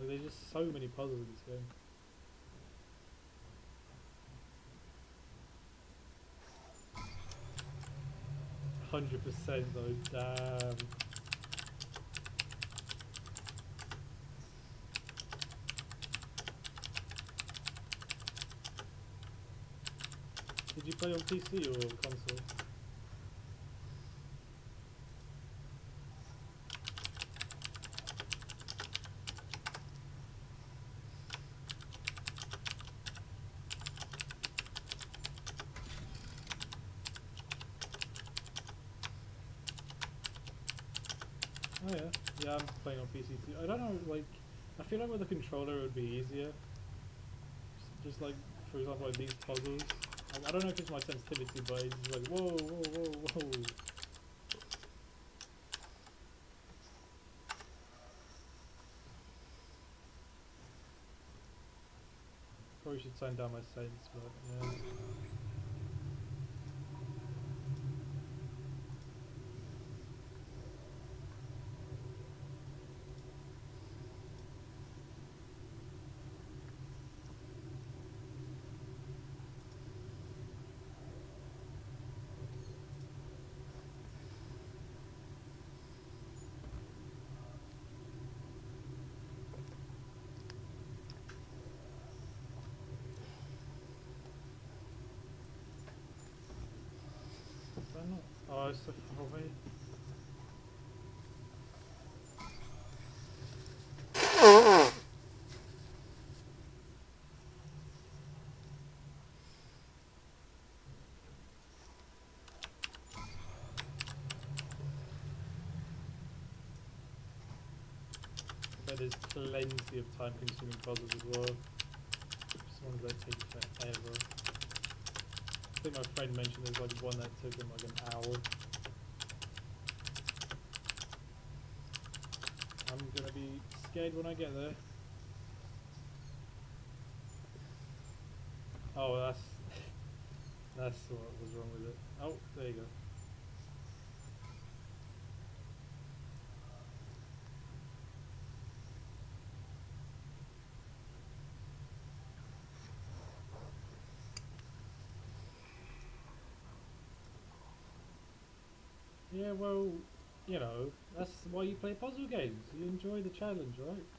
Like there's just so many puzzles in this game. %, though, damn. Did you play on PC or console? Oh yeah, yeah, I'm playing on PC too. I don't know, like, I feel like with a controller it would be easier. Just like, for example, like these puzzles. Like, I don't know if it's my sensitivity, but it's just like, whoa, whoa, whoa, whoa. turn down my settings, but yeah. Is that not? Oh, it's so far away. But there's plenty of time-consuming puzzles as well. Some ones that take forever. I think my friend mentioned there's like one that took him like an hour. I'm gonna be scared when I get there. Oh, that's what was wrong with it. Oh, there you go. Yeah, well, you know, that's why you play puzzle games. You enjoy the challenge, right?